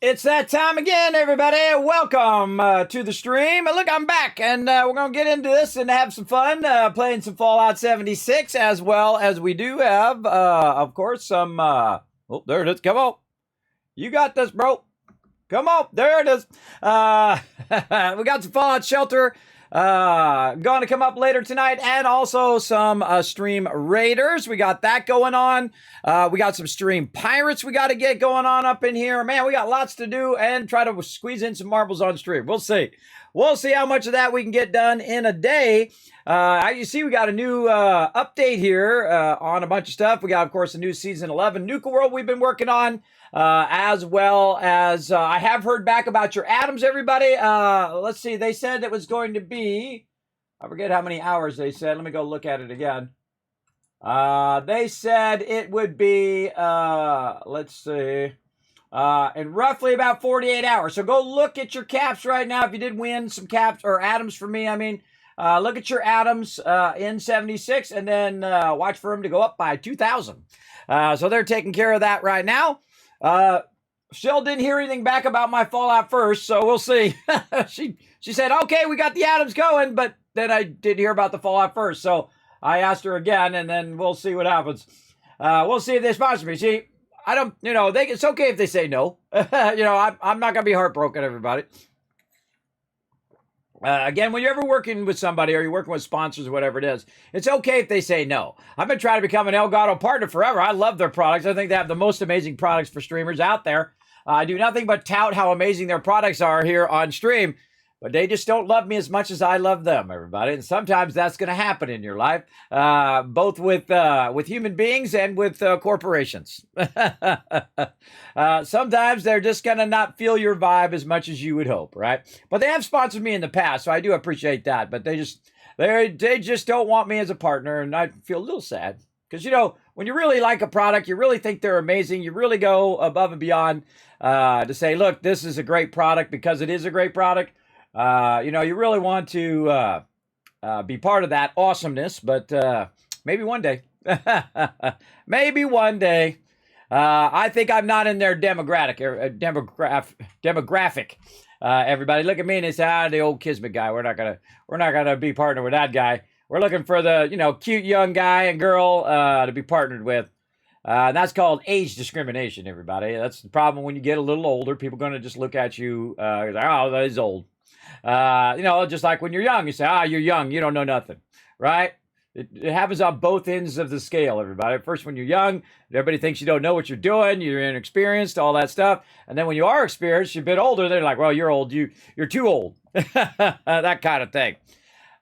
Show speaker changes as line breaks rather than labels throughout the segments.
It's that time again, everybody. Welcome to the stream. Look, I'm back, and we're going to get into this and have some fun playing some Fallout 76, as well as we do have, of course, some... oh, there it is. Come on. You got this, bro. Come on. There it is. We got some Fallout Shelter going to come up later tonight, and also some stream raiders. We got that going on. We got some stream pirates we got to get going on up in here. Man, we got lots to do and try to squeeze in some marbles on stream. We'll see. We'll see how much of that we can get done in a day. You see, we got a new update here on a bunch of stuff. We got, of course, a new Season 11 Nuka World we've been working on. As well as I have heard back about your atoms, everybody. Let's see. They said it was going to be, I forget how many hours they said. Let me go look at it again. They said it would be, let's see, in roughly about 48 hours. So go look at your caps right now. If you did win some caps or atoms for me, I mean, look at your atoms in 76 and then watch for them to go up by 2,000. So they're taking care of that right now. Still didn't hear anything back about my Fallout First, so we'll see. She said, okay, we got the atoms going, but then I didn't hear about the Fallout First, so I asked her again, and then we'll see what happens. We'll see if they sponsor me. See, I don't, it's okay if they say no. I'm not going to be heartbroken, everybody. Again, when you're ever working with somebody or you're working with sponsors or whatever it is, it's okay if they say no. I've been trying to become an Elgato partner forever. I love their products. I think they have the most amazing products for streamers out there. I do nothing but tout how amazing their products are here on stream, but they just don't love me as much as I love them, everybody. And sometimes that's going to happen in your life, both with human beings and with corporations. Sometimes they're just going to not feel your vibe as much as you would hope, right? But they have sponsored me in the past, so I do appreciate that. But they just don't want me as a partner, and I feel a little sad. Because, when you really like a product, you really think they're amazing, you really go above and beyond to say, look, this is a great product because it is a great product. You really want to be part of that awesomeness, but maybe one day. Maybe one day. I think I'm not in their demographic. Everybody, look at me and say, the old Kismet guy. We're not gonna be partnered with that guy. We're looking for the cute young guy and girl to be partnered with. And that's called age discrimination, everybody. That's the problem when you get a little older. People are going to just look at you like, oh, he's old. Just like when you're young, you say, you're young, you don't know nothing, right? It happens on both ends of the scale, everybody. First, when you're young, everybody thinks you don't know what you're doing, you're inexperienced, all that stuff. And then when you are experienced, you're a bit older, they're like, well, you're old, you're too old. That kind of thing.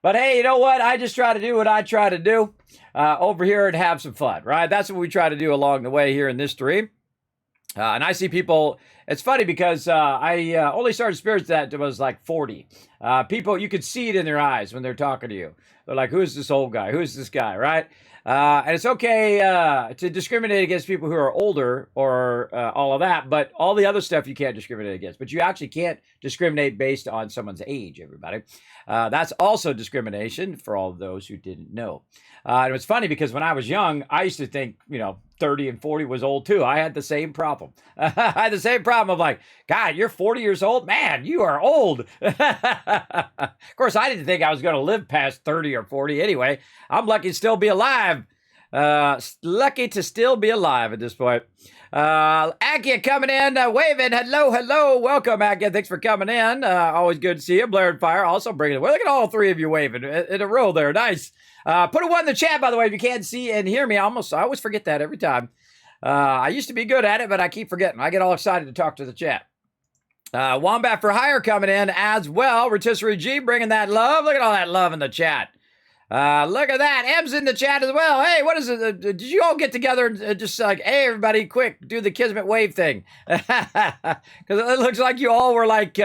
But hey, you know what? I just try to do what I try to do over here and have some fun, right? That's what we try to do along the way here in this stream. And I see people, it's funny because I only started Spirits that was like 40. People, you could see it in their eyes when they're talking to you. They're like, who's this old guy? Who's this guy, right? And it's okay to discriminate against people who are older or all of that, but all the other stuff you can't discriminate against. But you actually can't discriminate based on someone's age, everybody. That's also discrimination for all of those who didn't know. And it's funny because when I was young, I used to think, 30 and 40 was old too. I had the same problem. I had the same problem of like, God, you're 40 years old? Man, you are old. Of course, I didn't think I was going to live past 30 or 40 anyway. I'm lucky to still be alive. Lucky to still be alive at this point. Akia coming in, waving. Hello. Welcome, Akia. Thanks for coming in. Always good to see you. Blair and Fire also bringing it. Well, look at all three of you waving in a row there. Nice. Put a one in the chat, by the way, if you can't see and hear me. I always forget that every time. I used to be good at it, but I keep forgetting. I get all excited to talk to the chat. Wombat for Hire coming in as well. Rotisserie G bringing that love. Look at all that love in the chat. Look at that. M's in the chat as well. Hey, what is it? Did you all get together and just like, hey, everybody, quick, do the Kismet wave thing? Because it looks like you all were like,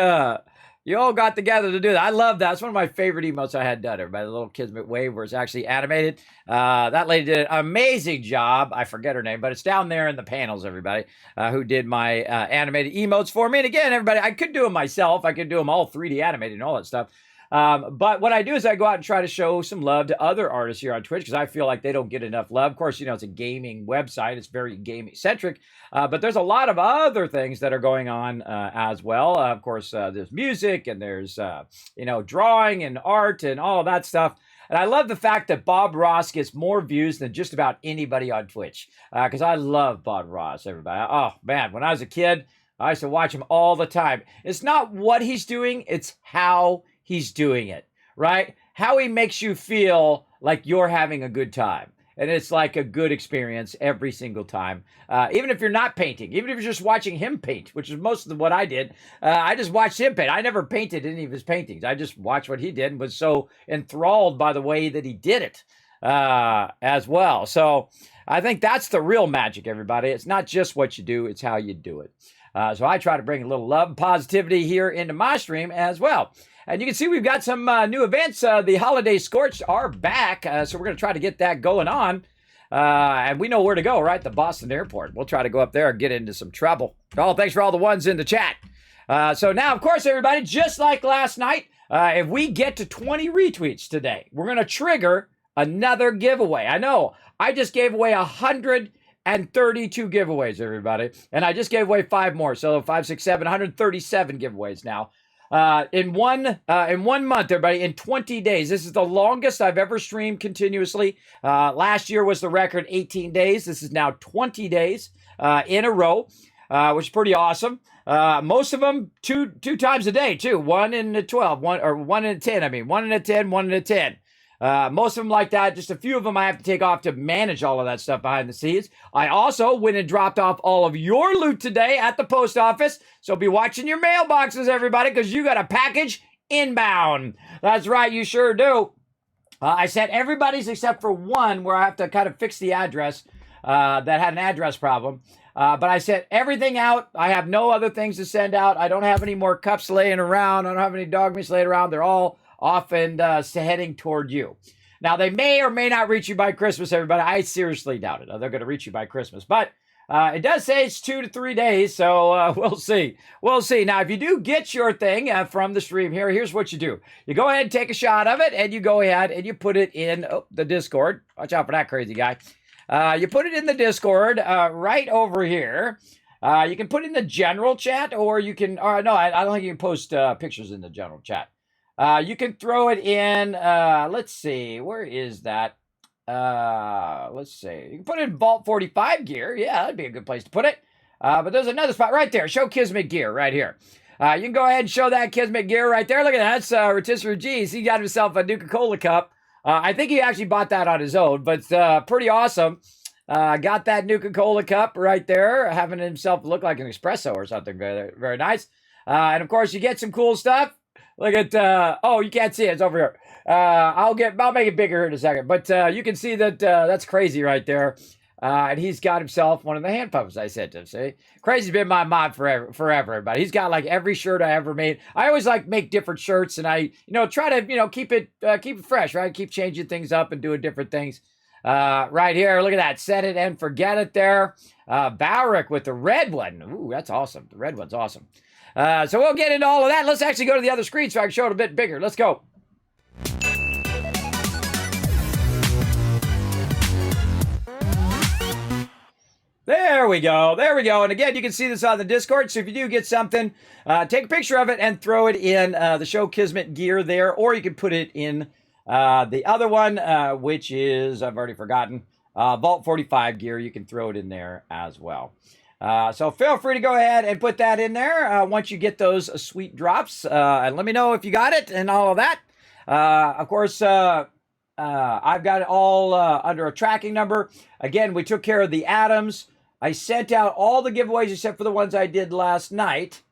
you all got together to do that. I love that. It's one of my favorite emotes I had done, everybody. The little Kismet wave where it's actually animated. That lady did an amazing job. I forget her name, but it's down there in the panels, everybody, who did my animated emotes for me. And again, everybody, I could do them myself. I could do them all 3D animated and all that stuff. But what I do is I go out and try to show some love to other artists here on Twitch because I feel like they don't get enough love. Of course, it's a gaming website. It's very gaming centric, but there's a lot of other things that are going on as well. Of course, there's music and there's, drawing and art and all of that stuff. And I love the fact that Bob Ross gets more views than just about anybody on Twitch because I love Bob Ross, everybody. Oh, man, when I was a kid, I used to watch him all the time. It's not what he's doing, it's how he's doing it, right? How he makes you feel like you're having a good time. And it's like a good experience every single time. Even if you're not painting, even if you're just watching him paint, which is most of what I did. I just watched him paint. I never painted any of his paintings. I just watched what he did and was so enthralled by the way that he did it as well. So I think that's the real magic, everybody. It's not just what you do, it's how you do it. So I try to bring a little love and positivity here into my stream as well. And you can see we've got some new events. The holiday Scorched are back, so we're going to try to get that going on. And we know where to go, right? The Boston airport. We'll try to go up there and get into some trouble. Oh, thanks for all the ones in the chat. So now, of course, everybody, just like last night, if we get to 20 retweets today, we're going to trigger another giveaway. I know, I just gave away 132 giveaways, everybody. And I just gave away 5 more. So 5, 6, 7, 137 giveaways now. In one month, everybody, in 20 days. This is the longest I've ever streamed continuously. Last year was the record 18 days. This is now 20 days in a row, which is pretty awesome. Most of them two times a day, too. 1 in a 12, 1 in a 10. I mean, 1 in a 10, 1 in a 10. Most of them like that. Just a few of them I have to take off to manage all of that stuff behind the scenes. I also went and dropped off all of your loot today at the post office. So be watching your mailboxes, everybody, because you got a package inbound. That's right, you sure do. I sent everybody's except for one where I have to kind of fix the address that had an address problem. But I sent everything out. I have no other things to send out. I don't have any more cups laying around. I don't have any dog meats laying around. They're all off and heading toward you. Now, they may or may not reach you by Christmas, everybody. I seriously doubt it. They're going to reach you by Christmas. But it does say it's 2 to 3 days, so we'll see. We'll see. Now, if you do get your thing from the stream here, here's what you do. You go ahead and take a shot of it, and you go ahead and you put it in the Discord. Watch out for that crazy guy. You put it in the Discord right over here. You can put it in the general chat, or you can... no, I don't think you can post pictures in the general chat. You can throw it in, let's see, where is that? Let's see. You can put it in Vault 45 gear. Yeah, that'd be a good place to put it. But there's another spot right there. Show Kismet gear right here. You can go ahead and show that Kismet gear right there. Look at that. That's Rotisserie G's. He got himself a Nuka-Cola cup. I think he actually bought that on his own, but pretty awesome. Got that Nuka-Cola cup right there, having himself look like an espresso or something. Very, very nice. And of course, you get some cool stuff. Look at, oh, you can't see it. It's over here. I'll make it bigger here in a second. But you can see that that's crazy right there. And he's got himself one of the hand puppets I sent him, see? Crazy's been my mod forever, everybody. He's got like every shirt I ever made. I always like make different shirts, and I, try to, keep it fresh, right? Keep changing things up and doing different things. Right here, look at that. Set it and forget it there. Bowrick with the red one. Ooh, that's awesome. The red one's awesome. So we'll get into all of that. Let's actually go to the other screen so I can show it a bit bigger. Let's go. There we go. There we go. And again, you can see this on the Discord. So if you do get something, take a picture of it and throw it in the Show Kismet gear there. Or you can put it in the other one, which is, I've already forgotten, Vault 45 gear. You can throw it in there as well. So feel free to go ahead and put that in there once you get those sweet drops. And let me know if you got it and all of that. Of course, I've got it all under a tracking number. Again, we took care of the atoms. I sent out all the giveaways except for the ones I did last night.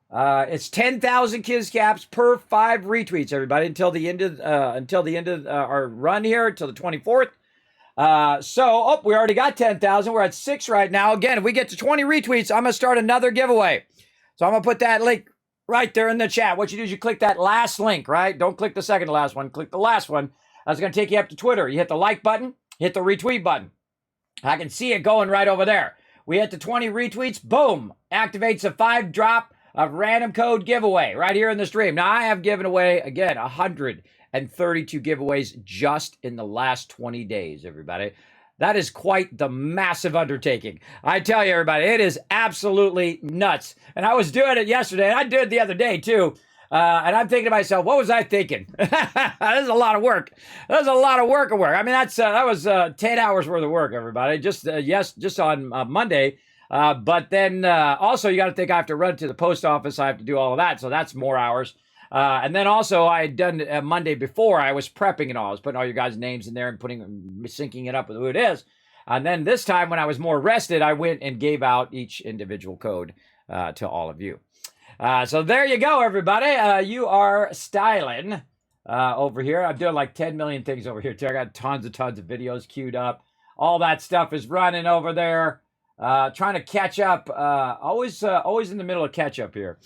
It's 10,000 Kiz Caps per 5 retweets, everybody, until the end of our run here, until the 24th. We already got 10,000. We're at 6 right now. Again, if we get to 20 retweets, I'm going to start another giveaway. So I'm going to put that link right there in the chat. What you do is you click that last link, right? Don't click the second to last one. Click the last one. That's going to take you up to Twitter. You hit the like button, hit the retweet button. I can see it going right over there. We hit the 20 retweets. Boom. Activates a 5 drop of random code giveaway right here in the stream. Now, I have given away, again, 132 giveaways just in the last 20 days, everybody. That is quite the massive undertaking. I tell you, everybody, it is absolutely nuts. And I was doing it yesterday, and I did it the other day, too. And I'm thinking to myself, what was I thinking? This is a lot of work. That was a lot of work. I mean, that was 10 hours worth of work, everybody. Just on Monday. But then also you got to think I have to run to the post office. I have to do all of that. So that's more hours. And then also I had done Monday before. I was prepping it all. I was putting all your guys' names in there and syncing it up with who it is. And then this time when I was more rested, I went and gave out each individual code to all of you. So there you go, everybody. You are styling over here. I'm doing like 10 million things over here, too. I got tons of videos queued up. All that stuff is running over there. Trying to catch up. Always in the middle of catch up here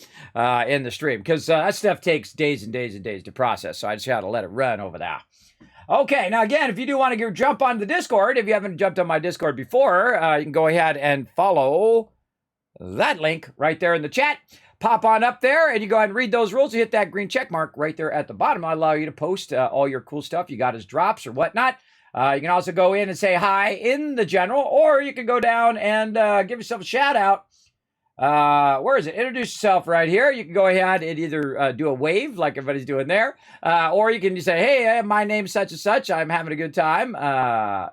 in the stream. Because that stuff takes days and days and days to process. So I just got to let it run over there. Okay, now again, if you do want to jump on the Discord, if you haven't jumped on my Discord before, you can go ahead and follow that link right there in the chat. Pop on up there and you go ahead and read those rules. You hit that green check mark right there at the bottom. I'll allow you to post all your cool stuff you got as drops or whatnot. You can also go in and say hi in the general, or you can go down and give yourself a shout out. Where is it? Introduce yourself right here. You can go ahead and either do a wave like everybody's doing there, or you can just say, hey, my name's such and such. I'm having a good time.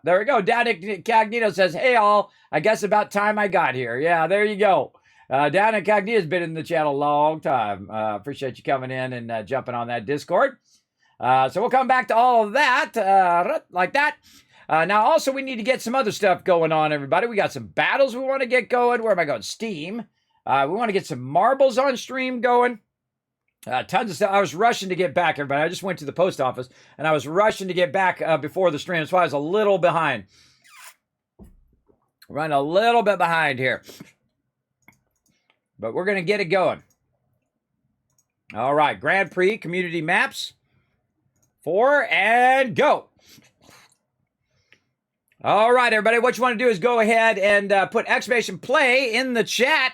There we go. Down Incognito says, hey, all. I guess about time I got here. Yeah, there you go. Down Incognito's been in the channel a long time. Appreciate you coming in and jumping on that Discord. So we'll come back to all of that, like that. Now, also, we need to get some other stuff going on, everybody. We got some battles we want to get going. Where am I going? Steam. We want to get some marbles on stream going. Tons of stuff. I was rushing to get back, everybody. I just went to the post office, and I was rushing to get back before the stream. That's why I was a little behind. Running a little bit behind here. But we're going to get it going. All right. Grand Prix community maps. 4 and go. All right, everybody. What you want to do is go ahead and put exclamation play in the chat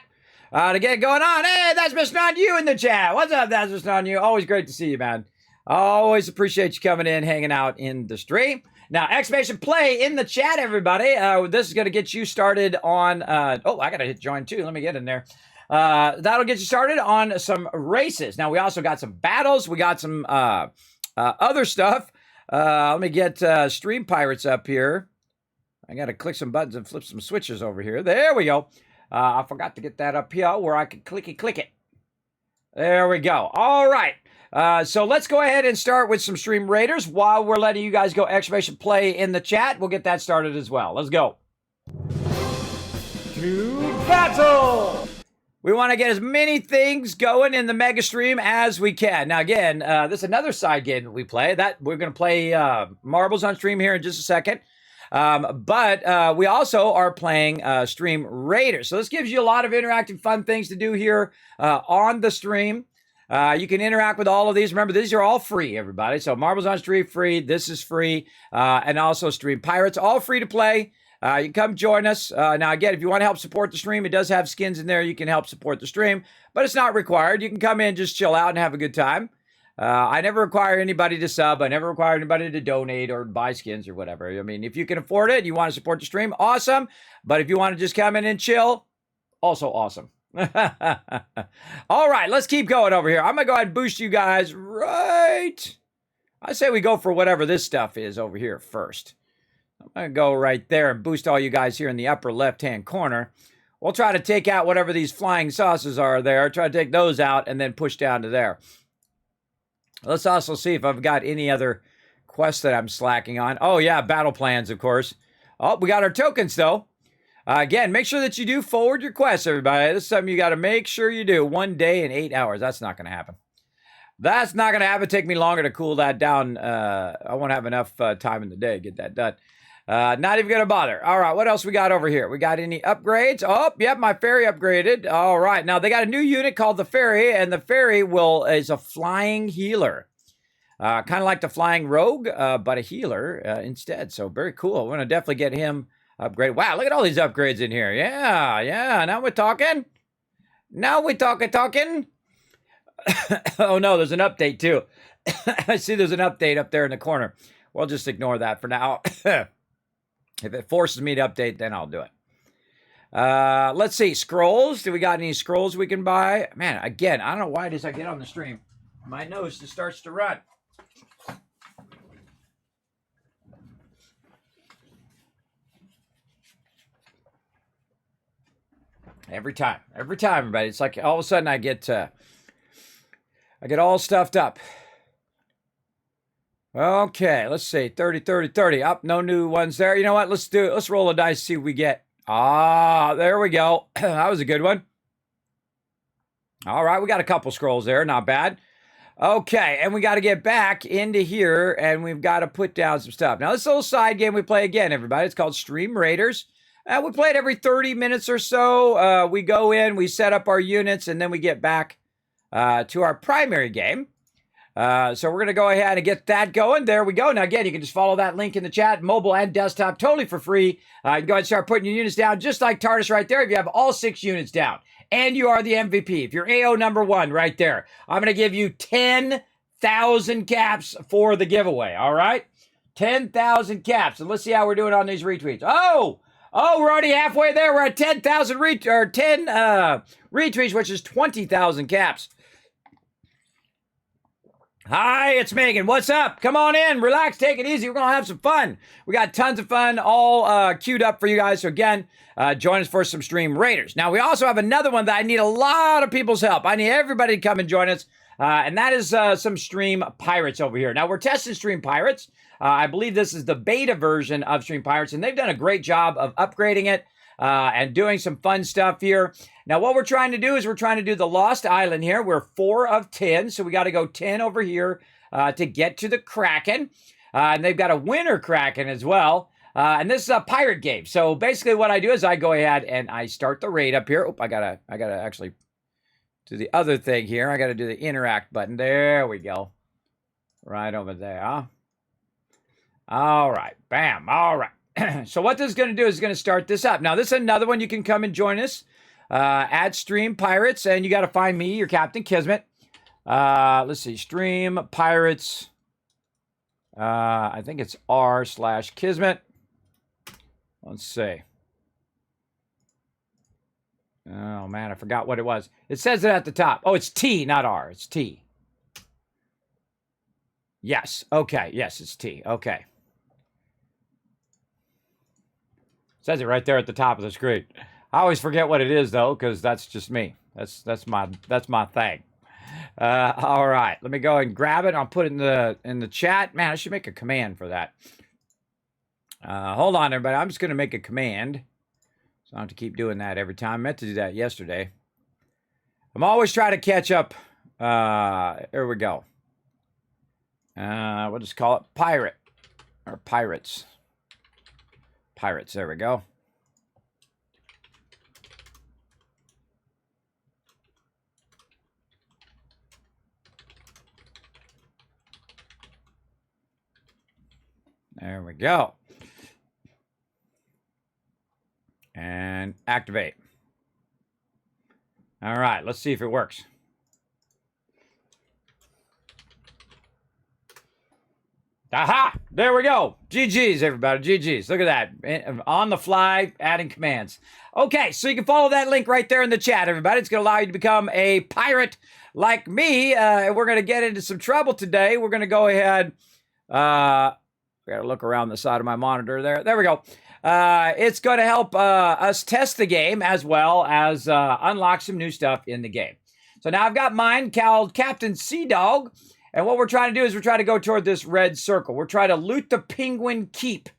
to get going on. Hey, that's Mr. On You in the chat. What's up, that's Mr. On You? Always great to see you, man. Always appreciate you coming in, hanging out in the stream. Now, exclamation play in the chat, everybody. This is going to get you started on... oh, I got to hit join, too. Let me get in there. That'll get you started on some races. Now, we also got some battles. We got some other stuff. Let me get Stream Pirates up here. I got to click some buttons and flip some switches over here. There we go. I forgot to get that up here where I can click it. There we go. All right. So let's go ahead and start with some Stream Raiders. While we're letting you guys go exclamation play in the chat, we'll get that started as well. Let's go. To battle! We want to get as many things going in the mega stream as we can. Now, again, this is another side game that we play. We're going to play marbles on stream here in just a second. But we also are playing Stream Raiders. So this gives you a lot of interactive, fun things to do here on the stream. You can interact with all of these. Remember, these are all free, everybody. So Marbles on Stream, free. This is free. And also Stream Pirates, all free to play. You can come join us. Now, again, if you want to help support the stream, it does have skins in there. You can help support the stream, but it's not required. You can come in, just chill out and have a good time. I never require anybody to sub. I never require anybody to donate or buy skins or whatever. I mean, if you can afford it, you want to support the stream, awesome. But if you want to just come in and chill, also awesome. All right, let's keep going over here. I'm going to go ahead and boost you guys right. I say we go for whatever this stuff is over here first. I'm going to go right there and boost all you guys here in the upper left-hand corner. We'll try to take out whatever these flying saucers are there. Try to take those out and then push down to there. Let's also see if I've got any other quests that I'm slacking on. Oh, yeah, battle plans, of course. Oh, we got our tokens, though. Again, make sure that you do forward your quests, everybody. This is something you got to make sure you do. 1 day and 8 hours. That's not going to happen. That's not going to happen. Take me longer to cool that down. I won't have enough time in the day to get that done. Not even going to bother. All right, what else we got over here? We got any upgrades? Oh, yep, my ferry upgraded. All right, now they got a new unit called the ferry, and the ferry is a flying healer. Kind of like the flying rogue, but a healer instead. So very cool. We're going to definitely get him upgraded. Wow, look at all these upgrades in here. Yeah, now we're talking. Now we talking. Oh no, there's an update too. I see there's an update up there in the corner. We'll just ignore that for now. If it forces me to update, then I'll do it. Let's see. Scrolls. Do we got any scrolls we can buy? Man, again, I don't know why it is I get on the stream. My nose just starts to run. Every time, everybody. It's like all of a sudden I get all stuffed up. Okay, let's see. 30, 30, 30. Up, no new ones there. You know what? Let's roll a dice, see what we get. Ah, there we go. That was a good one. All right, we got a couple scrolls there. Not bad. Okay, and we got to get back into here, and we've got to put down some stuff. Now, this little side game we play again, everybody. It's called Stream Raiders. We play it every 30 minutes or so. We go in, we set up our units, and then we get back to our primary game. So we're going to go ahead and get that going. There we go. Now, again, you can just follow that link in the chat, mobile and desktop, totally for free. You can go ahead and start putting your units down, just like TARDIS right there, if you have all 6 units down. And you are the MVP. If you're AO number 1 right there, I'm going to give you 10,000 caps for the giveaway, all right? 10,000 caps. And let's see how we're doing on these retweets. Oh, we're already halfway there. We're at 10,000 retweets, which is 20,000 caps. Hi, it's Megan. What's up? Come on in. Relax. Take it easy. We're going to have some fun. We got tons of fun all queued up for you guys. So again, join us for some Stream Raiders. Now, we also have another one that I need a lot of people's help. I need everybody to come and join us. And that is some Stream Pirates over here. Now, we're testing Stream Pirates. I believe this is the beta version of Stream Pirates, and they've done a great job of upgrading it and doing some fun stuff here. Now, what we're trying to do is we're trying to do the Lost Island here. We're 4 of 10, so we got to go 10 over here to get to the Kraken. And they've got a winter Kraken as well. And this is a pirate game. So basically what I do is I go ahead and I start the raid up here. Oh, I gotta actually do the other thing here. I got to do the interact button. There we go. Right over there. All right. Bam. All right. So what this is going to do is going to start this up. Now, this is another one. You can come and join us at Stream Pirates, and you got to find me, your Captain Kismet. Let's see. Stream Pirates. I think it's r/Kismet. Let's see. Oh, man, I forgot what it was. It says it at the top. Oh, it's T, not R. It's T. Yes. Okay. Yes, it's T. Okay. Says it right there at the top of the screen. I always forget what it is, though, because that's just me. That's my thing. All right. Let me go and grab it. I'll put it in the chat. Man, I should make a command for that. Hold on, everybody. I'm just going to make a command. So I don't have to keep doing that every time. I meant to do that yesterday. I'm always trying to catch up. Here we go. We'll just call it Pirate. Or Pirates. Pirates. There we go. There we go. And activate. All right, let's see if it works. Aha! There we go. GG's, everybody. GG's. Look at that. On the fly, adding commands. Okay, so you can follow that link right there in the chat, everybody. It's going to allow you to become a pirate like me. We're going to get into some trouble today. We're going to go ahead. Got to look around the side of my monitor there. There we go. It's going to help us test the game as well as unlock some new stuff in the game. So now I've got mine called Captain Sea Dog. And what we're trying to do is we're trying to go toward this red circle. We're trying to loot the Penguin Keep.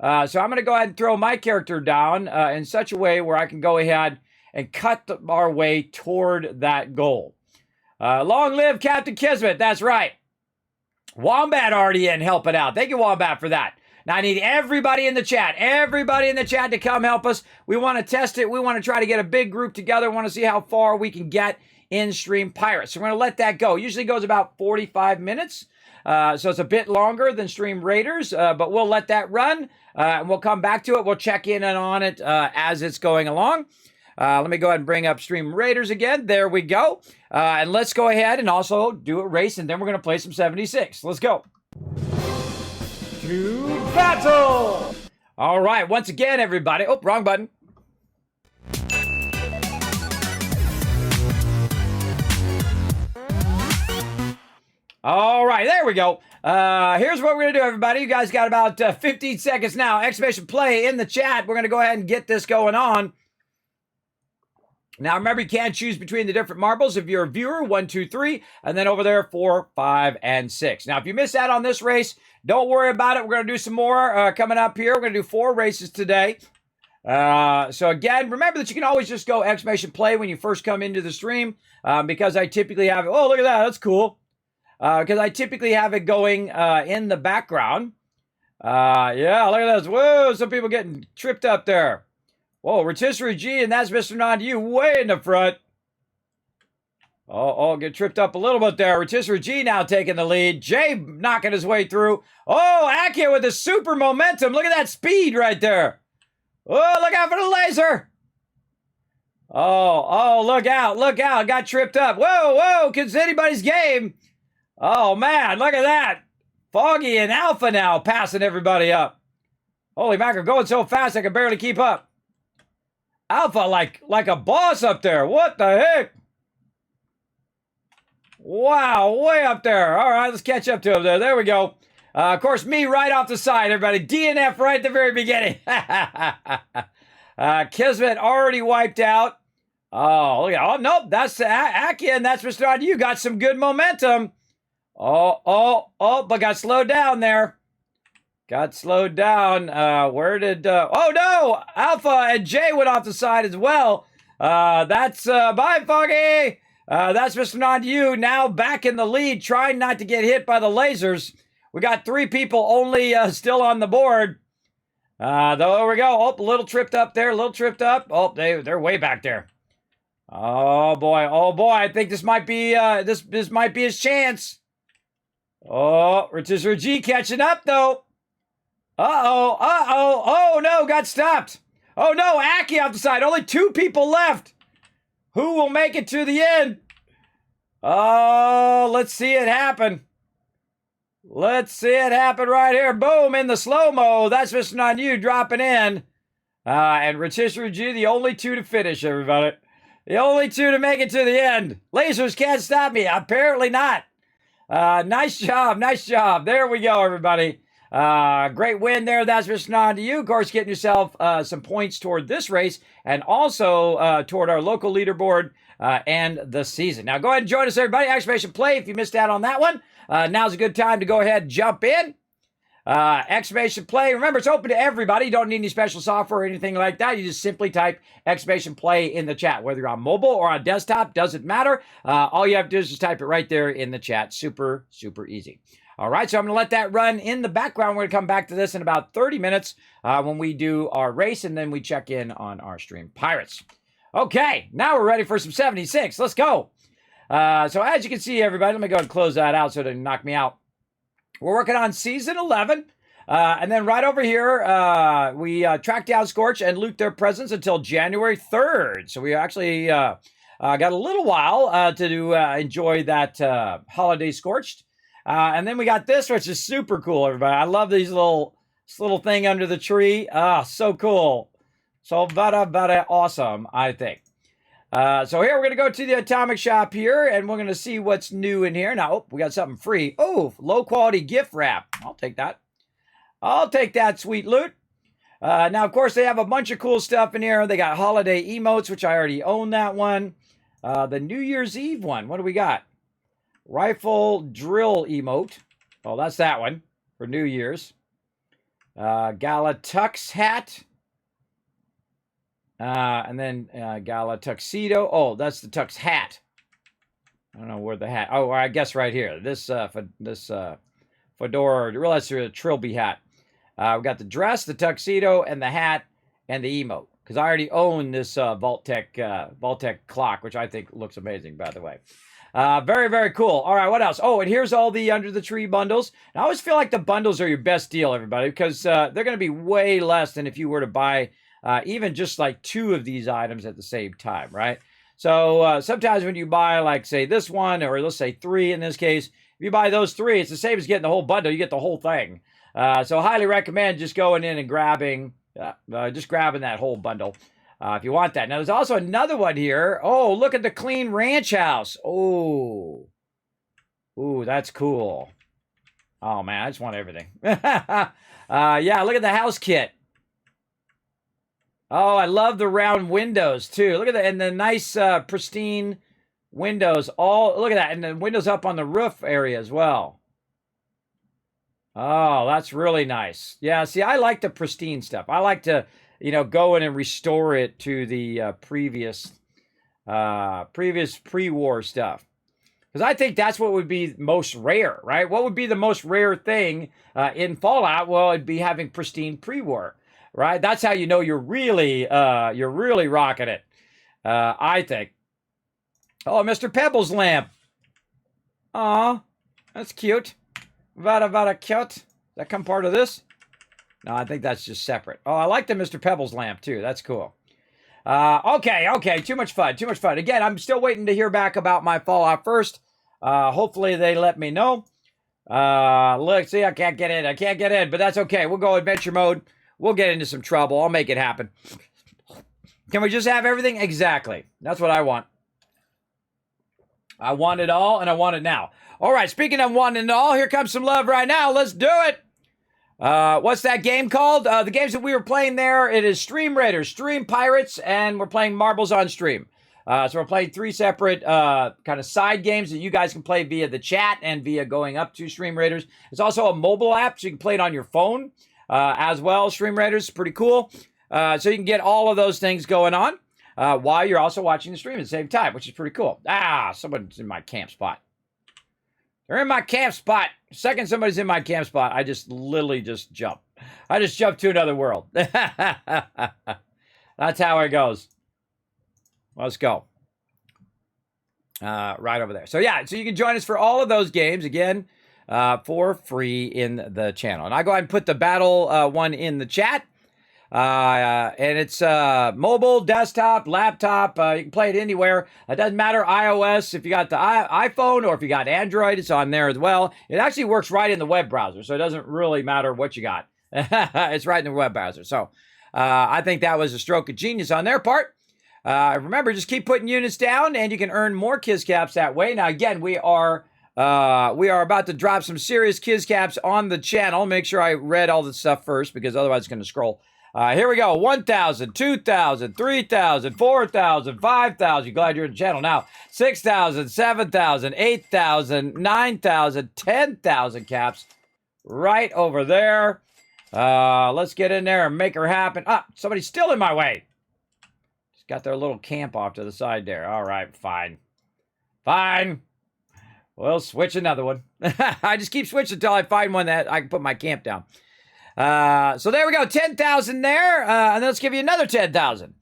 So I'm going to go ahead and throw my character down in such a way where I can go ahead and cut our way toward that goal. Long live Captain Kismet. That's right. Wombat already in helping out. Thank you, Wombat, for that. Now, I need everybody in the chat. Everybody in the chat to come help us. We want to test it. We want to try to get a big group together. We want to see how far we can get in Stream Pirates. So we're going to let that go. Usually goes about 45 minutes. So it's a bit longer than Stream Raiders, but we'll let that run. And we'll come back to it. We'll check in on it as it's going along. Let me go ahead and bring up Stream Raiders again. There we go. And let's go ahead and also do a race, and then we're going to play some 76. Let's go. To battle! All right, once again, everybody. Oh, wrong button. All right, there we go. Here's what we're going to do, everybody. You guys got about 15 seconds now. Exclamation play in the chat. We're going to go ahead and get this going on. Now, remember, you can't choose between the different marbles. If you're a viewer, 1, 2, 3, and then over there, 4, 5, and 6. Now, if you missed out on this race, don't worry about it. We're going to do some more coming up here. We're going to do 4 races today. So again, remember that you can always just go exclamation play when you first come into the stream, because I typically have it. Oh, look at that. That's cool. Because I typically have it going in the background. Yeah, look at this. Whoa, some people getting tripped up there. Whoa, Rotisserie G, and that's Mr. Non to you way in the front. Oh, get tripped up a little bit there. Rotisserie G now taking the lead. Jay knocking his way through. Oh, Akia with the super momentum. Look at that speed right there. Oh, look out for the laser. Oh, look out, look out. Got tripped up. Whoa, it's anybody's game. Oh, man, look at that. Foggy and Alpha now passing everybody up. Holy mackerel, going so fast I can barely keep up. Alpha like a boss up there. What the heck? Wow, way up there. All right, let's catch up to him there. There we go. Of course, me right off the side, everybody. DNF right at the very beginning. Kismet already wiped out. Oh, look at, oh, nope, that's Aki, and that's Mr. Odd. You got some good momentum. Oh, but got slowed down there. Got slowed down. Where did... oh, no! Alpha and Jay went off the side as well. That's... bye, Foggy! That's Mr. Non You now back in the lead, trying not to get hit by the lasers. We got 3 people only still on the board. There we go. Oh, a little tripped up there. A little tripped up. Oh, they're way back there. Oh, boy. Oh, boy. I think this might be... this might be his chance. Oh, Rotisserie G catching up, though. Uh-oh. Oh, no, got stopped. Oh, no, Aki off the side. Only 2 people left. Who will make it to the end? Oh, let's see it happen. Let's see it happen right here. Boom, in the slow-mo. That's Mr. Non You dropping in. And Rotisserie G, the only 2 to finish, everybody. The only 2 to make it to the end. Lasers can't stop me. Apparently not. Nice job. Nice job. There we go, everybody. Great win there. That's Mr. Non to you. Of course, getting yourself some points toward this race and also toward our local leaderboard and the season. Now, go ahead and join us, everybody. Exclamation play if you missed out on that one. Now's a good time to go ahead and jump in. Exclamation play. Remember, it's open to everybody. You don't need any special software or anything like that. You just simply type exclamation play in the chat. Whether you're on mobile or on desktop, doesn't matter. All you have to do is just type it right there in the chat. Super, super easy. All right, so I'm going to let that run in the background. We're going to come back to this in about 30 minutes when we do our race, and then we check in on our stream Pirates. Okay, now we're ready for some 76. Let's go. So as you can see, everybody, let me go ahead and close that out so it doesn't knock me out. We're working on Season 11. And then right over here, we track down Scorched and loot their presents until January 3rd. So we actually got a little while to enjoy that holiday Scorched. And then we got this, which is super cool, everybody. I love this little thing under the tree. So cool. So very awesome, I think. So here we're going to go to the Atomic Shop here, and we're going to see what's new in here. Now, we got something free. Oh, low-quality gift wrap. I'll take that. I'll take that sweet loot. Now, of course, they have a bunch of cool stuff in here. They got holiday emotes, which I already own that one. The New Year's Eve one. What do we got? Rifle drill emote. Oh, that's that one for New Year's. Gala Tux hat. And then Gala Tuxedo. Oh, that's the Tux hat. I don't know where the hat. Oh, I guess right here. This fedora. Realize it's a trilby hat. We got the dress, the tuxedo, and the hat, and the emote. Because I already own this Vault-Tec clock, which I think looks amazing, by the way. Very, very cool. All right, what else? Oh, and here's all the Under the Tree bundles. And I always feel like the bundles are your best deal, everybody, because they're going to be way less than if you were to buy even just like 2 of these items at the same time, right? So sometimes when you buy, like, say, this one, or let's say 3 in this case, if you buy those 3, it's the same as getting the whole bundle. You get the whole thing. So highly recommend just going in and grabbing that whole bundle if you want that. Now, there's also another one here. Oh, look at the clean ranch house. Oh, ooh, that's cool. Oh, man, I just want everything. Yeah, look at the house kit. Oh, I love the round windows, too. Look at that. And the nice, pristine windows. Look at that. And the windows up on the roof area as well. Oh, that's really nice. Yeah, see, I like the pristine stuff. I like to, go in and restore it to the previous pre-war stuff. Because I think that's what would be most rare, right? What would be the most rare thing in Fallout? Well, it'd be having pristine pre-war, right? That's how you know you're really rocking it, I think. Oh, Mr. Pebbles lamp. Aw, that's cute. Vada cute. Does that come part of this? No, I think that's just separate. Oh, I like the Mr. Pebbles lamp, too. That's cool. Okay. Too much fun. Again, I'm still waiting to hear back about my Fallout first. Hopefully they let me know. Look, see, I can't get in, but that's okay. We'll go adventure mode. We'll get into some trouble. I'll make it happen. Can we just have everything? Exactly. That's what I want. I want it all, and I want it now. All right, speaking of wanting it all, here comes some love right now. Let's do it. What's that game called? The games that we were playing there, it is Stream Raiders, Stream Pirates, and we're playing Marbles on Stream. So we're playing 3 separate kind of side games that you guys can play via the chat and via going up to Stream Raiders. It's also a mobile app, so you can play it on your phone as well. Stream Raiders is pretty cool. So you can get all of those things going on while you're also watching the stream at the same time, which is pretty cool. Someone's in my camp spot. They're in my camp spot. Second somebody's in my camp spot, I just literally just jump. I just jump to another world. That's how it goes. Let's go. Right over there. So yeah, so you can join us for all of those games, again, for free in the channel. And I go ahead and put the battle one in the chat. And it's mobile, desktop, laptop. You can play it anywhere. It doesn't matter iOS. If you got the iPhone or if you got Android, it's on there as well. It actually works right in the web browser, so it doesn't really matter what you got. It's right in the web browser. So I think that was a stroke of genius on their part. Remember, just keep putting units down, and you can earn more Kiz Caps that way. Now, again, we are about to drop some serious Kiz Caps on the channel. Make sure I read all the stuff first, because otherwise it's going to scroll. Here we go. 1,000, 2,000, 3,000, 4,000, 5,000. Glad you're in the channel now. 6,000, 7,000, 8,000, 9,000, 10,000 caps right over there. Let's get in there and make her happen. Somebody's still in my way. Just got their little camp off to the side there. All right, fine. We'll switch another one. I just keep switching until I find one that I can put my camp down. So there we go, 10,000 there, and let's give you another 10,000.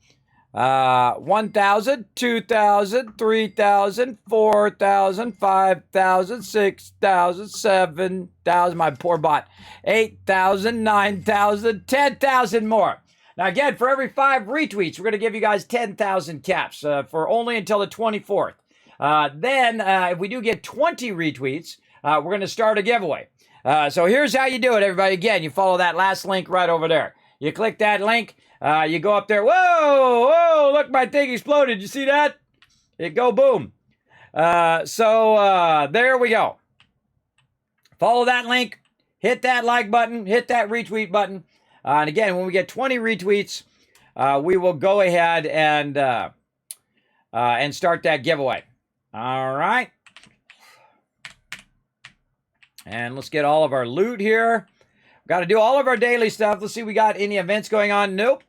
1,000, 2,000, 3,000, 4,000, 5,000, 6,000, 7,000, my poor bot, 8,000, 9,000, 10,000 more. Now again, for every 5 retweets, we're going to give you guys 10,000 caps, for only until the 24th. Then, if we do get 20 retweets, we're going to start a giveaway. So here's how you do it, everybody. Again, you follow that last link right over there. You click that link. You go up there. Whoa, look, my thing exploded. You see that? It go boom. So there we go. Follow that link. Hit that like button. Hit that retweet button. And again, when we get 20 retweets, we will go ahead and start that giveaway. All right. And let's get all of our loot here. Got to do all of our daily stuff. Let's see if we got any events going on. Nope.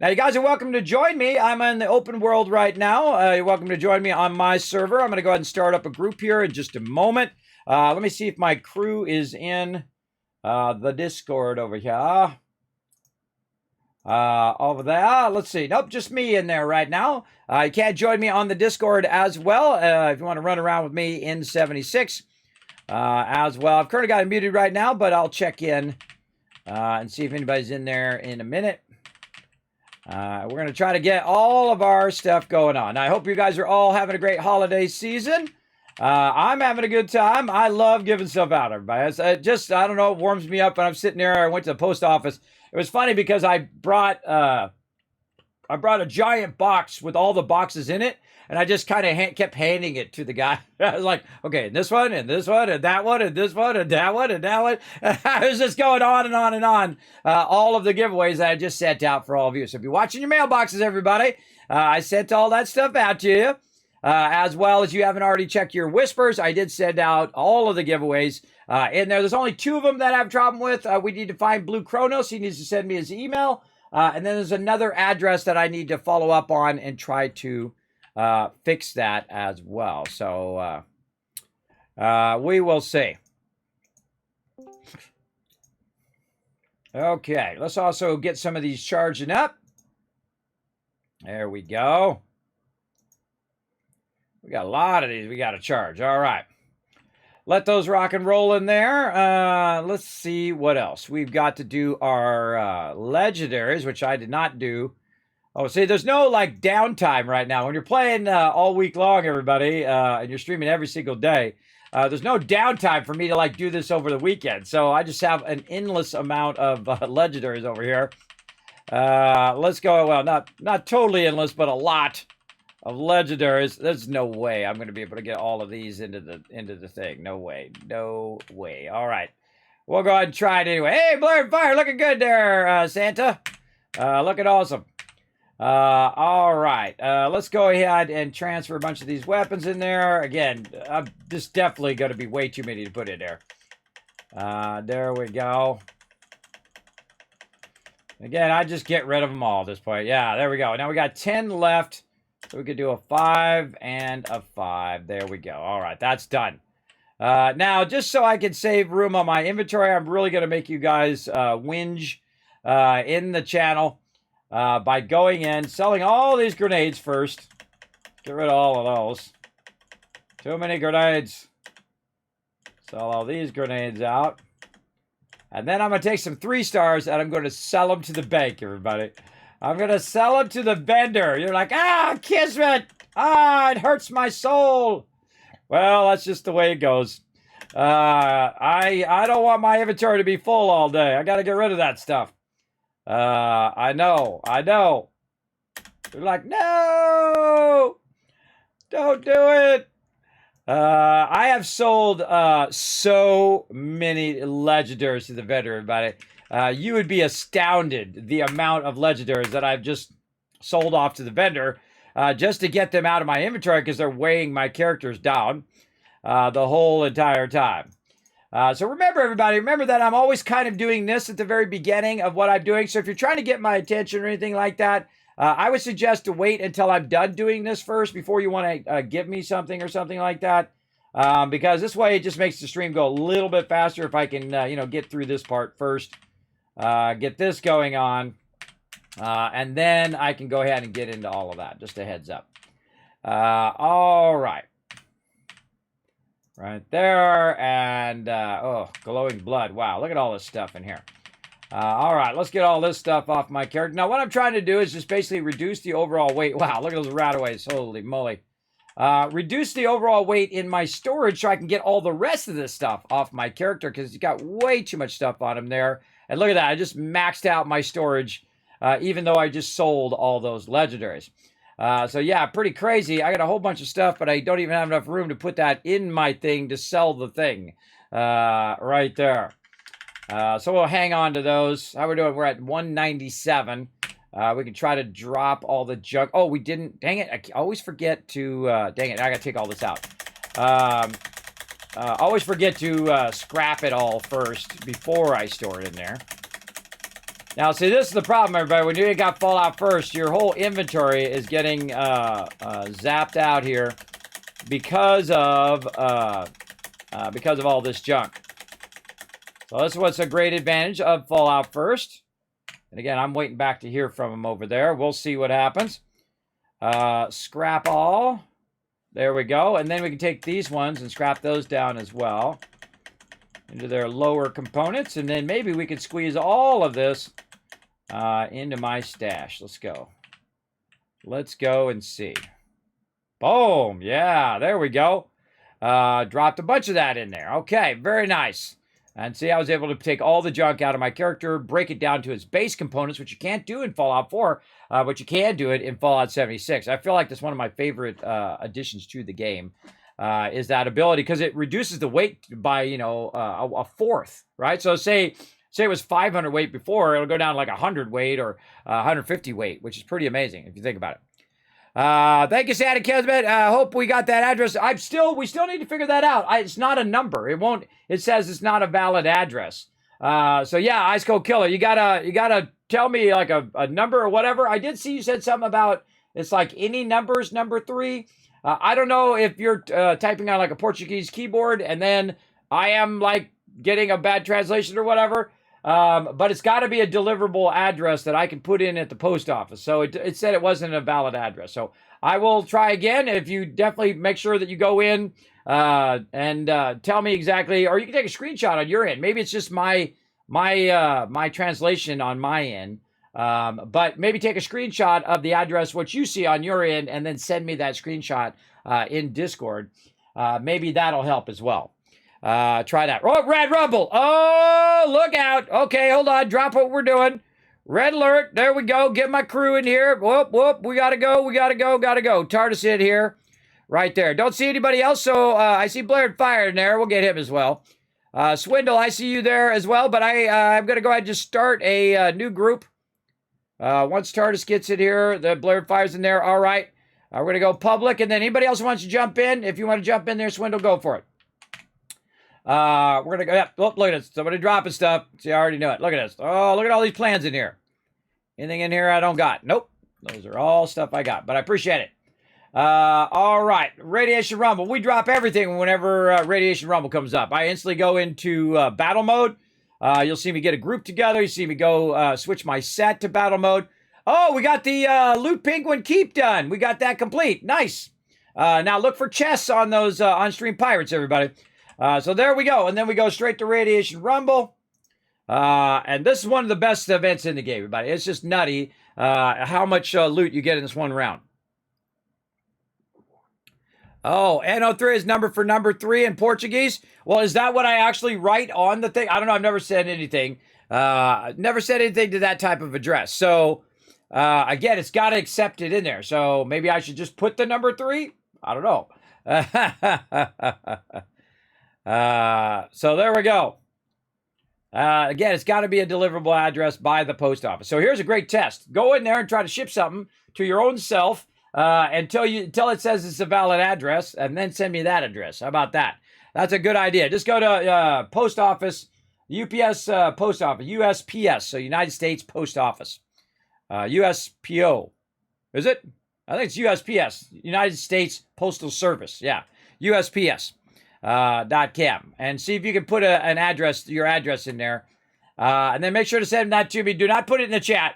Now, you guys are welcome to join me. I'm in the open world right now. You're welcome to join me on my server. I'm going to go ahead and start up a group here in just a moment. Let me see if my crew is in the Discord over here. Over there. Let's see. Nope, just me in there right now. You can join me on the Discord as well if you want to run around with me in 76. As well. I've currently got it muted right now, but I'll check in and see if anybody's in there in a minute. We're going to try to get all of our stuff going on. I hope you guys are all having a great holiday season. I'm having a good time. I love giving stuff out, everybody. It's, I don't know, it warms me up when I'm sitting there. I went to the post office. It was funny because I brought a giant box with all the boxes in it, and I just kind of kept handing it to the guy. I was like, okay, and this one, and this one, and that one, and this one, and that one, and that one. I was just going on and on and on. All of the giveaways that I just sent out for all of you. So if you're watching your mailboxes, everybody, I sent all that stuff out to you. As well as you haven't already checked your whispers, I did send out all of the giveaways in there. There's only 2 of them that I have trouble with. We need to find Blue Chronos. He needs to send me his email. And then there's another address that I need to follow up on and try to fix that as well. So we will see. Okay, let's also get some of these charging up. There we go. We got a lot of these we got to charge. All right. Let those rock and roll in there. Let's see what else. We've got to do our legendaries, which I did not do. Oh, see, there's no, like, downtime right now. When you're playing all week long, everybody, and you're streaming every single day, there's no downtime for me to, like, do this over the weekend. So I just have an endless amount of legendaries over here. Let's go, well, not totally endless, but a lot of legendaries. There's no way I'm going to be able to get all of these into the thing. No way. No way. All right. We'll go ahead and try it anyway. Hey, Blurred Fire, looking good there, Santa. Looking awesome. All right. Let's go ahead and transfer a bunch of these weapons in there. Again, this definitely going to be way too many to put in there. There we go. Again, I just get rid of them all at this point. Yeah, there we go. Now we got 10 left. So we could do a 5 and a 5. There we go. All right, that's done. Now, just so I can save room on my inventory, I'm really going to make you guys whinge in the channel by going in, selling all these grenades first. Get rid of all of those. Too many grenades. Sell all these grenades out. And then I'm going to take some 3 stars and I'm going to sell them to the bank, everybody. I'm going to sell them to the vendor. You're like, Kismet. It hurts my soul. Well, that's just the way it goes. I don't want my inventory to be full all day. I got to get rid of that stuff. I know. You're like, no, don't do it. I have sold so many legendaries to the vendor, everybody. You would be astounded the amount of legendaries that I've just sold off to the vendor just to get them out of my inventory because they're weighing my characters down the whole entire time. So remember, everybody, remember that I'm always kind of doing this at the very beginning of what I'm doing. So if you're trying to get my attention or anything like that, I would suggest to wait until I'm done doing this first before you want to give me something or something like that. Because this way it just makes the stream go a little bit faster if I can, get through this part first. Get this going on, and then I can go ahead and get into all of that. Just a heads up. All right. Right there, and, glowing blood. Wow, look at all this stuff in here. All right, let's get all this stuff off my character. Now, what I'm trying to do is just basically reduce the overall weight. Wow, look at those rataways. Holy moly. Reduce the overall weight in my storage so I can get all the rest of this stuff off my character because he's got way too much stuff on him there. And look at that. I just maxed out my storage, even though I just sold all those legendaries. So, yeah, pretty crazy. I got a whole bunch of stuff, but I don't even have enough room to put that in my thing to sell the thing right there. So we'll hang on to those. How we're doing? We're at 197. We can try to drop all the junk. Oh, we didn't. Dang it. I always forget to... dang it. I got to take all this out. Always forget to scrap it all first before I store it in there. Now, see, this is the problem, everybody. When you got Fallout first, your whole inventory is getting zapped out here because of all this junk. So that's what's a great advantage of Fallout first. And again, I'm waiting back to hear from him over there. We'll see what happens. Scrap all. There we go. And then we can take these ones and scrap those down as well into their lower components. And then maybe we could squeeze all of this into my stash. Let's go. Let's go and see. Boom. Yeah, there we go. Dropped a bunch of that in there. Okay, very nice. And see, I was able to take all the junk out of my character, break it down to its base components, which you can't do in Fallout 4, but you can do it in Fallout 76. I feel like that's one of my favorite additions to the game, is that ability, because it reduces the weight by, you know, a fourth, right? So say it was 500 weight before, it'll go down to like 100 weight or 150 weight, which is pretty amazing if you think about it. Thank you, Santa Kismet. Hope we got that address. We still need to figure that out. It's not a number. It says it's not a valid address. So yeah, Ice Cold Killer, you gotta tell me like a number or whatever. I did see you said something about it's like any numbers, number 3. I don't know if you're typing on like a Portuguese keyboard and then I am like getting a bad translation or whatever. But it's got to be a deliverable address that I can put in at the post office. So it said it wasn't a valid address. So I will try again. If you definitely make sure that you go in and tell me exactly, or you can take a screenshot on your end. Maybe it's just my translation on my end. But maybe take a screenshot of the address, what you see on your end, and then send me that screenshot in Discord. Maybe that'll help as well. Try that. Oh, Red Rumble. Oh, look out. Okay, hold on. Drop what we're doing. Red alert. There we go. Get my crew in here. Whoop, whoop. We gotta go. Gotta go. TARDIS in here. Right there. Don't see anybody else, so I see Blared Fire in there. We'll get him as well. Swindle, I see you there as well, but I'm gonna go ahead and just start a new group. Once TARDIS gets in here, the Blared Fire's in there. All right. We're gonna go public, and then anybody else who wants to jump in, if you want to jump in there, Swindle, go for it. We're gonna go. Yeah, oh, look at this. Somebody dropping stuff. See, I already know it. Look at this. Oh, look at all these plans in here. Anything in here I don't got? Nope. Those are all stuff I got, but I appreciate it. All right. Radiation Rumble. We drop everything whenever Radiation Rumble comes up. I instantly go into battle mode. You'll see me get a group together. You see me go switch my set to battle mode. Oh, we got the Loot Penguin Keep done. We got that complete. Nice. Now look for chests on those on-stream pirates, everybody. So there we go. And then we go straight to Radiation Rumble. And this is one of the best events in the game, everybody. It's just nutty how much loot you get in this one round. Oh, NO3 is number for number 3 in Portuguese. Well, is that what I actually write on the thing? I don't know. I've never said anything. Never said anything to that type of address. So, again, it's got to accept it in there. So maybe I should just put the number 3? I don't know. So there we go. Again, it's got to be a deliverable address by the post office. So here's a great test. Go in there and try to ship something to your own self until it says it's a valid address, and then send me that address. How about that? That's a good idea. Just go to post office, UPS post office, USPS, so United States Post Office. USPO. Is it? I think it's USPS, United States Postal Service. Yeah, USPS. .com, and see if you can put an address, your address in there, and then make sure to send that to me. Do not put it in the chat.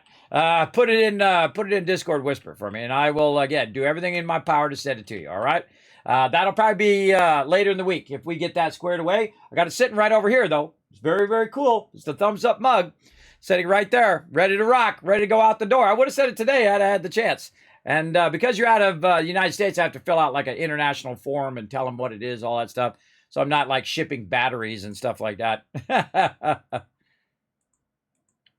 Put it in Discord Whisper for me, and I will again do everything in my power to send it to you. All right. That'll probably be later in the week if we get that squared away. I got it sitting right over here though. It's very, very cool. It's the thumbs up mug sitting right there, ready to rock, ready to go out the door. I would have said it today had I had the chance. And because you're out of the United States, I have to fill out like an international form and tell them what it is, all that stuff. So I'm not like shipping batteries and stuff like that.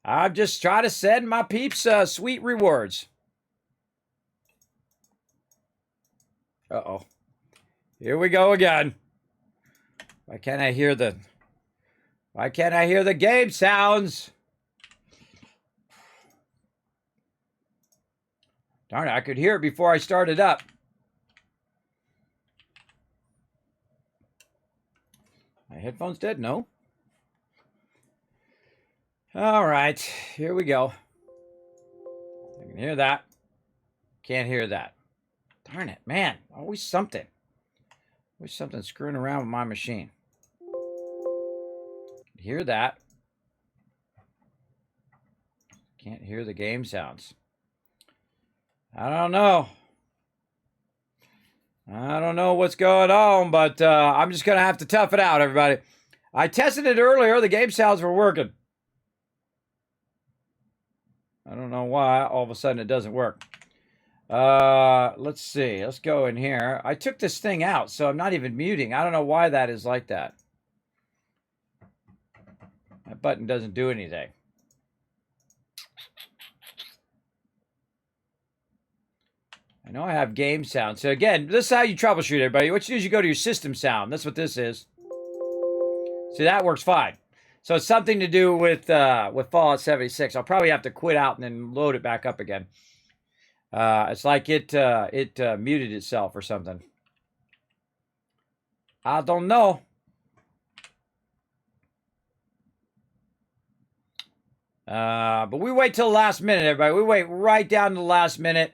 I'm just trying to send my peeps sweet rewards. Uh-oh. Here we go again. Why can't I hear the game sounds? Darn it, I could hear it before I started up. My headphones dead? No. All right, here we go. I can hear that. Can't hear that. Darn it, man. Always something. Always something screwing around with my machine. Hear that. Can't hear the game sounds. I don't know. I don't know what's going on, but I'm just going to have to tough it out, everybody. I tested it earlier. The game sounds were working. I don't know why all of a sudden it doesn't work. Let's see. Let's go in here. I took this thing out, so I'm not even muting. I don't know why that is like that. That button doesn't do anything. I know I have game sound. So again, this is how you troubleshoot, everybody. What you do is you go to your system sound. That's what this is. See, that works fine. So it's something to do with Fallout 76. I'll probably have to quit out and then load it back up again. It's like it muted itself or something. I don't know. But we wait till the last minute, everybody. We wait right down to the last minute.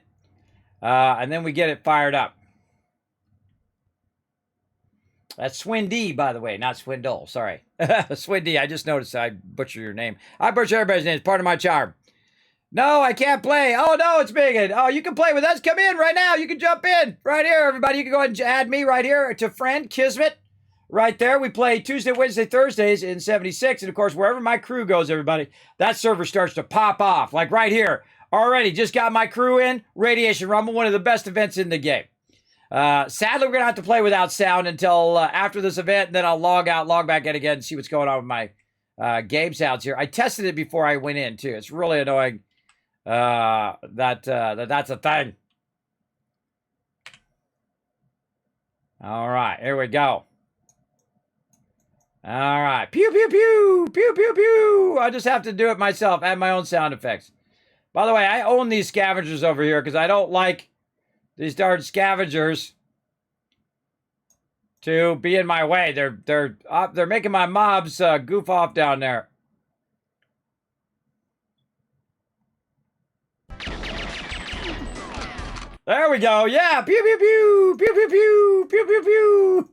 And then we get it fired up. That's Swindy, by the way, not Swindle. Sorry. Swindy, I just noticed I butchered your name. I butcher everybody's name. It's part of my charm. No, I can't play. Oh, no, it's Megan. Oh, you can play with us. Come in right now. You can jump in right here, everybody. You can go ahead and add me right here to friend Kismet. Right there. We play Tuesday, Wednesday, Thursdays in 76. And, of course, wherever my crew goes, everybody, that server starts to pop off. Like right here. Already just got my crew in. Radiation Rumble, one of the best events in the game. Sadly, we're going to have to play without sound until after this event, and then I'll log out, log back in again, and see what's going on with my game sounds here. I tested it before I went in, too. It's really annoying that's a thing. All right, here we go. All right. Pew, pew, pew. Pew, pew, pew. I just have to do it myself. Add my own sound effects. By the way, I own these scavengers over here because I don't like these darn scavengers to be in my way. They're making my mobs goof off down there. There we go. Yeah. Pew, pew, pew. Pew, pew, pew. Pew, pew, pew.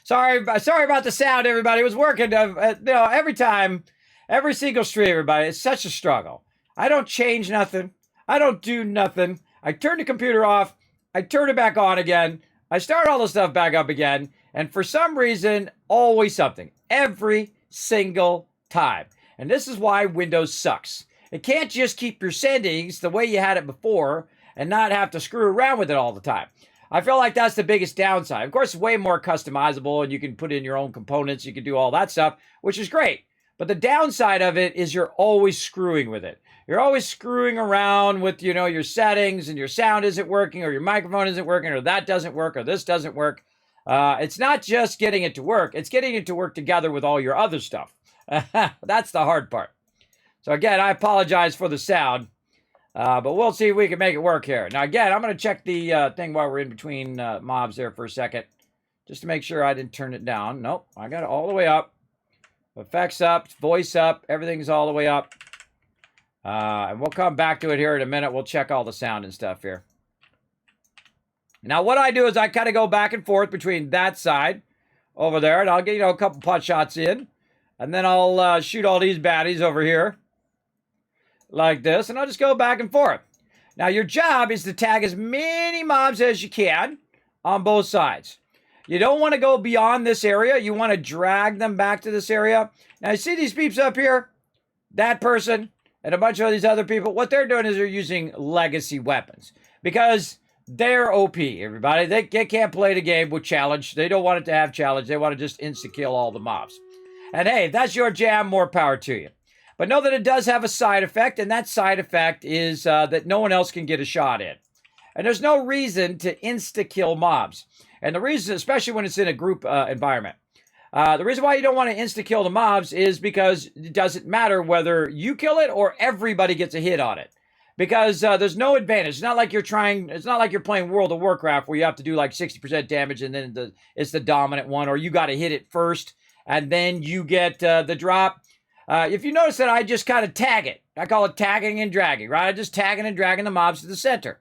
Sorry about the sound, everybody. It was working. Every time, every single stream, everybody. It's such a struggle. I don't change nothing. I don't do nothing. I turn the computer off. I turn it back on again. I start all the stuff back up again. And for some reason, always something. Every single time. And this is why Windows sucks. It can't just keep your settings the way you had it before and not have to screw around with it all the time. I feel like that's the biggest downside. Of course, it's way more customizable and you can put in your own components. You can do all that stuff, which is great. But the downside of it is you're always screwing with it. You're always screwing around with, your settings and your sound isn't working or your microphone isn't working or that doesn't work or this doesn't work. It's not just getting it to work. It's getting it to work together with all your other stuff. That's the hard part. So again, I apologize for the sound, but we'll see if we can make it work here. Now again, I'm going to check the thing while we're in between mobs there for a second, just to make sure I didn't turn it down. Nope, I got it all the way up. Effects up, voice up, everything's all the way up. And we'll come back to it here in a minute. We'll check all the sound and stuff here. Now, what I do is I kind of go back and forth between that side over there, and I'll get, a couple pot shots in. And then I'll shoot all these baddies over here like this, and I'll just go back and forth. Now, your job is to tag as many mobs as you can on both sides. You don't want to go beyond this area. You want to drag them back to this area. Now, you see these peeps up here? That person and a bunch of these other people. What they're doing is they're using legacy weapons because they're OP, everybody. They can't play the game with challenge. They don't want it to have challenge. They want to just insta-kill all the mobs. And hey, if that's your jam, more power to you. But know that it does have a side effect, and that side effect is that no one else can get a shot in. And there's no reason to insta-kill mobs. And the reason, especially when it's in a group environment, the reason why you don't want to insta-kill the mobs is because it doesn't matter whether you kill it or everybody gets a hit on it. Because there's no advantage. It's not like you're playing World of Warcraft where you have to do like 60% damage and then it's the dominant one, or you got to hit it first and then you get the drop. If you notice that I just kind of tag it. I call it tagging and dragging, right? I'm just tagging and dragging the mobs to the center.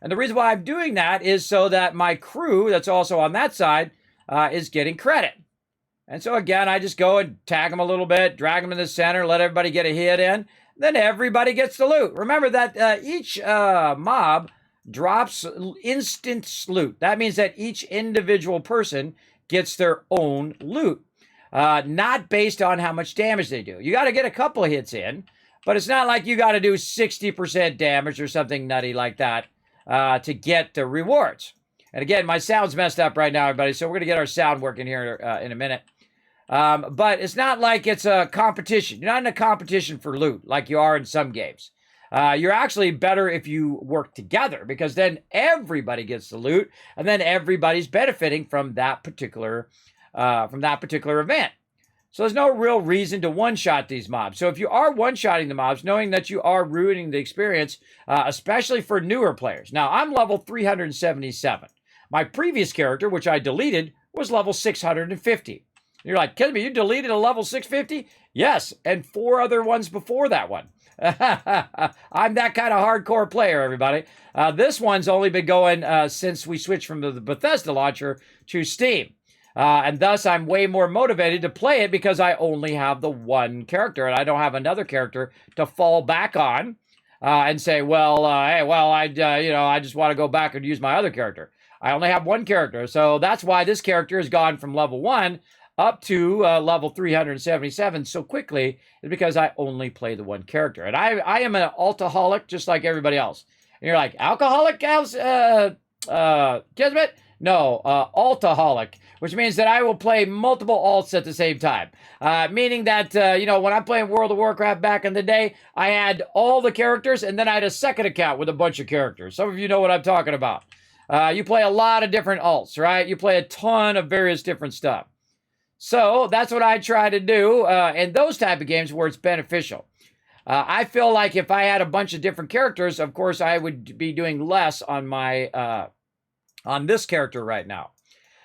And the reason why I'm doing that is so that my crew that's also on that side is getting credit. And so again, I just go and tag them a little bit, drag them in the center, let everybody get a hit in. Then everybody gets the loot. Remember that each mob drops instant loot. That means that each individual person gets their own loot. Not based on how much damage they do. You got to get a couple of hits in. But it's not like you got to do 60% damage or something nutty like that to get the rewards. And again, my sound's messed up right now, everybody, so we're going to get our sound working here in a minute. But it's not like it's a competition. You're not in a competition for loot like you are in some games. You're actually better if you work together, because then everybody gets the loot, and then everybody's benefiting from that particular event. So there's no real reason to one-shot these mobs. So if you are one-shotting the mobs, knowing that you are ruining the experience, especially for newer players. Now, I'm level 377. My previous character, which I deleted, was level 650. You're like, Kismet, you deleted a level 650? Yes, and 4 other ones before that one. I'm that kind of hardcore player, everybody. This one's only been going since we switched from the Bethesda launcher to Steam. And thus, I'm way more motivated to play it because I only have the one character, and I don't have another character to fall back on and say, well, hey, well, I just want to go back and use my other character. I only have one character, so that's why this character has gone from level 1 up to level 377 so quickly, is because I only play the one character. And I am an altaholic just like everybody else. And you're like, alcoholic, Kismet? No, altaholic, which means that I will play multiple alts at the same time. Meaning that, when I'm playing World of Warcraft back in the day, I had all the characters, and then I had a second account with a bunch of characters. Some of you know what I'm talking about. You play a lot of different alts, right? You play a ton of various different stuff. So that's what I try to do in those type of games where it's beneficial. I feel like if I had a bunch of different characters, of course, I would be doing less on my on this character right now.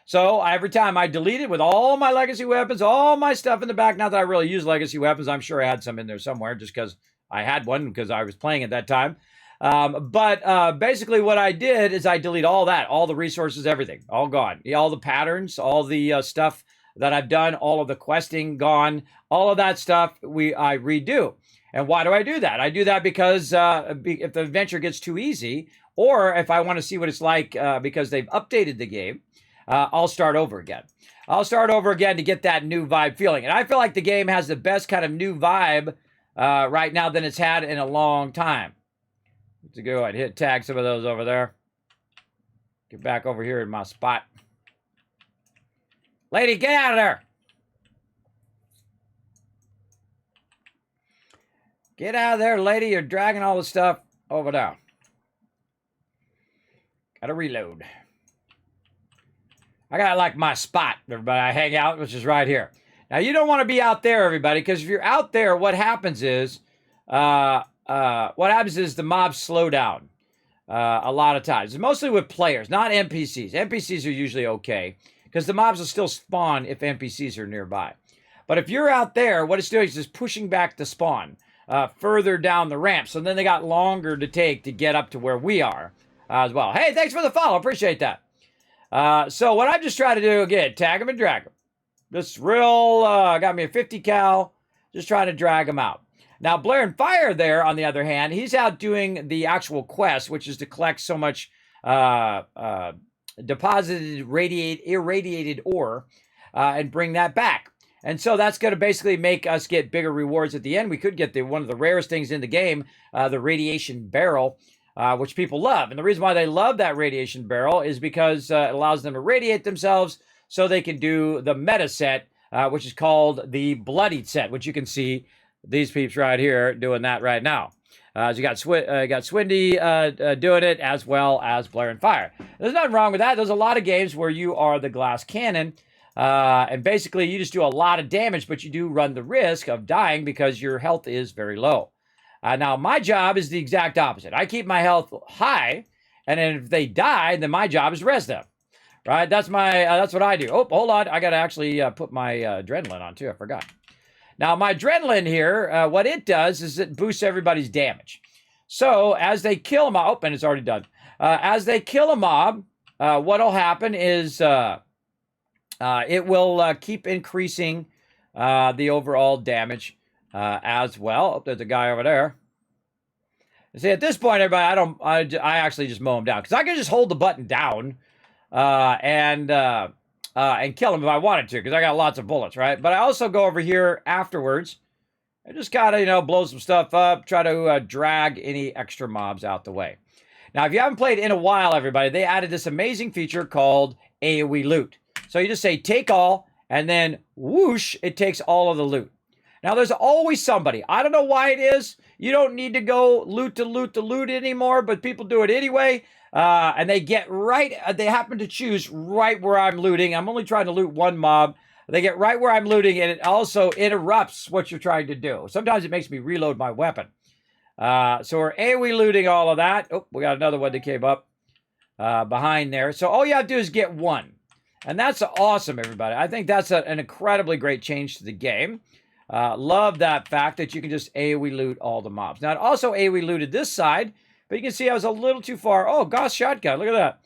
So every time I delete it with all my legacy weapons, all my stuff in the back. Not that I really use legacy weapons. I'm sure I had some in there somewhere just because I had one because I was playing at that time. But basically what I did is I delete all that, all the resources, everything, all gone. All the patterns, all the stuff that I've done, all of the questing gone, all of that stuff I redo. And why do I do that? I do that because if the adventure gets too easy, or if I want to see what it's like because they've updated the game, I'll start over again. I'll start over again to get that new vibe feeling. And I feel like the game has the best kind of new vibe right now than it's had in a long time. Let's go ahead and hit tag some of those over there. Get back over here in my spot. Lady, get out of there. Get out of there, lady. You're dragging all the stuff over there. Gotta reload. I got like my spot, everybody. I hang out, which is right here. Now, you don't want to be out there, everybody, because if you're out there, what happens is the mobs slow down a lot of times. It's mostly with players, not NPCs. NPCs are usually okay because the mobs will still spawn if NPCs are nearby. But if you're out there, what it's doing is just pushing back the spawn further down the ramp. So then they got longer to take to get up to where we are as well. Hey, thanks for the follow. Appreciate that. So what I'm just trying to do, again, tag them and drag them. Just real, got me a 50 cal, just trying to drag them out. Now, Blair and Fire there, on the other hand, he's out doing the actual quest, which is to collect so much deposited irradiated ore and bring that back. And so that's going to basically make us get bigger rewards at the end. We could get one of the rarest things in the game, the radiation barrel, which people love. And the reason why they love that radiation barrel is because it allows them to radiate themselves so they can do the meta set, which is called the Bloodied set, which you can see these peeps right here doing that right now. So you got Swindy doing it, as well as Blair and Fire. There's nothing wrong with that. There's a lot of games where you are the glass cannon, and basically you just do a lot of damage, but you do run the risk of dying because your health is very low. Now, my job is the exact opposite. I keep my health high, and then if they die, then my job is to res them. Right? That's what I do. Oh, hold on. I got to actually put my adrenaline on, too. I forgot. Now, my adrenaline here, what it does is it boosts everybody's damage. So, as they kill a mob, and it's already done. As they kill a mob, what will happen is it will keep increasing the overall damage as well. Oh, there's a guy over there. See, at this point, everybody, I actually just mow him down because I can just hold the button down and kill him if I wanted to because I got lots of bullets, right? But I also go over here afterwards and just kind of, you know, blow some stuff up, try to drag any extra mobs out the way. Now, if you haven't played in a while, everybody, they added this amazing feature called AoE loot. So you just say take all, and then whoosh, it takes all of the loot. Now, there's always somebody. I don't know why it is. You don't need to go loot to loot to loot anymore, but people do it anyway. And they get right, they happen to choose right where I'm looting. I'm only trying to loot one mob. They get right where I'm looting, and it also interrupts what you're trying to do. Sometimes it makes me reload my weapon. So we're AoE looting all of that. Oh, we got another one that came up behind there. So all you have to do is get one. And that's awesome, everybody. I think that's an incredibly great change to the game. Love that fact that you can just AoE loot all the mobs. Now, it also AoE looted this side, but you can see I was a little too far. Oh, Gauss shotgun. Look at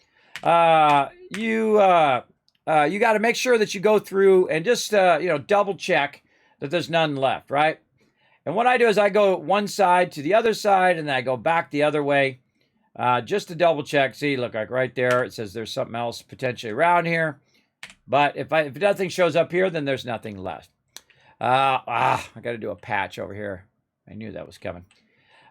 that. You got to make sure that you go through and just, you know, double check that there's none left, right? And what I do is I go one side to the other side, and then I go back the other way just to double check. See, look, like right there, it says there's something else potentially around here. But if nothing shows up here, then there's nothing left. I got to do a patch over here. I knew that was coming.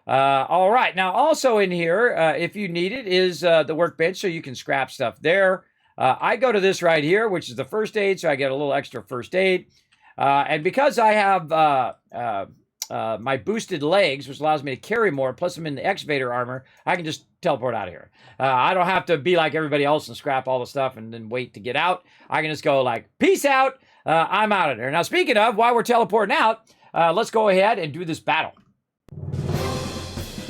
All right. Now, also in here, if you need it, is the workbench, so you can scrap stuff there. I go to this right here, which is the first aid, so I get a little extra first aid. And because I have my boosted legs, which allows me to carry more, plus I'm in the excavator armor, I can just teleport out of here. I don't have to be like everybody else and scrap all the stuff and then wait to get out. I can just go like, peace out, I'm out of there. Now, speaking of, while we're teleporting out, let's go ahead and do this battle.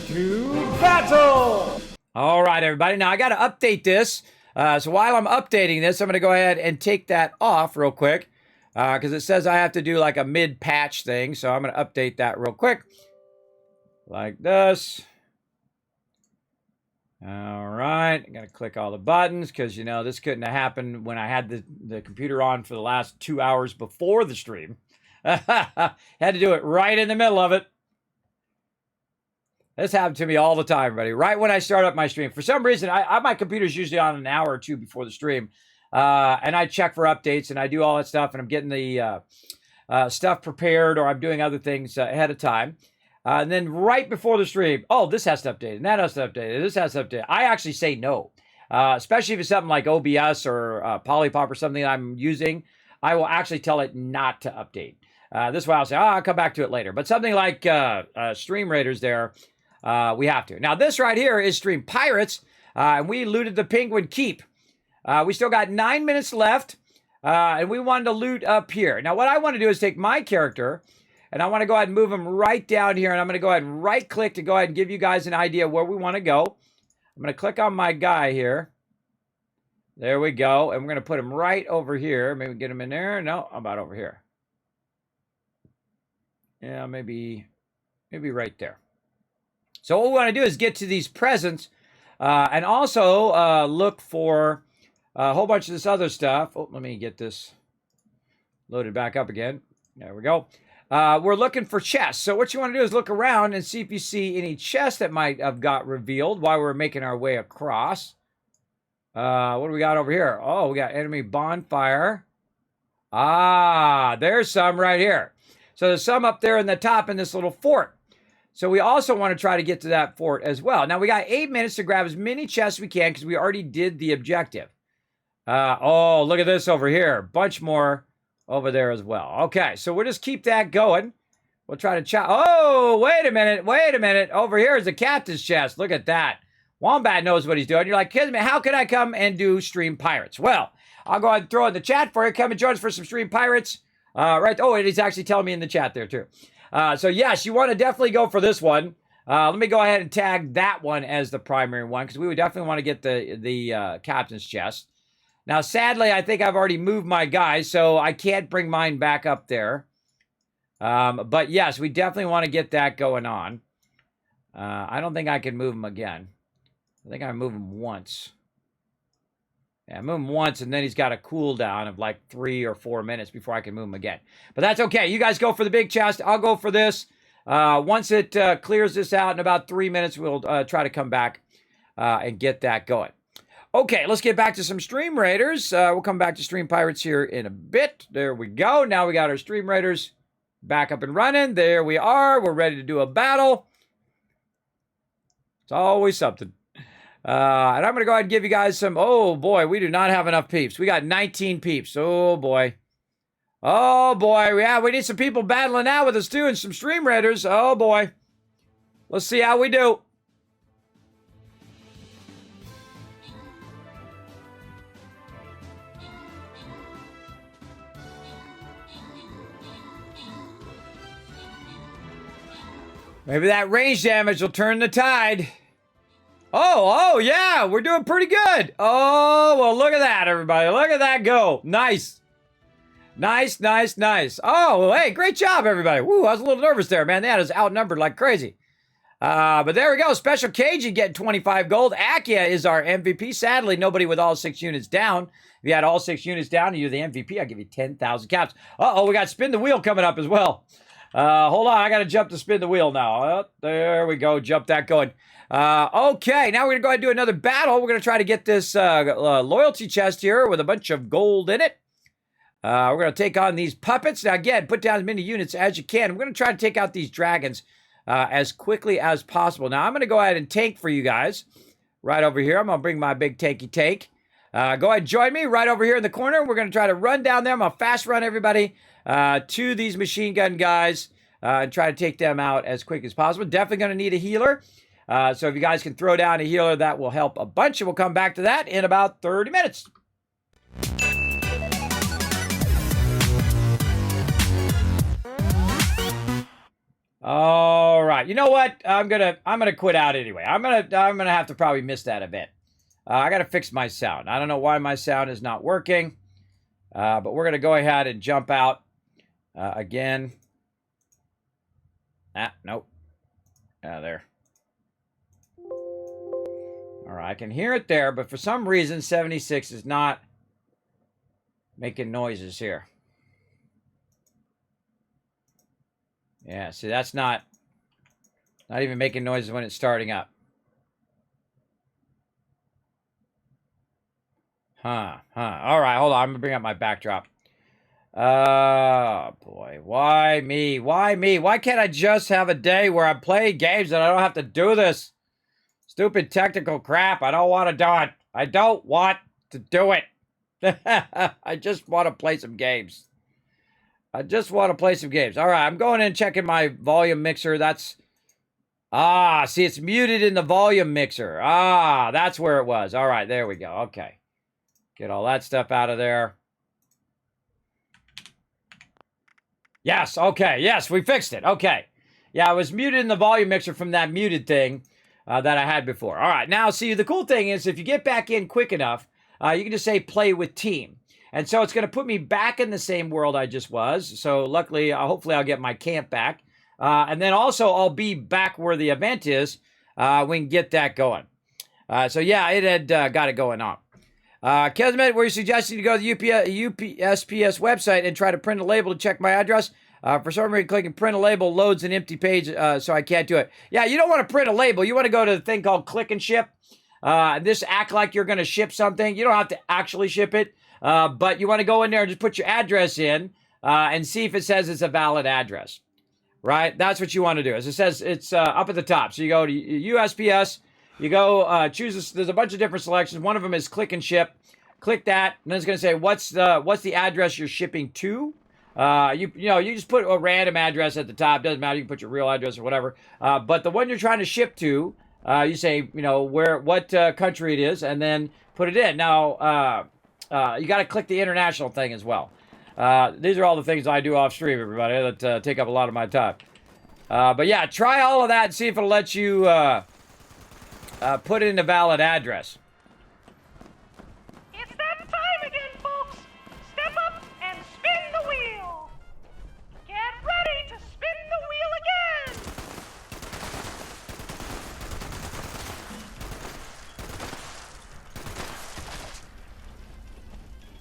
To battle! All right, everybody. Now, I got to update this. So while I'm updating this, I'm going to go ahead and take that off real quick. Because it says I have to do like a mid-patch thing. So I'm going to update that real quick. Like this. All right. I'm going to click all the buttons because, you know, this couldn't have happened when I had the computer on for the last 2 hours before the stream. Had to do it right in the middle of it. This happened to me all the time, everybody. Right when I start up my stream. For some reason, my computer's usually on an hour or two before the stream. And I check for updates and I do all that stuff and I'm getting the stuff prepared or I'm doing other things ahead of time. And then right before the stream, oh, this has to update and that has to update. This has to update. I actually say no, especially if it's something like OBS or Polypop or something I'm using. I will actually tell it not to update. This way I'll say, I'll come back to it later. But something like Stream Raiders there, we have to. Now, this right here is Stream Pirates. And we looted the Penguin Keep. We still got 9 minutes left, and we wanted to loot up here. Now, what I want to do is take my character, and I want to go ahead and move him right down here, and I'm going to go ahead and right-click to go ahead and give you guys an idea where we want to go. I'm going to click on my guy here. There we go, and we're going to put him right over here. Maybe get him in there. No, how about over here? Yeah, maybe right there. So what we want to do is get to these presents, and also look for a whole bunch of this other stuff. Oh, let me get this loaded back up again. There we go. We're looking for chests. So what you want to do is look around and see if you see any chests that might have got revealed while we're making our way across. What do we got over here? Oh, we got enemy bonfire. Ah, there's some right here. So there's some up there in the top in this little fort. So we also want to try to get to that fort as well. Now, we got 8 minutes to grab as many chests as we can because we already did the objective. Oh, look at this over here. Bunch more over there as well. Okay, so we'll just keep that going. We'll try to chop. Oh, wait a minute. Wait a minute. Over here is the captain's chest. Look at that. Wombat knows what he's doing. You're like, Kismet, how can I come and do Stream Pirates? Well, I'll go ahead and throw it in the chat for you. Come and join us for some Stream Pirates. Right. Oh, and he's actually telling me in the chat there, too. So, yes, you want to definitely go for this one. Let me go ahead and tag that one as the primary one because we would definitely want to get the captain's chest. Now, sadly, I think I've already moved my guys, so I can't bring mine back up there. But, yes, we definitely want to get that going on. I don't think I can move him again. I think I move him once. Yeah, move him once, and then he's got a cooldown of like 3 or 4 minutes before I can move him again. But that's okay. You guys go for the big chest. I'll go for this. Once it clears this out in about 3 minutes, we'll try to come back and get that going. Okay, let's get back to some Stream Raiders. We'll come back to Stream Pirates here in a bit. There we go. Now we got our Stream Raiders. back up and running. There we are. We're ready to do a battle. It's always something. And I'm going to go ahead and give you guys some. Oh, boy, we do not have enough peeps. We got 19 peeps. Oh, boy. Oh, boy. Yeah, we need some people battling out with us, too, and some stream raiders. Oh, boy. Let's see how we do. Maybe that range damage will turn the tide. Oh, yeah, we're doing pretty good. Oh, well, look at that, everybody. Look at that go. Nice. Nice, nice, nice. Oh, well, hey, great job, everybody. Woo, I was a little nervous there, man. They had us outnumbered like crazy. But there we go. Special Cajun getting 25 gold. Akia is our MVP. Sadly, nobody with all 6 units down. If you had all 6 units down and you're the MVP, I'll give you 10,000 caps. Uh-oh, we got Spin the Wheel coming up as well. Hold on, I got to jump to spin the wheel now. There we go, jump that going. Okay, now we're going to go ahead and do another battle. We're going to try to get this loyalty chest here with a bunch of gold in it. We're going to take on these puppets. Now, again, put down as many units as you can. We're going to try to take out these dragons as quickly as possible. Now, I'm going to go ahead and tank for you guys right over here. I'm going to bring my big tanky tank. Go ahead and join me right over here in the corner. We're going to try to run down there. I'm going to fast run everybody to these machine gun guys and try to take them out as quick as possible. Definitely going to need a healer. So if you guys can throw down a healer, that will help a bunch. And we'll come back to that in about 30 minutes. All right. You know what? I'm gonna quit out anyway. I'm gonna have to probably miss that event. I gotta fix my sound. I don't know why my sound is not working. But we're gonna go ahead and jump out again. Nope. There. All right, I can hear it there, but for some reason 76 is not making noises here. Yeah, see, that's not even making noises when it's starting up. All right, hold on. I'm going to bring up my backdrop. Oh, boy. Why me? Why me? Why can't I just have a day where I'm playing games and I don't have to do this stupid technical crap? I don't want to do it. I don't want to do it. I just want to play some games. I just want to play some games. All right, I'm going in and checking my volume mixer. That's... see, it's muted in the volume mixer. That's where it was. All right, there we go. Okay. Get all that stuff out of there. Yes, okay. Yes, we fixed it. Okay. Yeah, I was muted in the volume mixer from that muted thing that I had before. All right, now, see, the cool thing is if you get back in quick enough, you can just say play with team. And so it's going to put me back in the same world I just was. So luckily, hopefully I'll get my camp back. And then also I'll be back where the event is. We can get that going. So yeah, it had got it going on. Kismet, were you suggesting to go to the USPS website and try to print a label to check my address? For some reason, clicking print a label loads an empty page, so I can't do it. Yeah, you don't want to print a label. You want to go to the thing called click and ship. This act like you're going to ship something. You don't have to actually ship it. But you want to go in there and just put your address in and see if it says it's a valid address, right? That's what you want to do. As it says, it's up at the top. So you go to USPS, you go choose this. There's a bunch of different selections. One of them is click and ship. Click that, and then it's going to say what's the address you're shipping to. You just put a random address at the top. Doesn't matter. You can put your real address or whatever. But the one you're trying to ship to, you say what country it is, and then put it in. Now. You got to click the international thing as well. These are all the things I do off stream, everybody, that take up a lot of my time. But yeah, try all of that and see if it'll let you put in a valid address.
It's that time again, folks. Step up and spin the wheel. Get ready to spin the wheel again.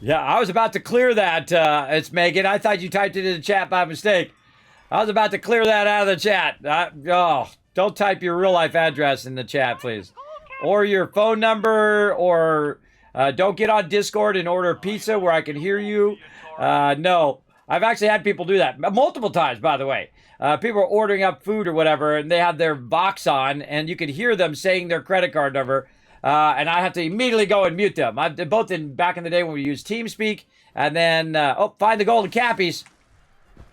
Yeah, I was about to clear that. It's Megan. I thought you typed it in the chat by mistake. I was about to clear that out of the chat. Don't type your real life address in the chat, please. Or your phone number, or don't get on Discord and order pizza where I can hear you. No, I've actually had people do that multiple times, by the way. People are ordering up food or whatever, and they have their Vox on, and you can hear them saying their credit card number, and I have to immediately go and mute them. I've both back in the day when we used TeamSpeak, and then, find the golden cappies.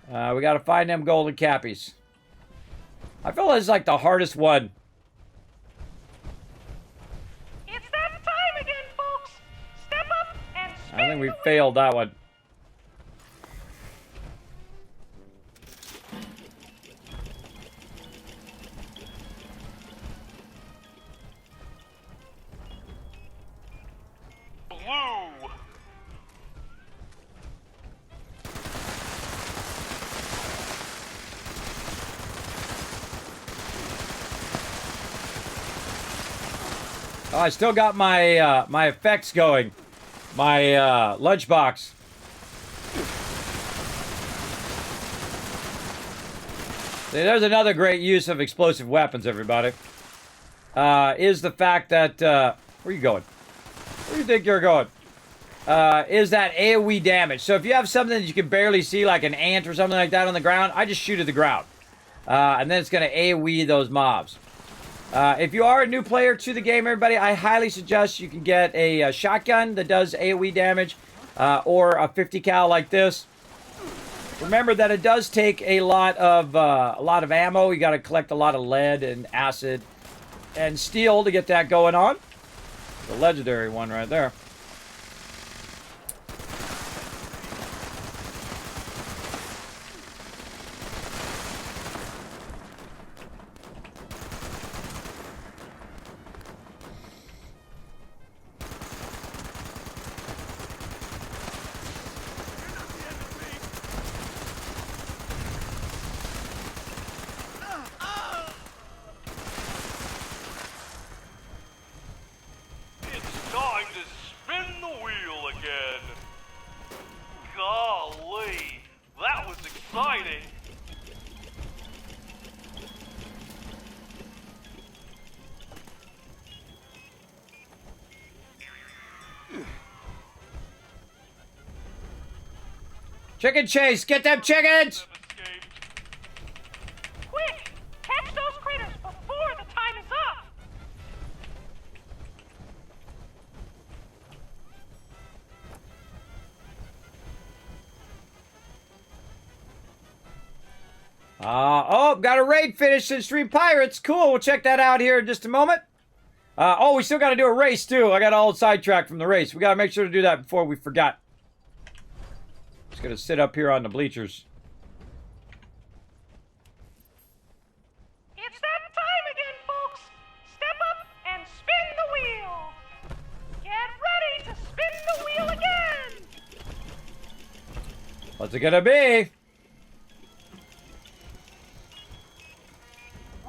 We got to find them golden cappies. I feel it's like the hardest one.
It's that time again, folks. Step up and spin
I think we
the wheel.
failed that one.
Blue.
Oh, I still got my my effects going. My lunchbox. See, there's another great use of explosive weapons, everybody. Is the fact that where are you going? Where do you think you're going? Is that AoE damage. So if you have something that you can barely see, like an ant or something like that on the ground, I just shoot at the ground. And then it's going to AoE those mobs. If you are a new player to the game, everybody, I highly suggest you can get a shotgun that does AoE damage, or a 50 cal like this. Remember that it does take a lot of ammo. You got to collect a lot of lead and acid and steel to get that going on. The legendary one right there.
It's time to spin the wheel again. Golly, that was exciting.
Chicken chase! Get them chickens!
Escaped.
Quick! Catch those critters before the time is up!
Got a raid finished in Street Pirates. Cool, we'll check that out here in just a moment. We still got to do a race, too. I got all sidetracked from the race. We got to make sure to do that before we forgot. Just going to sit up here on the bleachers.
It's that time again, folks! Step up and spin the wheel! Get ready to spin the wheel again!
What's it going to be?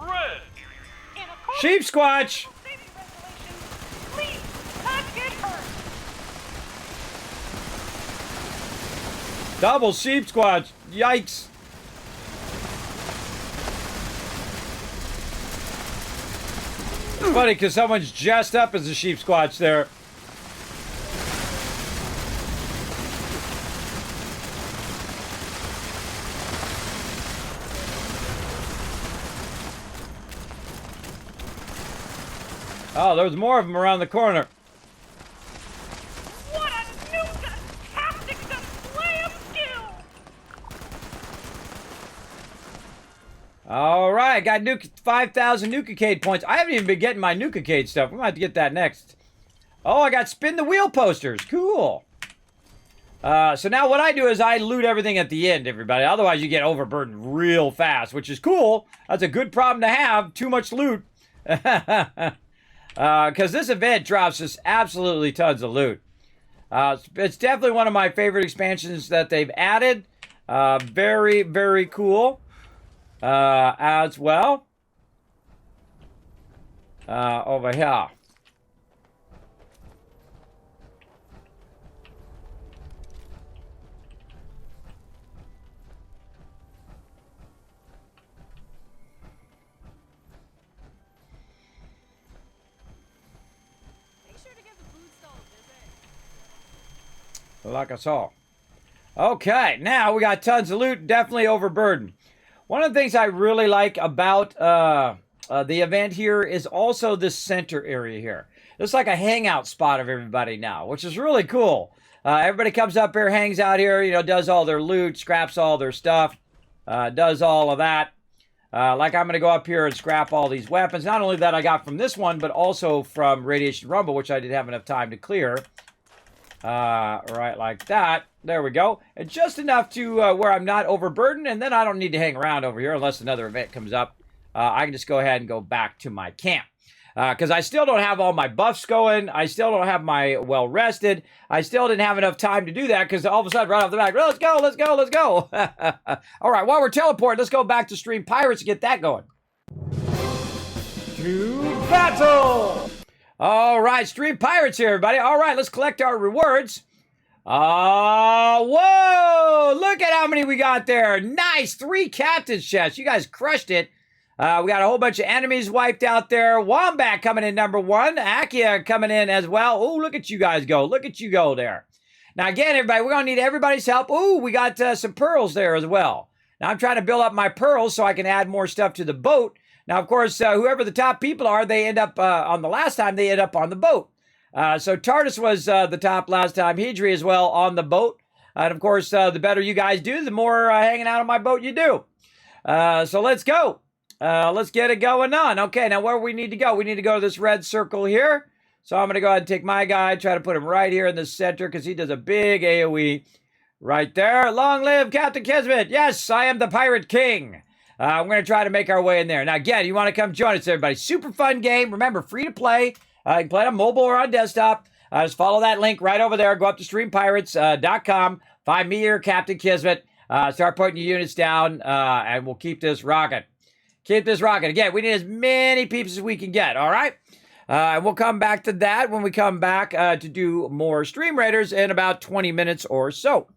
Red.
In accordance
Sheep
with
Squatch!
safety regulations, please do not get hurt.
Double sheep squatch. Yikes. It's funny because someone's dressed up as a sheep squatch there. Oh, there's more of them around the corner.
What a nuka-tastic display of skill!
All right, got 5,000 Nukacade points. I haven't even been getting my Nukacade stuff. We might have to get that next. Oh, I got spin the wheel posters. Cool. So now what I do is I loot everything at the end, everybody. Otherwise, you get overburdened real fast, which is cool. That's a good problem to have. Too much loot. Because this event drops us absolutely tons of loot. It's definitely one of my favorite expansions that they've added. Very, very cool. As well. Over here.
Make sure to give the food stall a visit.
Like I saw. Okay, now we got tons of loot, definitely overburdened. One of the things I really like about the event here is also this center area here. It's like a hangout spot of everybody now, which is really cool. Everybody comes up here, hangs out here, you know, does all their loot, scraps all their stuff, does all of that. Like I'm going to go up here and scrap all these weapons. Not only that I got from this one, but also from Radiation Rumble, which I didn't have enough time to clear. Right like that. There we go. And just enough to where I'm not overburdened, and then I don't need to hang around over here unless another event comes up. I can just go ahead and go back to my camp. Because I still don't have all my buffs going. I still don't have my well-rested. I still didn't have enough time to do that because all of a sudden, right off the back, let's go, let's go, let's go. All right, while we're teleporting, let's go back to Stream Pirates to get that going. To battle! All right, Stream Pirates here, everybody. All right, let's collect our rewards. Whoa! Look at how many we got there. Nice, 3 captain's chests. You guys crushed it. We got a whole bunch of enemies wiped out there. Wombat coming in #1. Akia coming in as well. Oh, look at you guys go. Look at you go there. Now, again, everybody, we're going to need everybody's help. Oh, we got some pearls there as well. Now, I'm trying to build up my pearls so I can add more stuff to the boat. Now, of course, whoever the top people are, they end up, on the last time, they end up on the boat. So Tardis was the top last time. Hedri as well on the boat. And, of course, the better you guys do, the more hanging out on my boat you do. So let's go. Let's get it going on. Okay, now where we need to go? We need to go to this red circle here. So I'm going to go ahead and take my guy, try to put him right here in the center because he does a big AoE right there. Long live Captain Kismet. Yes, I am the Pirate King. I'm going to try to make our way in there. Now, again, you want to come join us, everybody. Super fun game. Remember, free to play. You can play it on mobile or on desktop. Just follow that link right over there. Go up to streampirates.com. Find me here, Captain Kismet. Start putting your units down, and we'll keep this rocking. Keep this rocking. Again, we need as many peeps as we can get, all right? And we'll come back to that when we come back to do more Stream Raiders in about 20 minutes or so.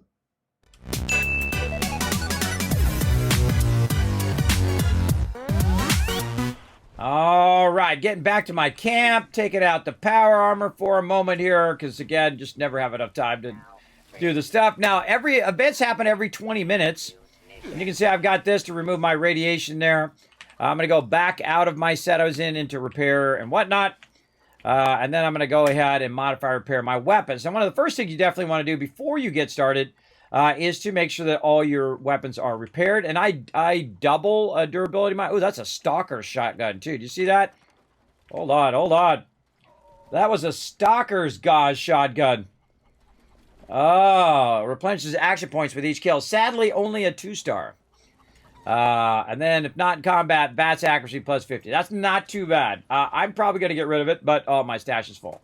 All right, getting back to my camp, taking out the power armor for a moment here, because, again, just never have enough time to do the stuff. Now, events happen every 20 minutes. And you can see I've got this to remove my radiation there. I'm going to go back out of my set I was in into repair and whatnot. And then I'm going to go ahead and modify repair my weapons. And one of the first things you definitely want to do before you get started is to make sure that all your weapons are repaired. And I double durability. Oh, that's a stalker shotgun too. Do you see that? Hold on, hold on. That was a stalker's gauze shotgun. Oh, replenishes action points with each kill. Sadly, only a 2-star. And then, if not in combat, VATS accuracy plus 50. That's not too bad. I'm probably going to get rid of it, but my stash is full.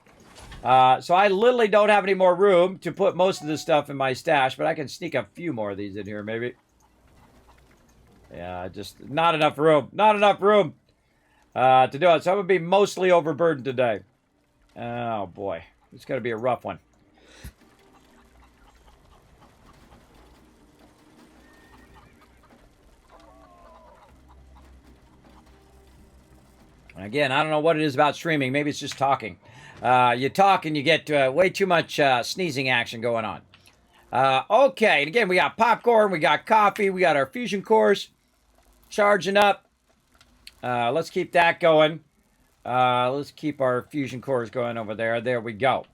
So I literally don't have any more room to put most of this stuff in my stash, but I can sneak a few more of these in here, maybe. Yeah, just not enough room. Not enough room to do it. So I'm going to be mostly overburdened today. Oh, boy. It's going to be a rough one. Again, I don't know what it is about streaming. Maybe it's just talking. You talk and you get way too much sneezing action going on. Okay, and again, we got popcorn, we got coffee, we got our fusion cores charging up. Let's keep that going. Let's keep our fusion cores going over there. There we go.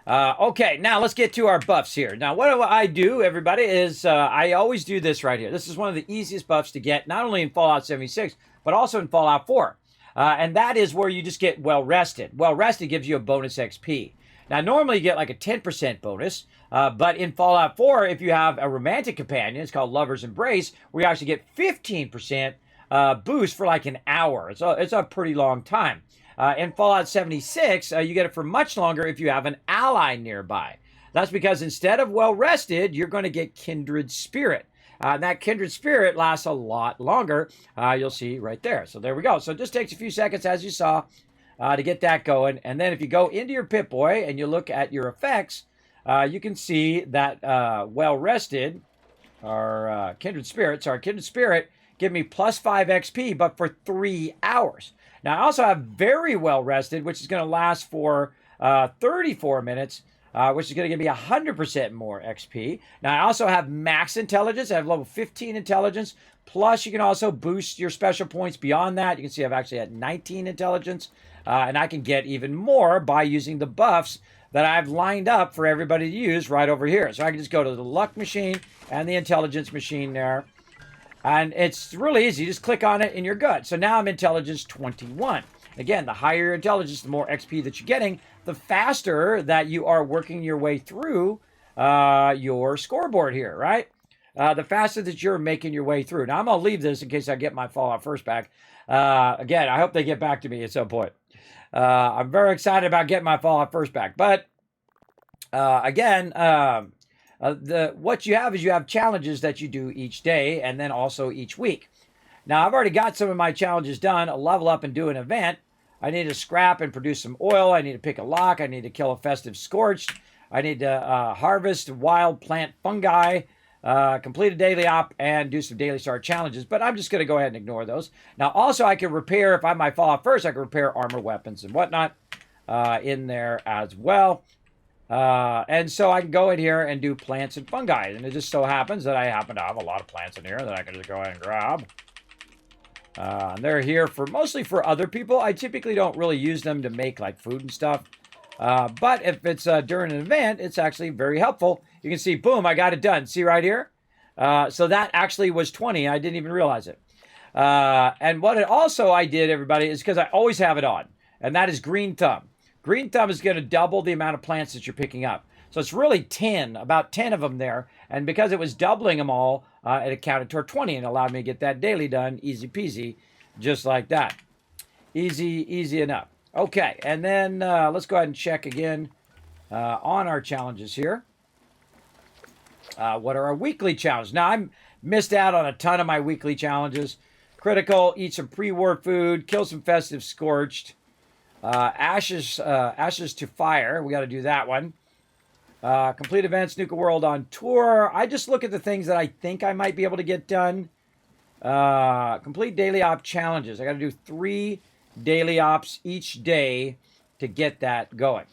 Okay, now let's get to our buffs here. Now, what do I do, everybody, is I always do this right here. This is one of the easiest buffs to get, not only in Fallout 76, but also in Fallout 4. And that is where you just get well-rested. Well-rested gives you a bonus XP. Now, normally you get like a 10% bonus, but in Fallout 4, if you have a romantic companion, it's called Lover's Embrace, where you actually get 15% boost for like an hour. It's a pretty long time. In Fallout 76, you get it for much longer if you have an ally nearby. That's because instead of well-rested, you're going to get Kindred Spirit. And that Kindred Spirit lasts a lot longer. You'll see right there. So there we go. So it just takes a few seconds, as you saw, to get that going. And then if you go into your Pip-Boy and you look at your effects, you can see that well-rested, or Kindred Spirit, give me plus 5 XP, but for 3 hours. Now, I also have very well-rested, which is going to last for 34 minutes. which is going to give me 100% more XP. Now, I also have max intelligence. I have level 15 intelligence. Plus, you can also boost your special points beyond that. You can see I've actually had 19 intelligence. And I can get even more by using the buffs that I've lined up for everybody to use right over here. So I can just go to the luck machine and the intelligence machine there. And it's really easy. You just click on it and you're good. So now I'm intelligence 21. Again, the higher your intelligence, the more XP that you're getting, the faster that you are working your way through your scoreboard here, right? The faster that you're making your way through. Now, I'm going to leave this in case I get my Fallout First back. Again, I hope they get back to me at some point. I'm very excited about getting my Fallout First back. But, again, what you have is you have challenges that you do each day and then also each week. Now, I've already got some of my challenges done. A level up and do an event. I need to scrap and produce some oil. I need to pick a lock. I need to kill a festive Scorched. I need to harvest wild plant fungi, complete a daily op, and do some daily star challenges. But I'm just going to go ahead and ignore those. Now, also, I can repair, if I might fall off first, I can repair armor, weapons, and whatnot in there as well. And so I can go in here and do plants and fungi. And it just so happens that I happen to have a lot of plants in here that I can just go ahead and grab. And they're here for mostly for other people. I typically don't really use them to make like food and stuff. But if it's during an event, it's actually very helpful. You can see, boom, I got it done. See right here? So that actually was 20. I didn't even realize it. And what it also I did, everybody, is because I always have it on. And that is Green Thumb. Green Thumb is going to double the amount of plants that you're picking up. So it's really 10, about 10 of them there. And because it was doubling them all, it accounted toward 20 and allowed me to get that daily done, easy peasy, just like that. Easy enough. Okay, and then let's go ahead and check again on our challenges here. What are our weekly challenges? Now, I missed out on a ton of my weekly challenges. Critical, eat some pre-war food, kill some festive Scorched, ashes to fire. We got to do that one. Complete events, nuke a world on tour. I just look at the things that I think I might be able to get done. Complete daily op challenges. I got to do 3 daily ops each day to get that going.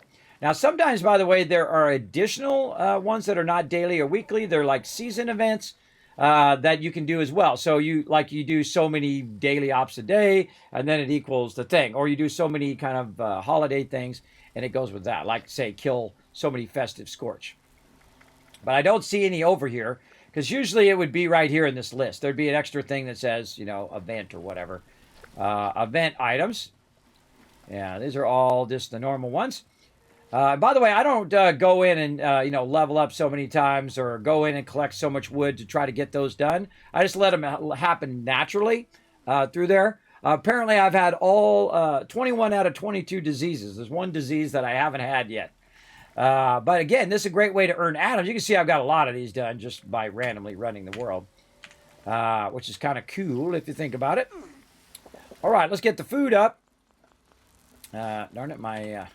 Now, sometimes, by the way, there are additional ones that are not daily or weekly. They're like season events that you can do as well. So you do so many daily ops a day, and then it equals the thing. Or you do so many kind of holiday things, and it goes with that. Like, say, kill so many festive Scorch. But I don't see any over here, because usually it would be right here in this list. There'd be an extra thing that says, event or whatever. Event items. Yeah, these are all just the normal ones. By the way, I don't go in and, level up so many times or go in and collect so much wood to try to get those done. I just let them happen naturally through there. Apparently, I've had all 21 out of 22 diseases. There's one disease that I haven't had yet. But again, this is a great way to earn atoms. You can see I've got a lot of these done just by randomly running the world, which is kind of cool if you think about it. All right, let's get the food up. Darn it, my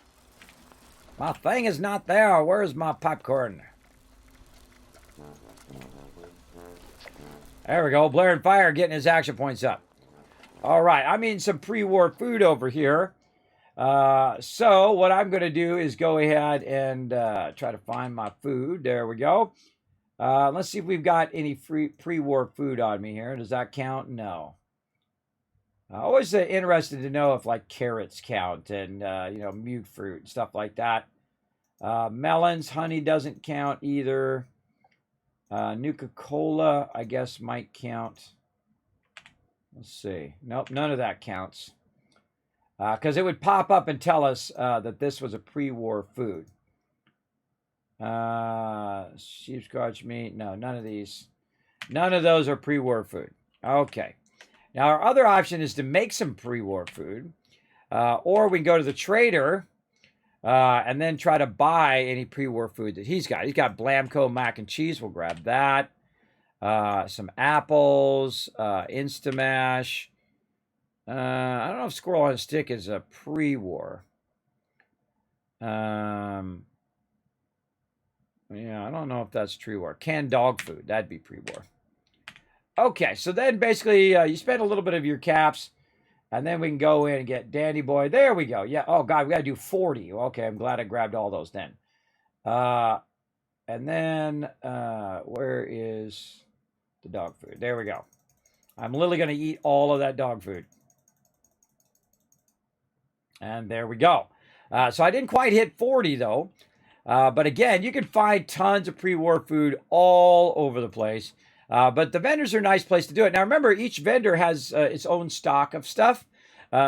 thing is not there. Where's my popcorn? There we go. Blair and Fire getting his action points up. All right, I'm eating some pre-war food over here. So what I'm going to do is go ahead and try to find my food. There we go. Let's see if we've got any pre-war food on me here. Does that count? No. Always interested to know if like carrots count and, mute fruit and stuff like that. Melons, honey doesn't count either. Nuka-Cola, I guess, might count. Let's see. Nope, none of that counts. Because it would pop up and tell us that this was a pre-war food. Sheep scotch meat. No, none of these. None of those are pre-war food. Okay. Now, our other option is to make some pre-war food. Or we can go to the trader and then try to buy any pre-war food that he's got. He's got Blamco mac and cheese. We'll grab that. Some apples. Instamash. I don't know if Squirrel on a Stick is a pre-war. Yeah, I don't know if that's pre-war. Canned dog food. That'd be pre-war. Okay, so then basically you spend a little bit of your caps, and then we can go in and get Dandy Boy. There we go. Yeah. Oh, God, we got to do 40. Okay, I'm glad I grabbed all those then. And then, where is the dog food? There we go. I'm literally going to eat all of that dog food. And there we go. So I didn't quite hit 40 though. But again, you can find tons of pre-war food all over the place. But the vendors are a nice place to do it. Now remember, each vendor has its own stock of stuff.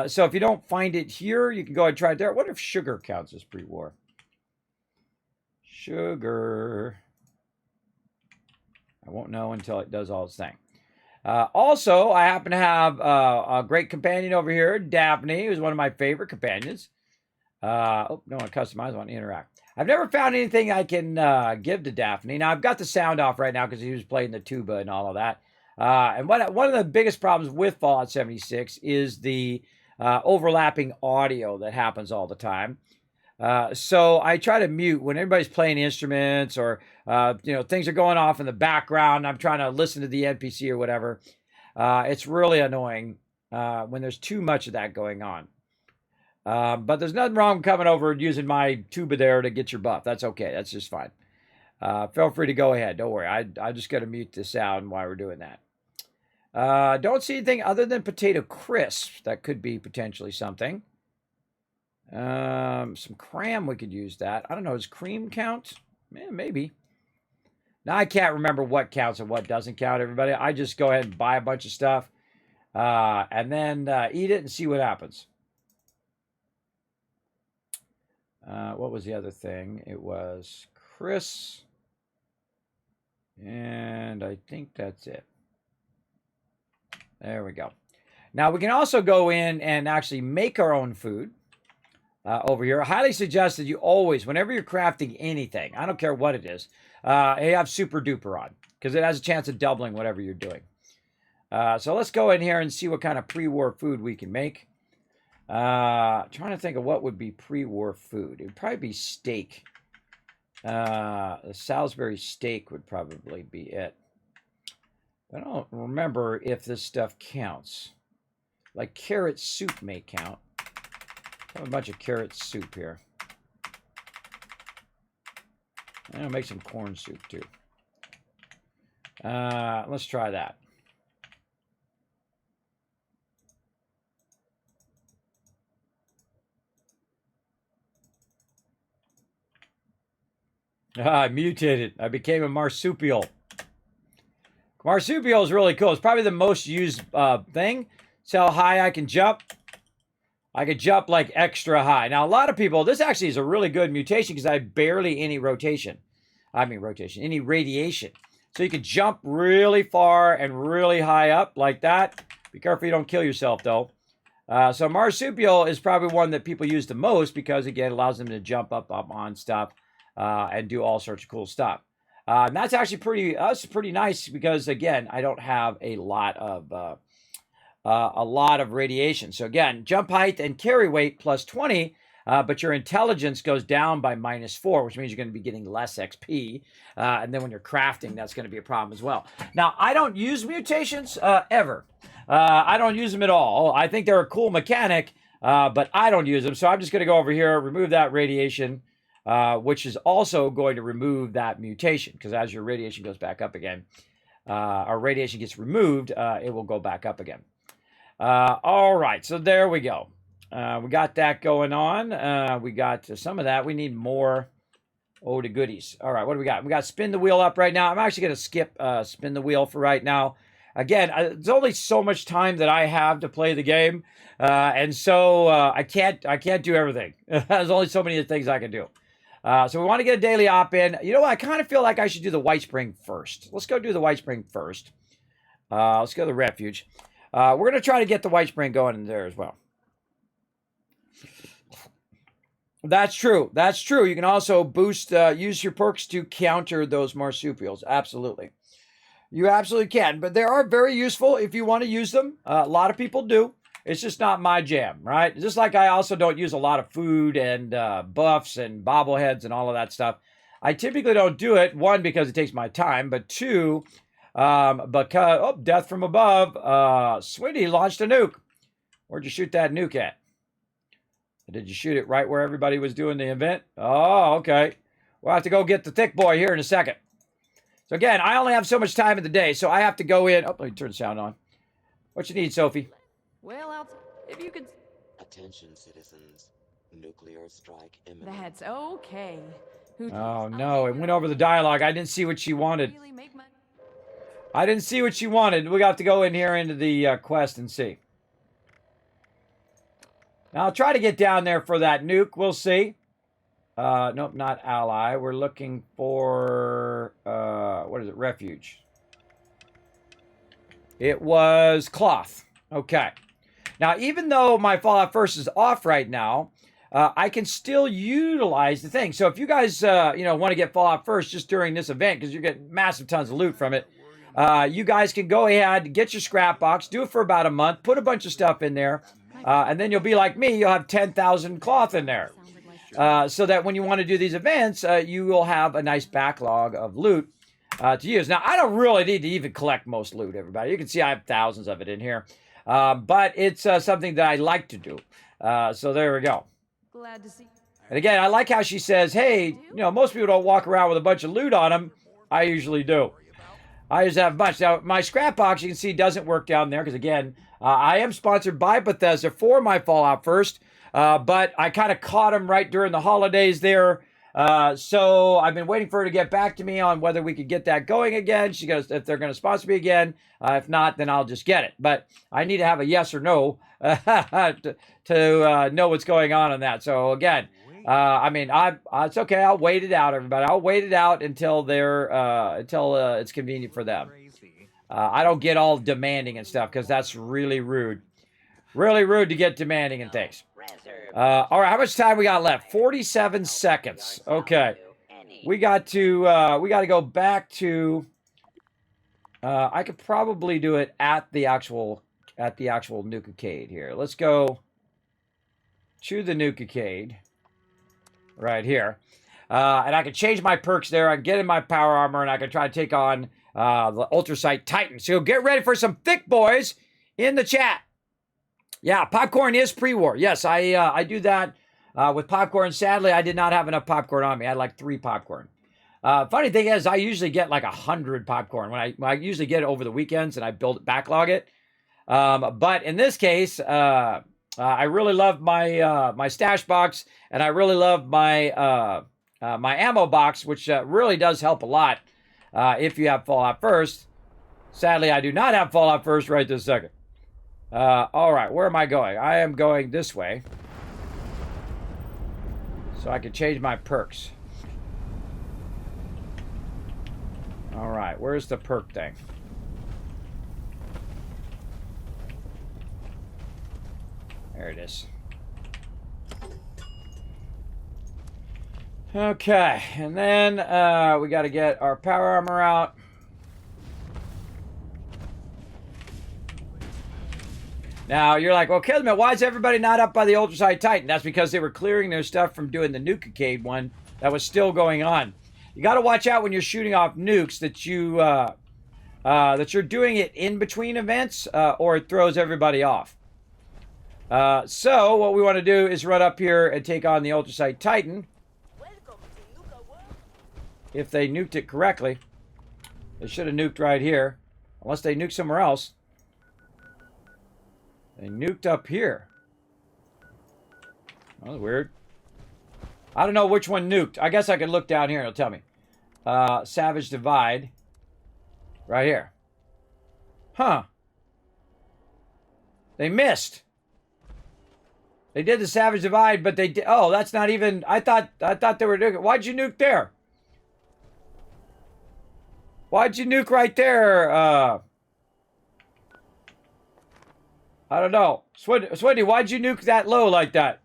So if you don't find it here, you can go and try it there. I wonder if sugar counts as pre-war. Sugar. I won't know until it does all its thing. Also, I happen to have a great companion over here, Daphne, who's one of my favorite companions. Oh, no one customized, I want to interact. I've never found anything I can give to Daphne. Now, I've got the sound off right now because he was playing the tuba and all of that. And one of the biggest problems with Fallout 76 is the overlapping audio that happens all the time. So I try to mute when everybody's playing instruments or, things are going off in the background. I'm trying to listen to the NPC or whatever. It's really annoying when there's too much of that going on. But there's nothing wrong with coming over and using my tuba there to get your buff. That's okay. That's just fine. Feel free to go ahead. Don't worry. I just got to mute the sound while we're doing that. Don't see anything other than potato crisps. That could be potentially something. Some cram, we could use that. I don't know. Does cream count? Yeah, maybe. Now I can't remember what counts and what doesn't count, everybody. I just go ahead and buy a bunch of stuff and then eat it and see what happens. What was the other thing? It was Chris. And I think that's it. There we go. Now we can also go in and actually make our own food. Over here, I highly suggest that you always, whenever you're crafting anything, I don't care what it is, you have super duper on because it has a chance of doubling whatever you're doing. So let's go in here and see what kind of pre-war food we can make. Trying to think of what would be pre-war food. It would probably be steak. The Salisbury steak would probably be it. I don't remember if this stuff counts. Like carrot soup may count. I have a bunch of carrot soup here. I'm going to make some corn soup too. Let's try that. I mutated. I became a marsupial. Marsupial is really cool. It's probably the most used thing. See how high I can jump? I could jump like extra high. Now, a lot of people, this actually is a really good mutation because I have barely any rotation. Any radiation. So you can jump really far and really high up like that. Be careful you don't kill yourself, though. So marsupial is probably one that people use the most because, again, it allows them to jump up on stuff and do all sorts of cool stuff. And that's actually pretty nice because, again, I don't have a lot of radiation. So again, jump height and carry weight plus 20, but your intelligence goes down by -4, which means you're going to be getting less XP. And then when you're crafting, that's going to be a problem as well. Now, I don't use mutations ever. I don't use them at all. I think they're a cool mechanic, but I don't use them. So I'm just going to go over here, remove that radiation, which is also going to remove that mutation because as your radiation goes back up again, or radiation gets removed, it will go back up again. All right, so there we go. We got that going on. We got some of that. We need more. Oh, the goodies. All right, what do we got? We got spin the wheel up right now. I'm actually going to skip spin the wheel for right now. Again, there's only so much time that I have to play the game, and so I can't do everything. There's only so many things I can do. So we want to get a daily op in. You know what? I kind of feel like I should do the White Spring first. Let's go do the White Spring first. Let's go to the refuge. We're going to try to get the White Spring going in there as well. That's true. That's true. You can also boost, use your perks to counter those marsupials. Absolutely. You absolutely can. But they are very useful if you want to use them. A lot of people do. It's just not my jam, right? Just like I also don't use a lot of food and buffs and bobbleheads and all of that stuff. I typically don't do it, one, because it takes my time, but two, because, oh, death from above. Sweetie launched a nuke. Where'd you shoot that nuke at? Did you shoot it right where everybody was doing the event? Oh, okay. We'll have to go get the thick boy here in a second. So again, I only have so much time in the day, so I have to go in. Oh, let me turn the sound on. What you need, Sophie?
Well, if you could...
Attention, citizens. Nuclear strike imminent.
That's okay.
Oh, no. It went over the dialogue. I didn't see what she wanted. I didn't see what she wanted. We got to go in here into the quest and see. Now, I'll try to get down there for that nuke. We'll see. Nope, not ally. We're looking for, what is it? Refuge. It was cloth. Okay. Now, even though my Fallout First is off right now, I can still utilize the thing. So if you guys, want to get Fallout First just during this event, because you're getting massive tons of loot from it, you guys can go ahead, get your scrap box, do it for about a month, put a bunch of stuff in there, and then you'll be like me, you'll have 10,000 cloth in there. So that when you want to do these events, you will have a nice backlog of loot to use. Now, I don't really need to even collect most loot, everybody. You can see I have thousands of it in here. But it's something that I like to do. So there we go.
Glad to see.
And again, I like how she says, hey, most people don't walk around with a bunch of loot on them. I usually do. I just have a bunch. Now, my scrap box, you can see, doesn't work down there because, again, I am sponsored by Bethesda for my Fallout First. But I kind of caught them right during the holidays there. So I've been waiting for her to get back to me on whether we could get that going again. She goes, if they're going to sponsor me again. If not, then I'll just get it. But I need to have a yes or no to know what's going on that. So again, it's okay. I'll wait it out, everybody. I'll wait it out until it's convenient for them. I don't get all demanding and stuff because that's really rude. Really rude to get demanding and things. All right, how much time we got left? 47 seconds. Okay, we got to go back to. I could probably do it at the actual Nuke-Arcade here. Let's go to the Nuke-Arcade right here, and I can change my perks there. I can get in my power armor, and I can try to take on the Ultrasight Titan. So get ready for some thick boys in the chat. Yeah, popcorn is pre-war. Yes, I do that with popcorn. Sadly, I did not have enough popcorn on me. I had like 3 popcorn. Funny thing is, I usually get like 100 popcorn. When I usually get it over the weekends and I backlog it. But in this case, I really love my stash box, and I really love my my ammo box, which really does help a lot if you have Fallout First. Sadly, I do not have Fallout First right this second. All right, where am I going? I am going this way. So I can change my perks. All right, where's the perk thing? There it is. Okay, and then we got to get our power armor out. Now, you're like, well, Kismet, why is everybody not up by the Ultrasight Titan? That's because they were clearing their stuff from doing the Nuke-Arcade one that was still going on. You got to watch out when you're shooting off nukes that you're doing it in between events, or it throws everybody off. So, what we want to do is run up here and take on the Ultrasight Titan. If they nuked it correctly. They should have nuked right here. Unless they nuked somewhere else. They nuked up here. That was weird. I don't know which one nuked. I guess I could look down here and it'll tell me. Savage Divide. Right here. Huh. They missed. They did the Savage Divide, but they did... Oh, that's not even... I thought they were doing it. Why'd you nuke there? Why'd you nuke right there? I don't know. Swindy, why'd you nuke that low like that?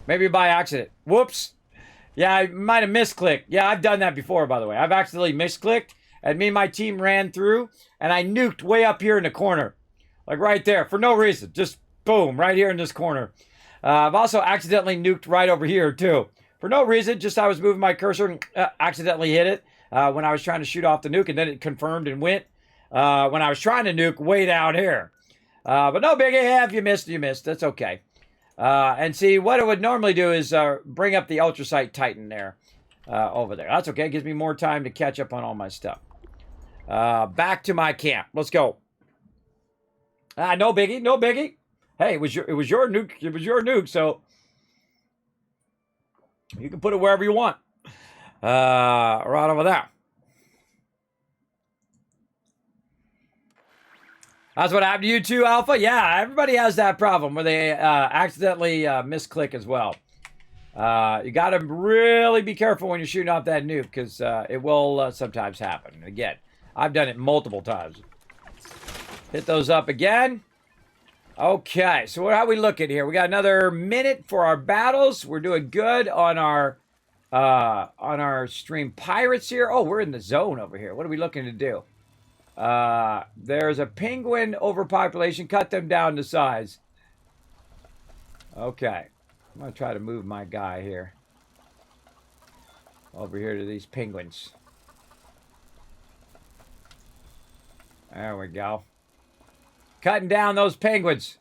Maybe by accident. Whoops. Yeah, I might have misclicked. Yeah, I've done that before, by the way. I've accidentally misclicked, and me and my team ran through, and I nuked way up here in the corner. Like right there, for no reason. Just boom, right here in this corner. I've also accidentally nuked right over here, too. For no reason, just I was moving my cursor and accidentally hit it when I was trying to shoot off the nuke, and then it confirmed and went. When I was trying to nuke way down here. But no biggie, yeah, if you missed, you missed. That's okay. And see, what it would normally do is bring up the Ultrasight Titan there, over there. That's okay. It gives me more time to catch up on all my stuff. Back to my camp. Let's go. No biggie, no biggie. Hey, it was your nuke. It was your nuke, so you can put it wherever you want. Right over there. That's what happened to you too, Alpha? Yeah, everybody has that problem where they accidentally misclick as well. You got to really be careful when you're shooting off that nuke because it will sometimes happen. Again, I've done it multiple times. Hit those up again. Okay, so how are we looking here? We got another minute for our battles. We're doing good on our stream pirates here. Oh, we're in the zone over here. What are we looking to do? There's a penguin overpopulation. Cut them down to size. Okay. I'm going to try to move my guy here. Over here to these penguins. There we go. Cutting down those penguins.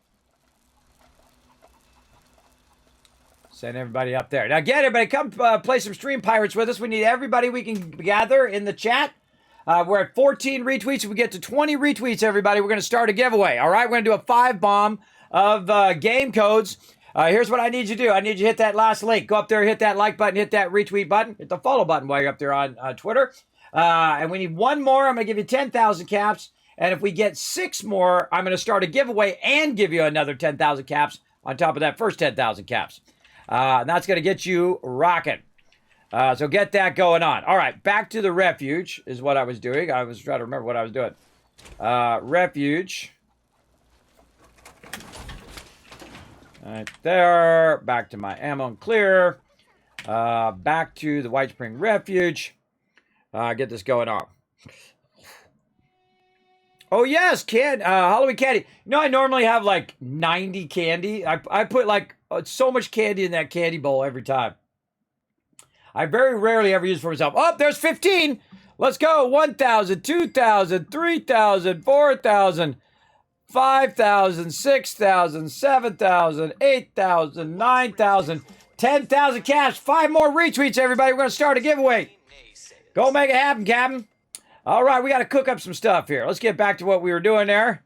Send everybody up there. Now get everybody, come play some Stream Pirates with us. We need everybody we can gather in the chat. We're at 14 retweets. If we get to 20 retweets, everybody, we're going to start a giveaway. All right, we're going to do a 5-bomb of game codes. Here's what I need you to do. I need you to hit that last link. Go up there, hit that like button, hit that retweet button, hit the follow button while you're up there on Twitter. And we need one more. I'm going to give you 10,000 caps. And if we get 6 more, I'm going to start a giveaway and give you another 10,000 caps on top of that first 10,000 caps. And that's going to get you rocking. So get that going on. All right, back to the refuge is what I was doing. I was trying to remember what I was doing. Refuge. Right there. Back to my ammo and clear. Back to the White Spring Refuge. Get this going on. Oh, yes, Halloween candy. You know, I normally have like 90 candy. I put like so much candy in that candy bowl every time. I very rarely ever use it for myself. Oh, there's 15. Let's go. 1,000, 2,000, 3,000, 4,000, 5,000, 6,000, 7,000, 8,000, 9,000, 10,000 cash. 5 more retweets, everybody. We're going to start a giveaway. Go make it happen, Captain. All right, we got to cook up some stuff here. Let's get back to what we were doing there.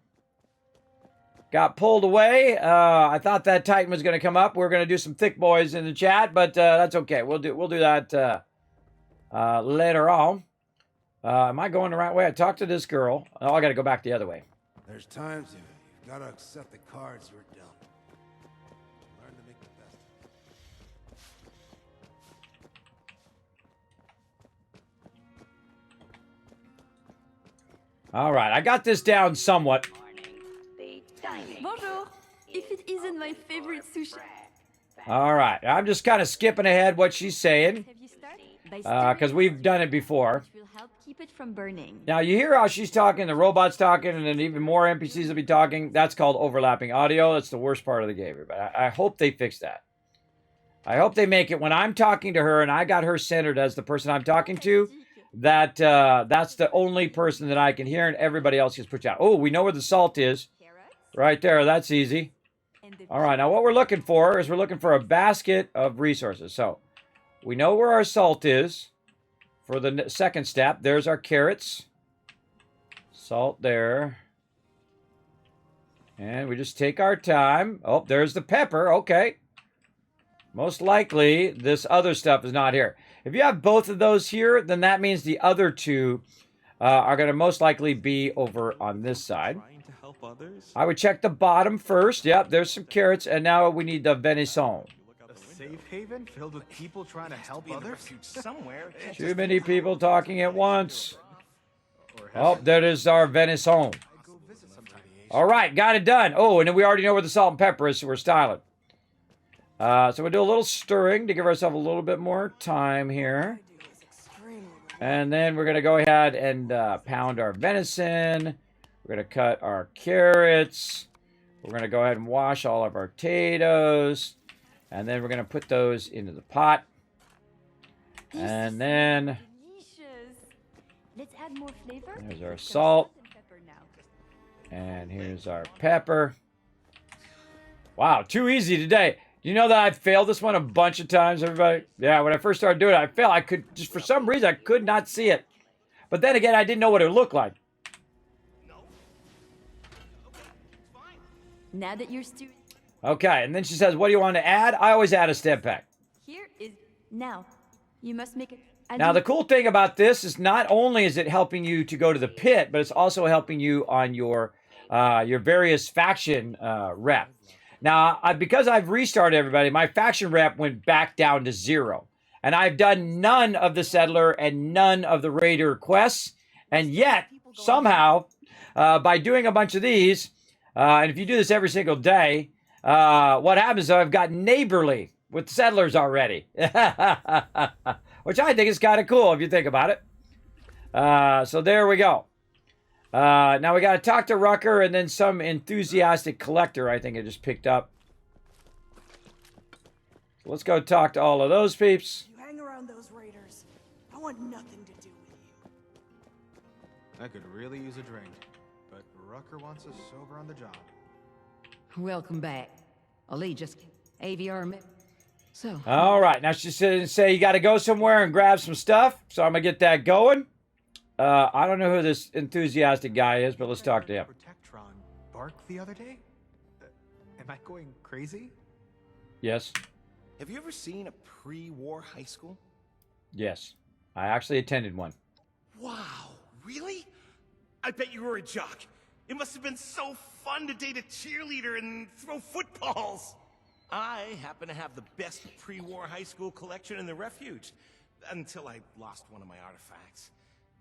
Got pulled away. I thought that Titan was going to come up. We're going to do some thick boys in the chat, but that's okay. We'll do that later on. Am I going the right way? I talked to this girl. Oh, I got to go back the other way.
There's times you've got to accept the cards you're dealt. Learn to make the best of it.
All right, I got this down somewhat.
Bonjour. If it isn't my favorite sushi.
All right, I'm just kind of skipping ahead what she's saying.
Have you started?
Because we've done it before.
Which will help keep it from burning.
Now, you hear how she's talking, the robot's talking, and then even more NPCs will be talking. That's called overlapping audio. That's the worst part of the game. But I hope they fix that. I hope they make it when I'm talking to her and I got her centered as the person I'm talking to, that that's the only person that I can hear and everybody else gets pushed out. Oh, we know where the salt is. Right there. That's easy. All right. Now, what we're looking for is we're looking for a basket of resources. So, we know where our salt is for the second step. There's our carrots. Salt there. And we just take our time. Oh, there's the pepper. Okay. Most likely, this other stuff is not here. If you have both of those here, then that means the other two are going to most likely be over on this side.
Others?
I would check the bottom first. Yep, there's some carrots, and now we need the venison.
A safe haven filled with people trying to help others? Somewhere.
Too many people talking at once. Oh, there is our venison. All right, got it done. Oh, and then we already know where the salt and pepper is, so we're styling. So we'll do a little stirring to give ourselves a little bit more time here. And then we're going to go ahead and pound our venison. We're going to cut our carrots. We're going to go ahead and wash all of our potatoes. And then we're going to put those into the pot. And then
Let's add more flavor.
There's our salt. And here's our pepper. Wow, too easy today. You know that I've failed this one a bunch of times, everybody? Yeah, when I first started doing it, I failed. I could, just for some reason, I could not see it. But then again, I didn't know what it looked like.
Now that you're student,
Okay, and then she says, what do you want to add? I always add a step pack.
here is now. You must make it.
Now, the cool thing about this is not only is it helping you to go to the pit, but it's also helping you on your various faction rep. Now, because I've restarted everybody, my faction rep went back down to 0. And I've done none of the settler and none of the raider quests. And yet, somehow, by doing a bunch of these, and if you do this every single day, what happens is I've got neighborly with settlers already. Which I think is kind of cool if you think about it. So there we go. Now we got to talk to Rucker and then some enthusiastic collector I think I just picked up. So let's go talk to all of those peeps.
You hang around those raiders. I want nothing to do with you.
I could really use a drink, but Rucker wants us sober on the job.
Welcome back. Ali just AVR. So.
All right. Now she said, say you got to go somewhere and grab some stuff. So I'm going to get that going. I don't know who this enthusiastic guy is, but let's talk to him.
Protectron bark the other day? Am I going crazy?
Yes.
Have you ever seen a pre-war high school?
Yes. I actually attended one.
Wow, really? I bet you were a jock. It must have been so fun to date a cheerleader and throw footballs. I happen to have the best pre-war high school collection in the refuge. Until I lost one of my artifacts.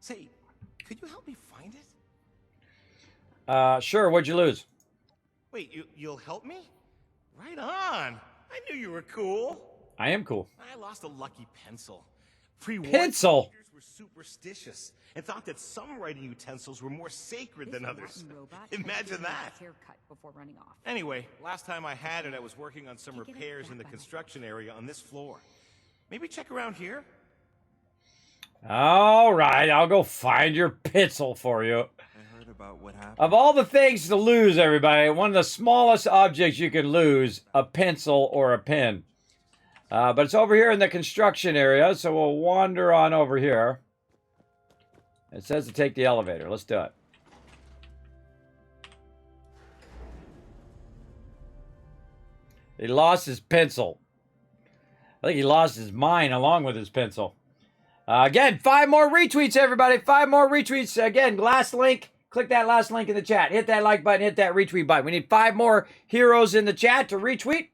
Say, could you help me find it?
Sure. What'd you lose?
Wait, you'll help me? Right on. I knew you were cool.
I am cool.
I lost a lucky pencil. Pre-war
Pencil?
teachers were superstitious and thought that some writing utensils were more sacred than others. Imagine that.
Haircut before running off.
Anyway, last time I had it, I was working on some repairs in the construction area on this floor. Maybe check around here?
All right. I'll go find your pencil for you.
I heard about what happened.
Of all the things to lose, everybody, one of the smallest objects you can lose, a pencil or a pen. But it's over here in the construction area, so we'll wander on over here. It says to take the elevator. Let's do it. He lost his pencil. I think he lost his mind along with his pencil. Again, 5 more retweets, everybody. 5 more retweets. Again, last link. Click that last link in the chat. Hit that like button. Hit that retweet button. We need 5 more heroes in the chat to retweet.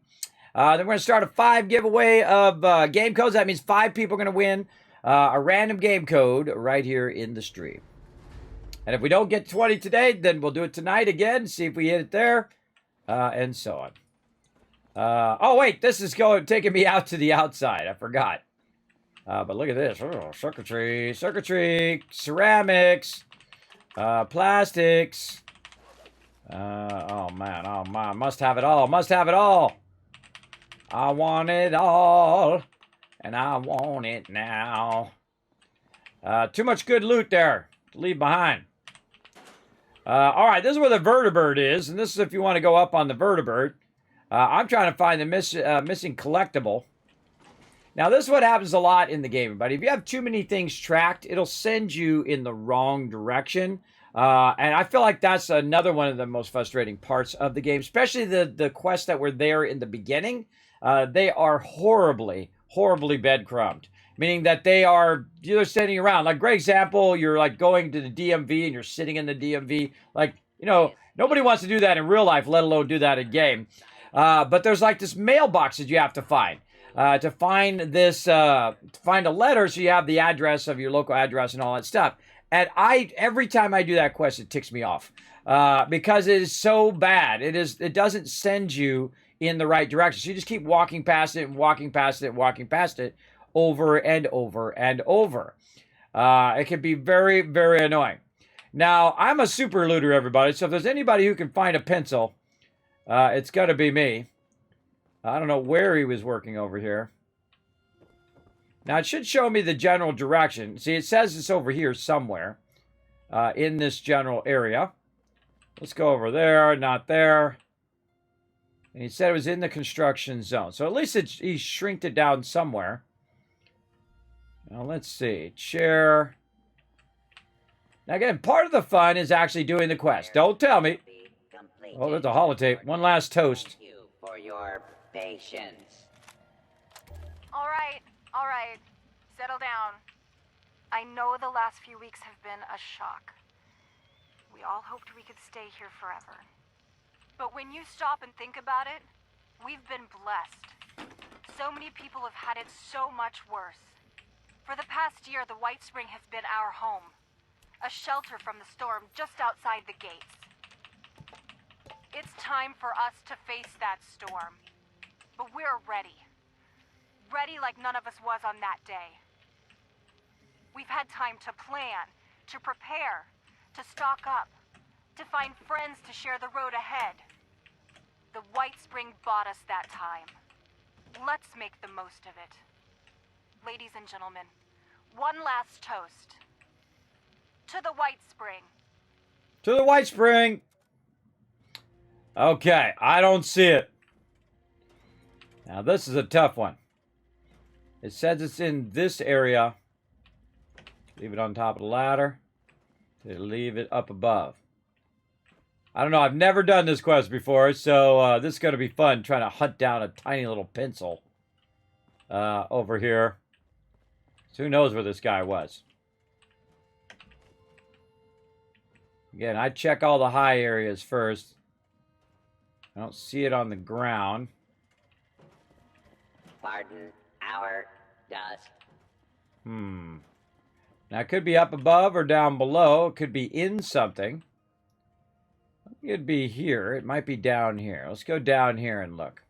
Then we're going to start a 5 giveaway of game codes. That means 5 people are going to win a random game code right here in the stream. And if we don't get 20 today, then we'll do it tonight again. See if we hit it there. And so on. Oh, wait. This is taking me out to the outside. I forgot. But look at this. Oh, circuitry, ceramics, plastics. Oh, man. Must have it all. I want it all, and I want it now. Too much good loot there to leave behind. All right, this is where the vertibird is, and this is if you want to go up on the vertibird. I'm trying to find the missing collectible. Now, this is what happens a lot in the game, but if you have too many things tracked, it'll send you in the wrong direction. And I feel like that's another one of the most frustrating parts of the game, especially the quests that were there in the beginning. They are horribly breadcrumbed, meaning that you're standing around. Like, great example, you're like going to the DMV and you're sitting in the DMV. Like, you know, nobody wants to do that in real life, let alone do that in game. But there's like this mailbox that you have to find. To find a letter so you have the address of your local address and all that stuff. And every time I do that quest, it ticks me off. Because it is so bad. It doesn't send you in the right direction. So you just keep walking past it and walking past it and walking past it over and over and over. It can be very, very annoying. Now, I'm a super looter, everybody. So if there's anybody who can find a pencil, it's got to be me. I don't know where he was working over here. Now, it should show me the general direction. See, it says it's over here somewhere in this general area. Let's go over there, not there. And he said it was in the construction zone. So at least he shrinked it down somewhere. Now, let's see. Chair. Now, again, part of the fun is actually doing the quest. Don't tell me. Oh, there's a holotape. One last toast.
Thank you for your patience.
All right. Settle down. I know the last few weeks have been a shock. We all hoped we could stay here forever. But when you stop and think about it, we've been blessed. So many people have had it so much worse. For the past year, the White Spring has been our home. A shelter from the storm just outside the gates. It's time for us to face that storm. But we're ready. Ready like none of us was on that day. We've had time to plan, to prepare, to stock up, to find friends to share the road ahead. The White Spring bought us that time. Let's make the most of it. Ladies and gentlemen, one last toast. To the White Spring.
To the White Spring. Okay, I don't see it. Now, this is a tough one. It says it's in this area. Leave it on top of the ladder. Leave it up above. I don't know. I've never done this quest before, so this is going to be fun trying to hunt down a tiny little pencil over here. So who knows where this guy was? Again, I check all the high areas first. I don't see it on the ground.
Pardon our dust.
Now, it could be up above or down below. It could be in something. It could be here. It might be down here. Let's go down here and look.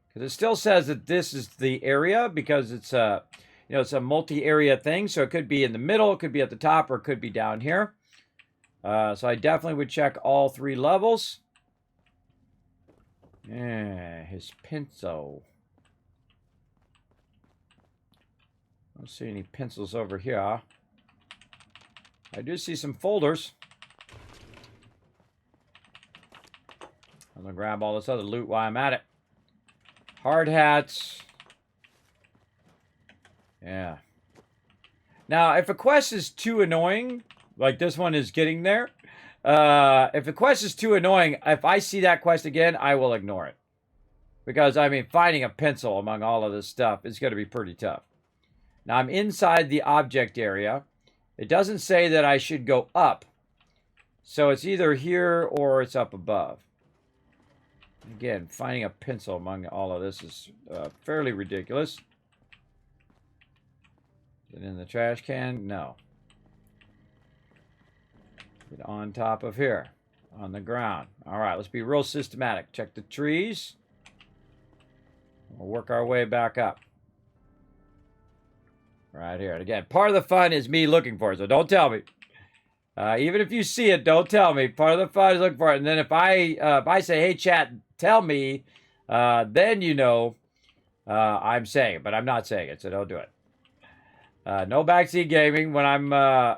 Because it still says that this is the area because it's a, it's a multi-area thing. So it could be in the middle, it could be at the top, or it could be down here. So I definitely would check all 3 levels. Yeah, his pencil. I don't see any pencils over here. I do see some folders. I'm going to grab all this other loot while I'm at it. Hard hats. Yeah. Now, if a quest is too annoying, like this one is getting there, if a quest is too annoying, if I see that quest again, I will ignore it. Because, I mean, finding a pencil among all of this stuff is going to be pretty tough. Now, I'm inside the object area. It doesn't say that I should go up. So it's either here or it's up above. Again, finding a pencil among all of this is fairly ridiculous. Is it in the trash can? No. Get on top of here. On the ground. All right, let's be real systematic. Check the trees. We'll work our way back up. Right here. And again, part of the fun is me looking for it, so don't tell me. Even if you see it, don't tell me. Part of the fun is looking for it. And then if I say, hey, chat, tell me, then you know I'm saying it. But I'm not saying it, so don't do it. No backseat gaming when I'm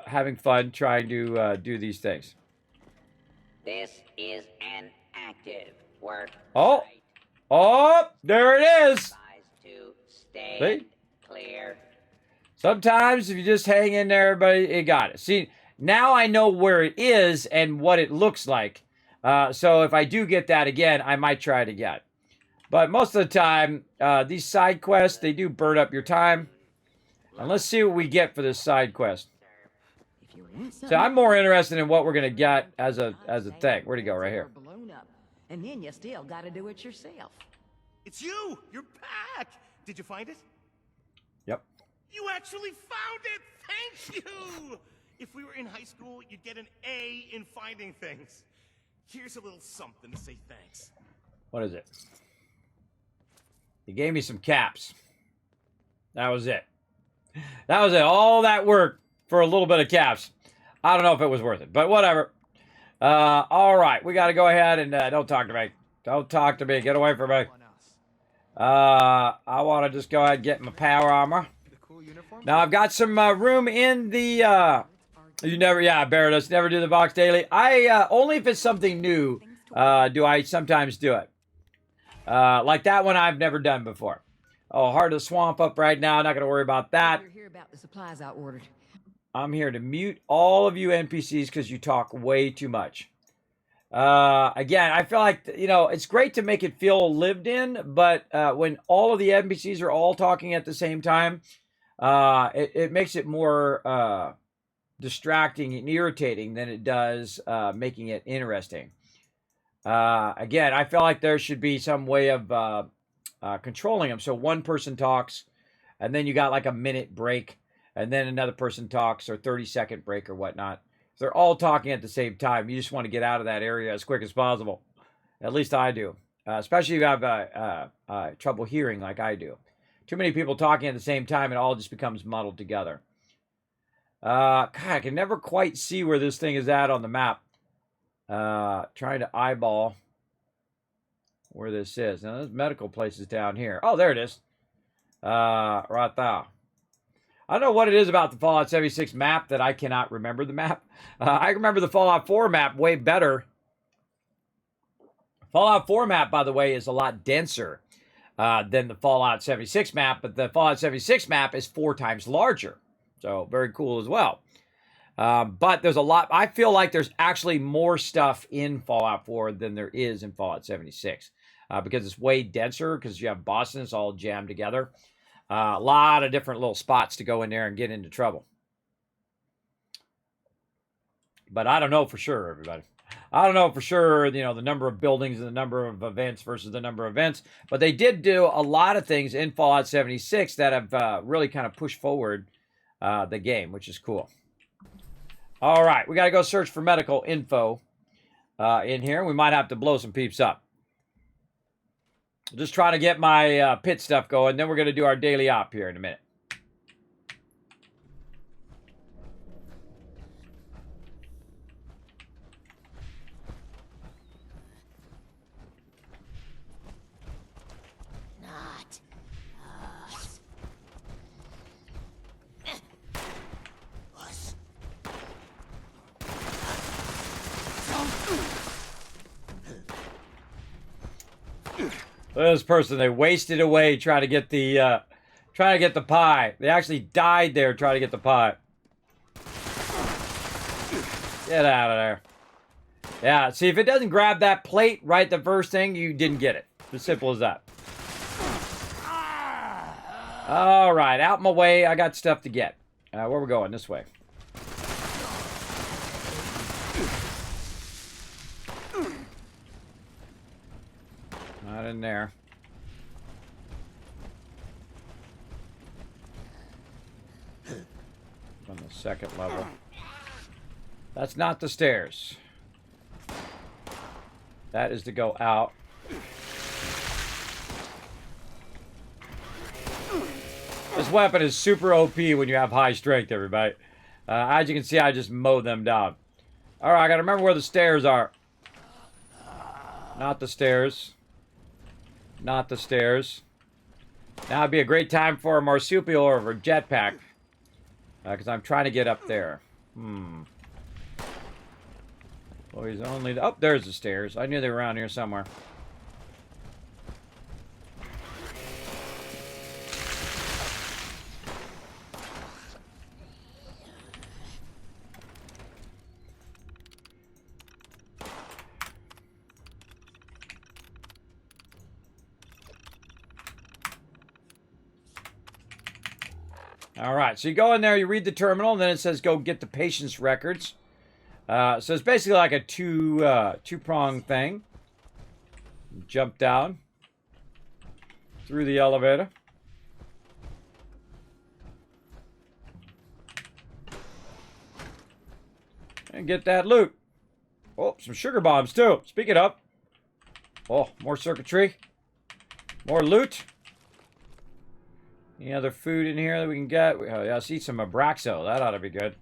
having fun trying to do these things.
This is an active work
Oh!
site.
Oh! There it is!
To stay clear.
Sometimes if you just hang in there, everybody, you got it. See, now I know where it is and what it looks like. So if I do get that again, I might try it again. But most of the time, these side quests, they do burn up your time. And let's see what we get for this side quest. So I'm more interested in what we're going to get as a thing. Where'd he go? Right here.
And then you still got to do it yourself.
It's you! You're back! Did you find it?
Yep.
You actually found it! Thank you! If we were in high school, you'd get an A in finding things. Here's a little something to say thanks.
What is it? He gave me some caps. That was it. That was it. All that work for a little bit of caps. I don't know if it was worth it, but whatever. All right, we got to go ahead and don't talk to me. Don't talk to me. Get away from me. I want to just go ahead and get my power armor. Now, I've got some room in the... Barrett, never do the box daily. Only if it's something new do I sometimes do it. Like that one I've never done before. Oh, Heart of the Swamp up right now. Not going to worry about that.
We're here about the supplies I ordered.
I'm here to mute all of you NPCs because you talk way too much. Again, I feel like, you know, it's great to make it feel lived in, but when all of the NPCs are all talking at the same time, it makes it more distracting and irritating than it does making it interesting. Again, I feel like there should be some way of controlling them. So one person talks, and then you got like a minute break, and then another person talks, or 30-second break or whatnot. If they're all talking at the same time, you just want to get out of that area as quick as possible. At least I do. Especially if you have trouble hearing like I do. Too many people talking at the same time, it all just becomes muddled together. God, I can never quite see where this thing is at on the map. Trying to eyeball where this is. Now, there's medical places down here. Oh, there it is. Right there. I don't know what it is about the Fallout 76 map that I cannot remember the map. I remember the Fallout 4 map way better. Fallout 4 map, by the way, is a lot denser than the Fallout 76 map, but the Fallout 76 map is 4 times larger. So, very cool as well. But there's a lot. I feel like there's actually more stuff in Fallout 4 than there is in Fallout 76. Because it's way denser, because you have Boston, it's all jammed together. A lot of different little spots to go in there and get into trouble. But I don't know for sure, everybody. I don't know for sure, you know, the number of buildings and the number of events versus the number of events. But they did do a lot of things in Fallout 76 that have really kind of pushed forward the game, which is cool. All right, we got to go search for medical info in here. We might have to blow some peeps up. Just trying to get my pit stuff going. Then we're going to do our daily op here in a minute.
Not us. Us.
This person, they wasted away trying to get the pie. They actually died there trying to get the pie. Get out of there. Yeah, see, if it doesn't grab that plate right the first thing, you didn't get it. As simple as that. All right, out my way. I got stuff to get. Where we going? This way. Not in there. On the second level. That's not the stairs. That is to go out. This weapon is super OP when you have high strength, everybody. As you can see, I just mowed them down. Alright, I gotta remember where the stairs are. Not the stairs. Not the stairs. Now would be a great time for a marsupial or a jetpack. Because I'm trying to get up there. Well, he's only... Oh, there's the stairs. I knew they were around here somewhere. All right, so you go in there, you read the terminal, and then it says go get the patient's records. So it's basically like a two-prong thing. Jump down through the elevator. And get that loot. Oh, some sugar bombs too. Speaking of. Oh, more circuitry. More loot. Any other food in here that we can get? Oh, yeah, let's eat some Abraxo. That ought to be good.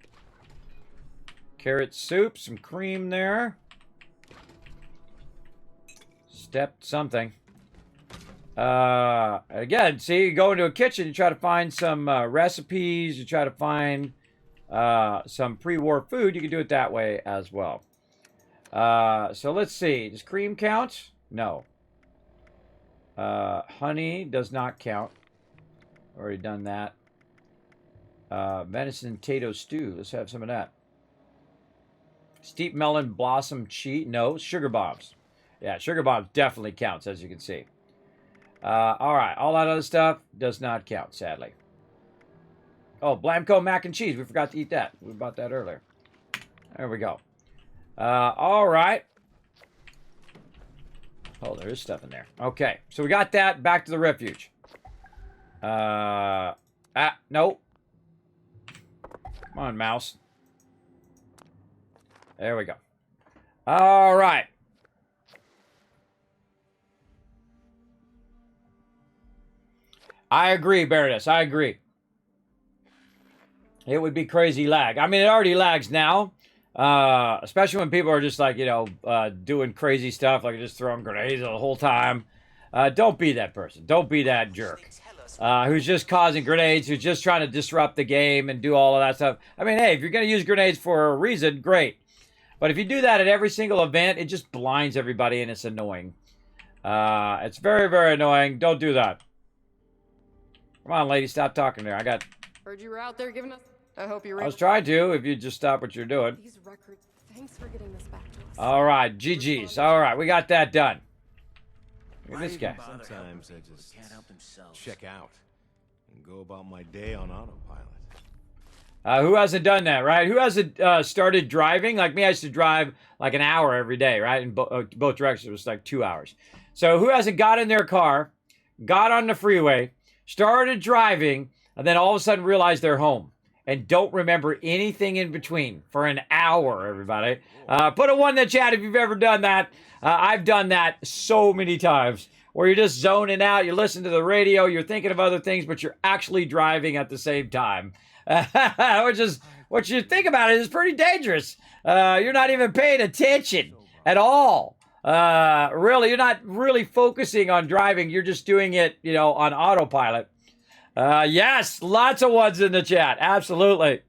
Carrot soup, some cream there. Stepped something. Again, see, you go into a kitchen, you try to find some recipes, you try to find some pre-war food. You can do it that way as well. So let's see. Does cream count? No. Honey does not count. Already done that. Venison and potato stew. Let's have some of that. Steep melon blossom cheese. No, sugar bombs. Yeah, sugar bombs definitely counts, as you can see. All right, all that other stuff does not count, sadly. Oh, Blamco mac and cheese. We forgot to eat that. We bought that earlier. There we go. All right. Oh, there is stuff in there. Okay, so we got that. Back to the refuge. No. Come on, mouse. There we go. All right. I agree, Baroness. I agree. It would be crazy lag. I mean, it already lags now. Especially when people are just like, you know, doing crazy stuff, like just throwing grenades the whole time. Don't be that person. Don't be that jerk. Who's just causing grenades, who's just trying to disrupt the game and do all of that stuff. I mean, hey, if you're going to use grenades for a reason, great. But if you do that at every single event, it just blinds everybody and it's annoying. It's very, very annoying. Don't do that. Come on, lady, stop talking there.
Heard you were out there giving us... I hope you're...
I was trying to, if you just stop what you're doing.
These records... Thanks for getting this back to us.
All right, GG's. All right, we got that done. Look at this guy.
Sometimes I just can't help themselves. Check out and go about my day on autopilot.
Who hasn't done that, right? Who hasn't started driving? Like me, I used to drive like an hour every day, right? In both directions, it was like 2 hours. So who hasn't got in their car, got on the freeway, started driving, and then all of a sudden realized they're home and don't remember anything in between for an hour, everybody? Put a 1 in the chat if you've ever done that. I've done that so many times where you're just zoning out, you listen to the radio, you're thinking of other things, but you're actually driving at the same time. Which is, what you think about it is pretty dangerous. You're not even paying attention at all. Really, you're not really focusing on driving. You're just doing it, you know, on autopilot. Yes, lots of 1s in the chat. Absolutely.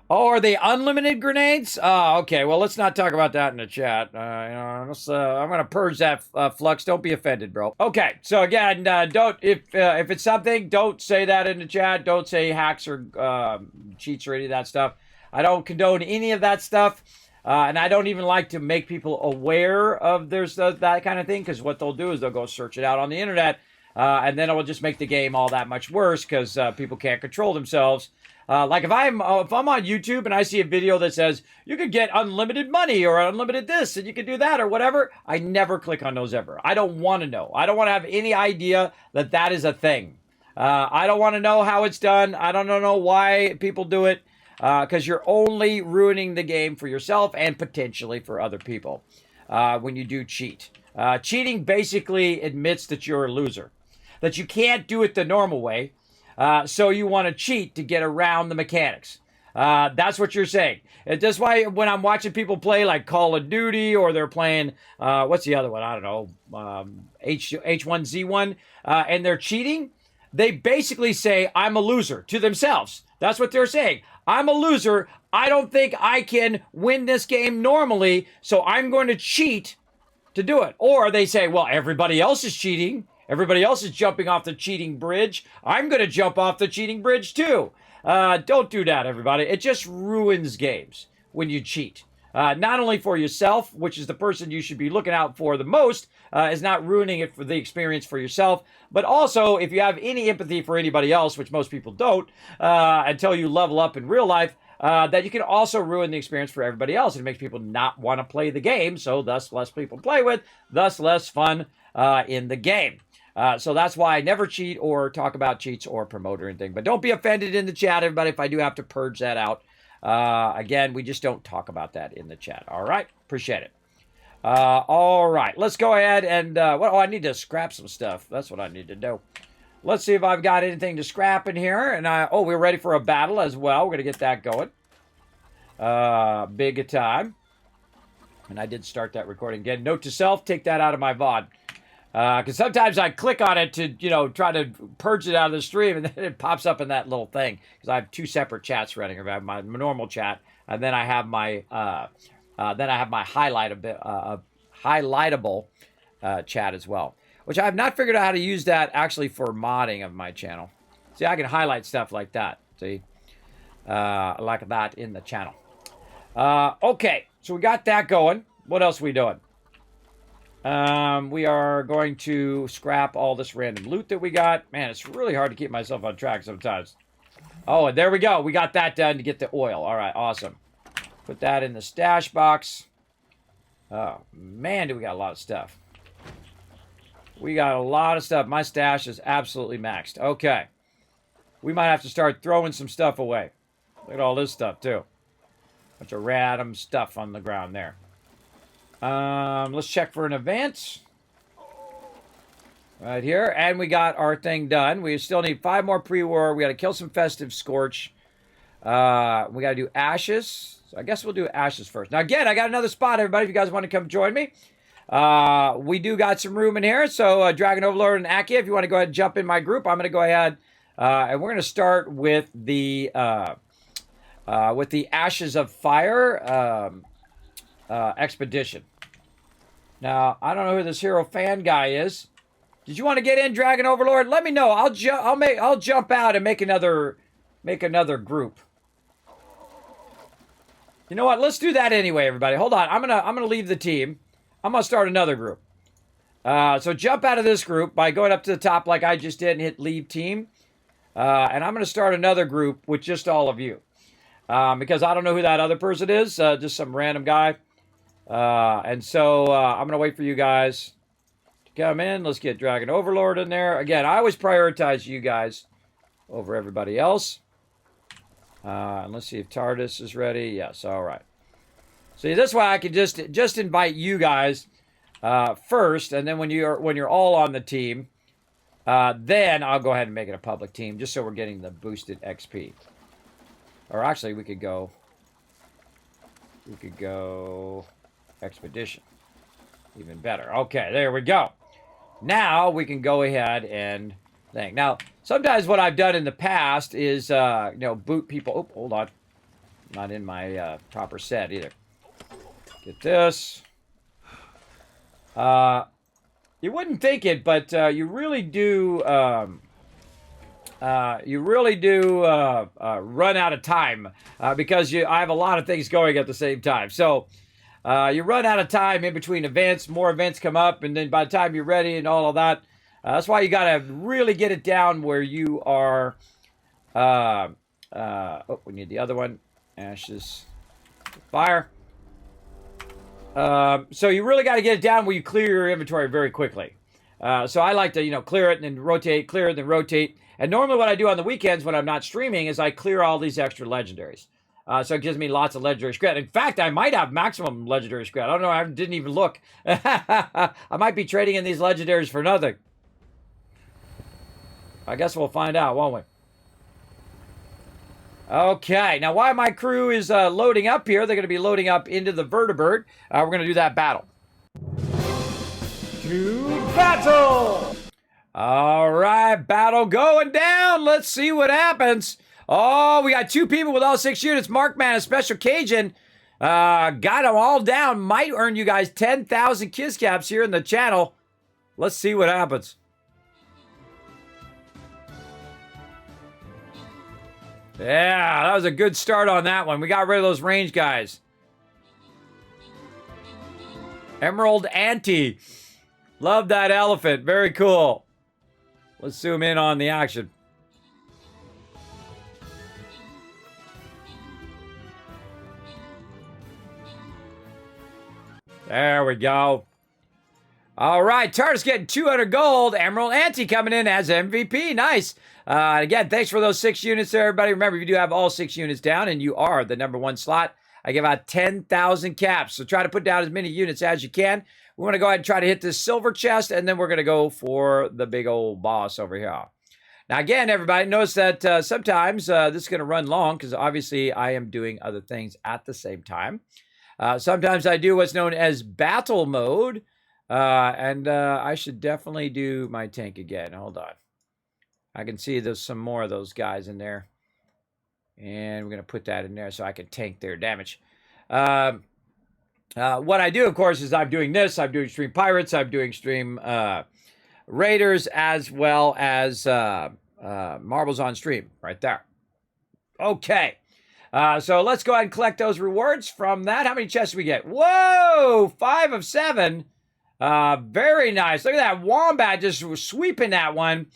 Oh, are they unlimited grenades? Oh, okay. Well, let's not talk about that in the chat. You know, I'm going to purge that Flux. Don't be offended, bro. Okay. So again, don't if it's something, don't say that in the chat. Don't say hacks or cheats or any of that stuff. I don't condone any of that stuff. And I don't even like to make people aware of there's that kind of thing, because what they'll do is they'll go search it out on the internet, and then it will just make the game all that much worse because people can't control themselves. Like if I'm on YouTube and I see a video that says you could get unlimited money or unlimited this and you could do that or whatever, I never click on those ever. I don't want to know. I don't want to have any idea that that is a thing. I don't want to know how it's done. I don't know why people do it, because you're only ruining the game for yourself and potentially for other people when you do cheat. Cheating basically admits that you're a loser, that you can't do it the normal way. So you want to cheat to get around the mechanics. That's what you're saying. That's why when I'm watching people play like Call of Duty or they're playing, what's the other one? I don't know, H1Z1, and they're cheating, they basically say, I'm a loser to themselves. That's what they're saying. I'm a loser. I don't think I can win this game normally, so I'm going to cheat to do it. Or they say, well, everybody else is cheating. Everybody else is jumping off the cheating bridge. I'm going to jump off the cheating bridge too. Don't do that, everybody. It just ruins games when you cheat. Not only for yourself, which is the person you should be looking out for the most, is not ruining it for the experience for yourself, but also if you have any empathy for anybody else, which most people don't, until you level up in real life, that you can also ruin the experience for everybody else. It makes people not want to play the game, so thus less people play with, thus less fun in the game. So that's why I never cheat or talk about cheats or promote or anything. But don't be offended in the chat, everybody, if I do have to purge that out. Again, we just don't talk about that in the chat. All right? Appreciate it. All right. Let's go ahead and... I need to scrap some stuff. That's what I need to do. Let's see if I've got anything to scrap in here. And we're ready for a battle as well. We're going to get that going. Big time. And I did start that recording again. Note to self, take that out of my VOD. Because sometimes I click on it to, try to purge it out of the stream, and then it pops up in that little thing. Because I have 2 separate chats running. I have my normal chat, and then I have my highlightable chat as well. Which I have not figured out how to use that actually for modding of my channel. See, I can highlight stuff like that. See? Like that in the channel. Okay, so we got that going. What else are we doing? We are going to scrap all this random loot that we got. Man, it's really hard to keep myself on track sometimes. Oh, and there we go. We got that done to get the oil. All right, awesome. Put that in the stash box. Oh, man, do we got a lot of stuff. We got a lot of stuff. My stash is absolutely maxed. Okay. We might have to start throwing some stuff away. Look at all this stuff, too. Bunch of random stuff on the ground there. Let's check for an event. Right here. And we got our thing done. We still need 5 more pre-war. We got to kill some festive Scorch. We got to do ashes. So I guess we'll do ashes first. Now, again, I got another spot, everybody, if you guys want to come join me. We do got some room in here. So, Dragon Overlord and Aki, if you want to go ahead and jump in my group, I'm going to go ahead and we're going to start with the Ashes of Fire expedition. Now, I don't know who this hero fan guy is. Did you want to get in, Dragon Overlord? Let me know. I'll jump out and make another group. You know what? Let's do that anyway, everybody. Hold on. I'm gonna leave the team. I'm gonna start another group. So jump out of this group by going up to the top like I just did and hit leave team. And I'm gonna start another group with just all of you. Because I don't know who that other person is. Just some random guy. And so I'm gonna wait for you guys to come in. Let's get Dragon Overlord in there. Again, I always prioritize you guys over everybody else. And let's see if TARDIS is ready. Yes, all right. See, this way I can just invite you guys first, and then when you're all on the team, then I'll go ahead and make it a public team, just so we're getting the boosted XP. Or actually, we could go expedition. Even better. Okay, there we go. Now we can go ahead and think. Now, sometimes what I've done in the past is, boot people. Oh, hold on. Not in my proper set either. Get this. You wouldn't think it, but you really do. Run out of time because I have a lot of things going at the same time. So you run out of time in between events. More events come up, and then by the time you're ready and all of that, that's why you got to really get it down where you are. We need the other one. Ashes, fire. So you really got to get it down where you clear your inventory very quickly. So I like to, clear it and then rotate, clear it, then rotate. And normally what I do on the weekends when I'm not streaming is I clear all these extra legendaries. So it gives me lots of legendary scrap. In fact, I might have maximum legendary scrap. I don't know. I didn't even look. I might be trading in these legendaries for nothing. I guess we'll find out, won't we? Okay. Now, while my crew is loading up here, they're going to be loading up into the vertibird. We're going to do that battle. To battle! All right, battle going down. Let's see what happens. Oh, we got 2 people with all 6 units. Markman and Special Cajun got them all down. Might earn you guys 10,000 kiss caps here in the channel. Let's see what happens. Yeah, that was a good start on that one. We got rid of those range guys. Emerald Ante. Love that elephant. Very cool. Let's zoom in on the action. There we go. All right, TARDIS getting 200 gold. Emerald Ante coming in as MVP. Nice. Again, thanks for those 6 units there, everybody. Remember, if you do have all 6 units down and you are the #1 slot, I give out 10,000 caps. So try to put down as many units as you can. We want to go ahead and try to hit this silver chest, and then we're going to go for the big old boss over here. Now, again, everybody, notice that sometimes this is going to run long because obviously I am doing other things at the same time. Sometimes I do what's known as battle mode, and I should definitely do my tank again. Hold on. I can see there's some more of those guys in there. And we're going to put that in there so I can tank their damage. What I do, of course, is I'm doing this. I'm doing stream pirates. I'm doing stream raiders, as well as marbles on stream right there. Okay. So let's go ahead and collect those rewards from that. How many chests do we get? Whoa! 5 of 7. Very nice. Look at that. Wombat just sweeping that one.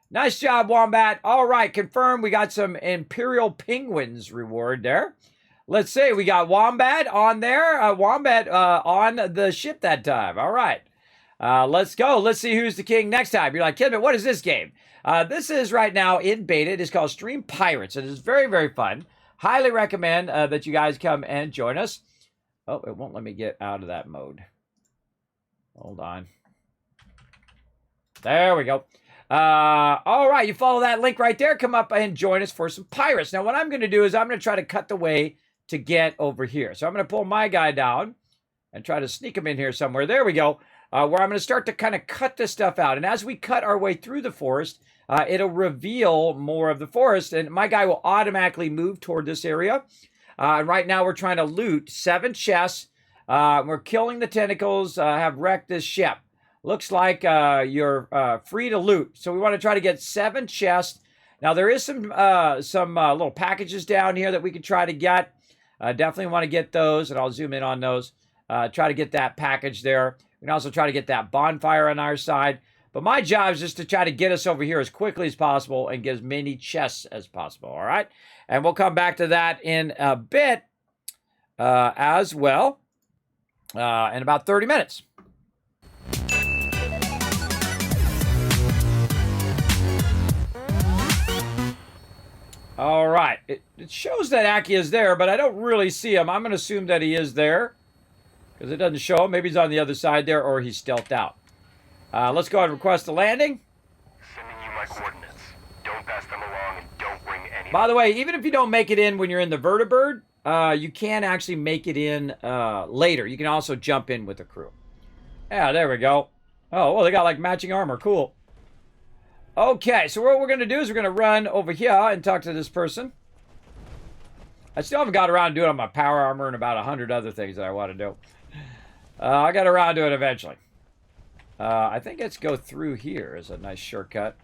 Nice job, Wombat. All right, confirmed. We got some Imperial Penguins reward there. Let's see. We got Wombat on there. Wombat on the ship that time. All right. Let's go. Let's see who's the king next time. You're like, Kismet, what is this game? This is right now in beta. It is called Stream Pirates. It is very, very fun. Highly recommend that you guys come and join us. Oh, it won't let me get out of that mode. Hold on. There we go. All right, you follow that link right there. Come up and join us for some pirates. Now, what I'm going to do is I'm going to try to cut the way to get over here. So I'm going to pull my guy down and try to sneak him in here somewhere. There we go. Where I'm going to start to kind of cut this stuff out. And as we cut our way through the forest, it'll reveal more of the forest. And my guy will automatically move toward this area. Right now, we're trying to loot 7 chests. We're killing the tentacles, have wrecked this ship. Looks like you're free to loot. So we want to try to get 7 chests. Now, there is some little packages down here that we can try to get. Definitely want to get those, and I'll zoom in on those. Try to get that package there. We can also try to get that bonfire on our side. But my job is just to try to get us over here as quickly as possible and get as many chests as possible, all right? And we'll come back to that in a bit as well in about 30 minutes. All right. It shows that Aki is there, but I don't really see him. I'm going to assume that he is there because it doesn't show him. Maybe he's on the other side there or he's stealthed out. Let's go ahead and request a landing.
Sending you my coordinates. Don't pass them along and don't bring any...
By the way, even if you don't make it in when you're in the vertibird, you can actually make it in later. You can also jump in with the crew. Yeah, there we go. Oh, well, they got like matching armor. Cool. Okay, so what we're going to do is we're going to run over here and talk to this person. I still haven't got around to doing it on my power armor and about 100 other things that I want to do. I got around to it eventually. I think let's go through here is a nice shortcut.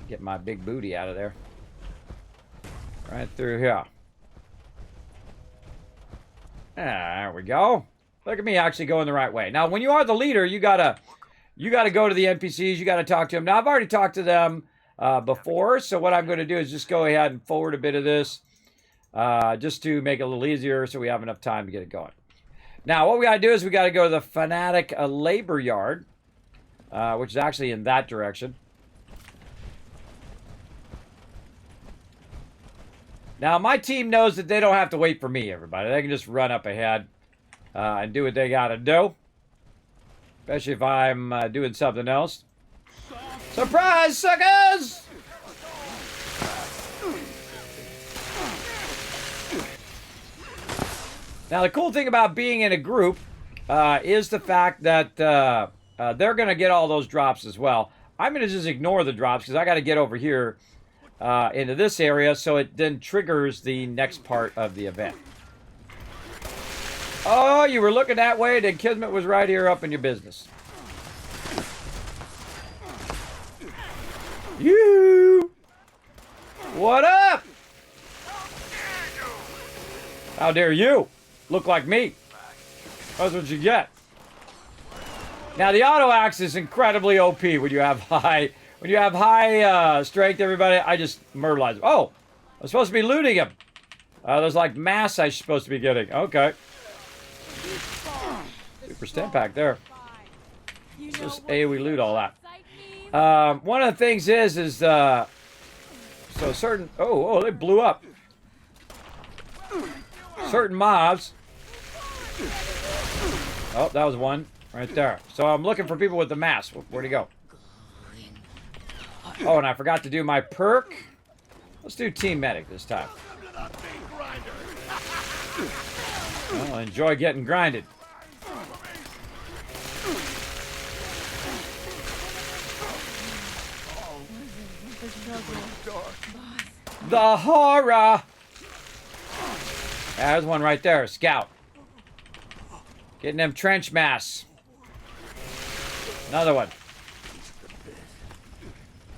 Get my big booty out of there. Right through here. There we go. Look at me actually going the right way. Now, when you are the leader, you gotta go to the NPCs. You gotta talk to them. Now, I've already talked to them before, so what I'm going to do is just go ahead and forward a bit of this just to make it a little easier so we have enough time to get it going. Now, what we got to do is we got to go to the Fanatic Labor Yard, which is actually in that direction. Now, my team knows that they don't have to wait for me, everybody. They can just run up ahead and do what they got to do. Especially if I'm doing something else. Surprise, suckers! Now, the cool thing about being in a group is the fact that they're going to get all those drops as well. I'm going to just ignore the drops because I got to get over here into this area so it then triggers the next part of the event. Oh, you were looking that way, then Kismet was right here up in your business. You! What up? How dare you? Look like me. That's what you get. Now the auto axe is incredibly OP when you have high strength. Everybody, I just murderized him. Oh, I'm supposed to be looting him. There's like mass I'm supposed to be getting. Okay. Super stamp pack there. Just AoE loot all that. One of the things is so certain. Oh, they blew up. Certain mobs. Oh, that was one right there. So I'm looking for people with the mask. Where'd he go? Oh, and I forgot to do my perk. Let's do Team Medic this time. Well, enjoy getting grinded. The horror! There's one right there, Scout. Getting them trench masks. Another one.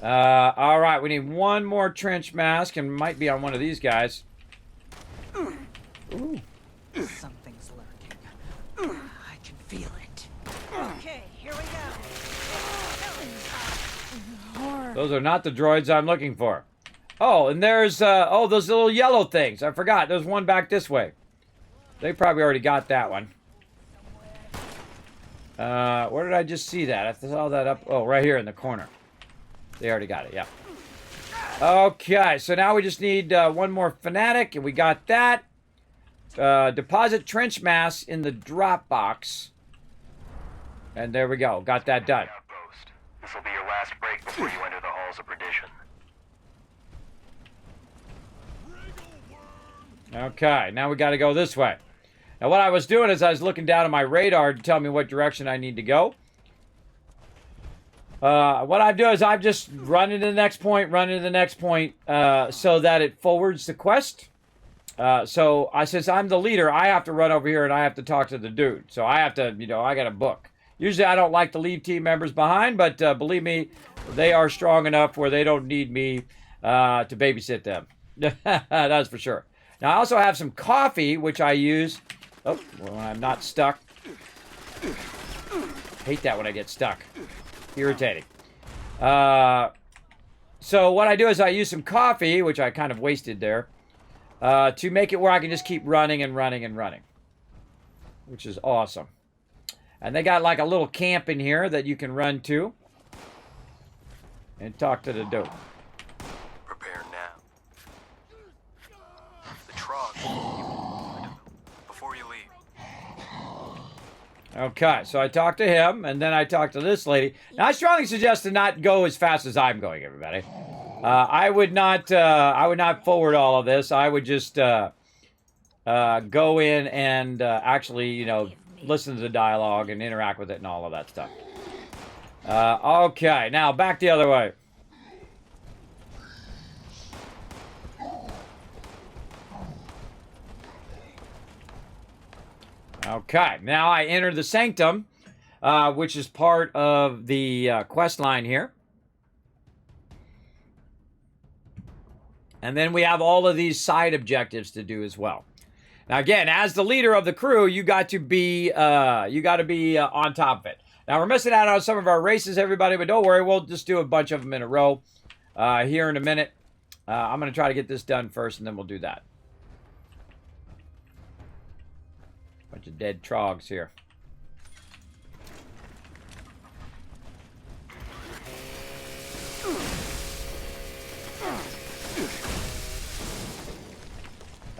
All right, we need one more trench mask, and might be on one of these guys. Ooh.
Something's lurking. I can feel it. Okay, here we go.
Those are not the droids I'm looking for. Oh, and there's, oh, those little yellow things. I forgot. There's one back this way. They probably already got that one. Where did I just see that? I saw that up. Oh, right here in the corner. They already got it, yeah. Okay, so now we just need one more fanatic, and we got that. Deposit trench mass in the drop box. And there we go. Got that done.
This will be your last break before you enter the halls of perdition.
Okay, now we got to go this way. Now what I was doing is I was looking down at my radar to tell me what direction I need to go. What I do is I'm just running to the next point, so that it forwards the quest. So since I'm the leader, I have to run over here and I have to talk to the dude. So I have to, I got a book. Usually I don't like to leave team members behind, but believe me, they are strong enough where they don't need me to babysit them. That's for sure. Now I also have some coffee, which I use. Oh, when I'm not stuck. Hate that when I get stuck. Irritating. So what I do is I use some coffee, which I kind of wasted there, to make it where I can just keep running and running and running, which is awesome. And they got like a little camp in here that you can run to and talk to the dude.
Prepare now. The Trog before you leave.
Okay, so I talked to him, and then I talked to this lady. Now, I strongly suggest to not go as fast as I'm going, everybody. I would not forward all of this. I would just go in and actually, listen to the dialogue and interact with it and all of that stuff. Okay, now back the other way. Okay, now I enter the Sanctum, which is part of the quest line here. And then we have all of these side objectives to do as well. Now again, as the leader of the crew, you got to be on top of it. Now we're missing out on some of our races, everybody, but don't worry, we'll just do a bunch of them in a row here in a minute. I'm going to try to get this done first, and then we'll do that. Bunch of dead trogs here.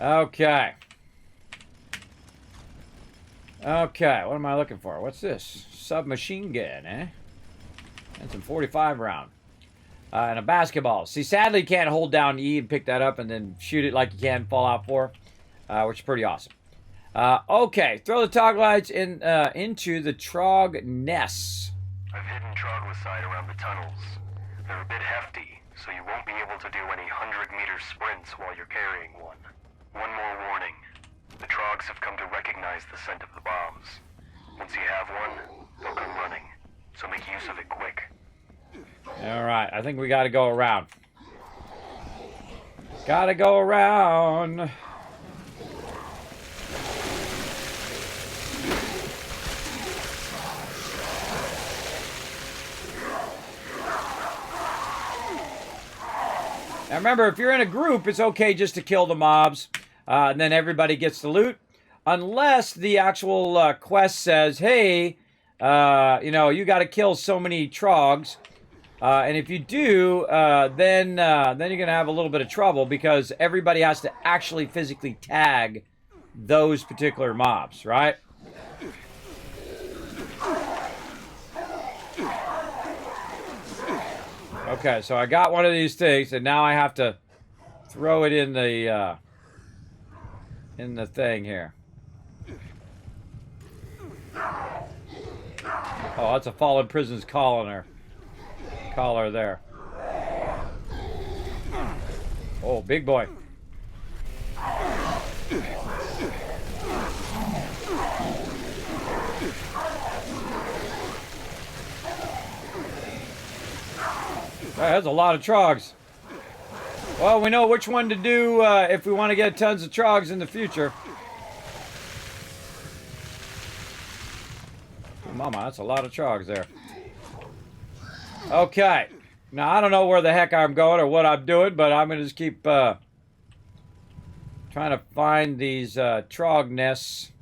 Okay. Okay, what am I looking for? What's this? Submachine gun, eh? And some 45 round. And a basketball. See, sadly, you can't hold down E and pick that up and then shoot it like you can Fallout 4, which is pretty awesome. Okay, throw the tog lights into the Trog nests.
I've hidden troglodyte around the tunnels. They're a bit hefty, so you won't be able to do any 100-meter sprints while you're carrying one. One more warning. The Trogs have come to recognize the scent of the bombs. Once you have one, they'll come running, so make use of it quick.
Alright, I think we gotta go around. Gotta go around. Now remember, if you're in a group, it's okay just to kill the mobs, and then everybody gets the loot. Unless the actual quest says, hey, you got to kill so many trogs. And if you do, then you're going to have a little bit of trouble because everybody has to actually physically tag those particular mobs, right? Okay, so I got one of these things, and now I have to throw it in the thing here. Oh, that's a fallen prison's collar there. Oh, big boy. That's a lot of trogs. Well, we know which one to do if we want to get tons of trogs in the future. Mama, that's a lot of trogs there. Okay. Now, I don't know where the heck I'm going or what I'm doing, but I'm going to just keep trying to find these trog nests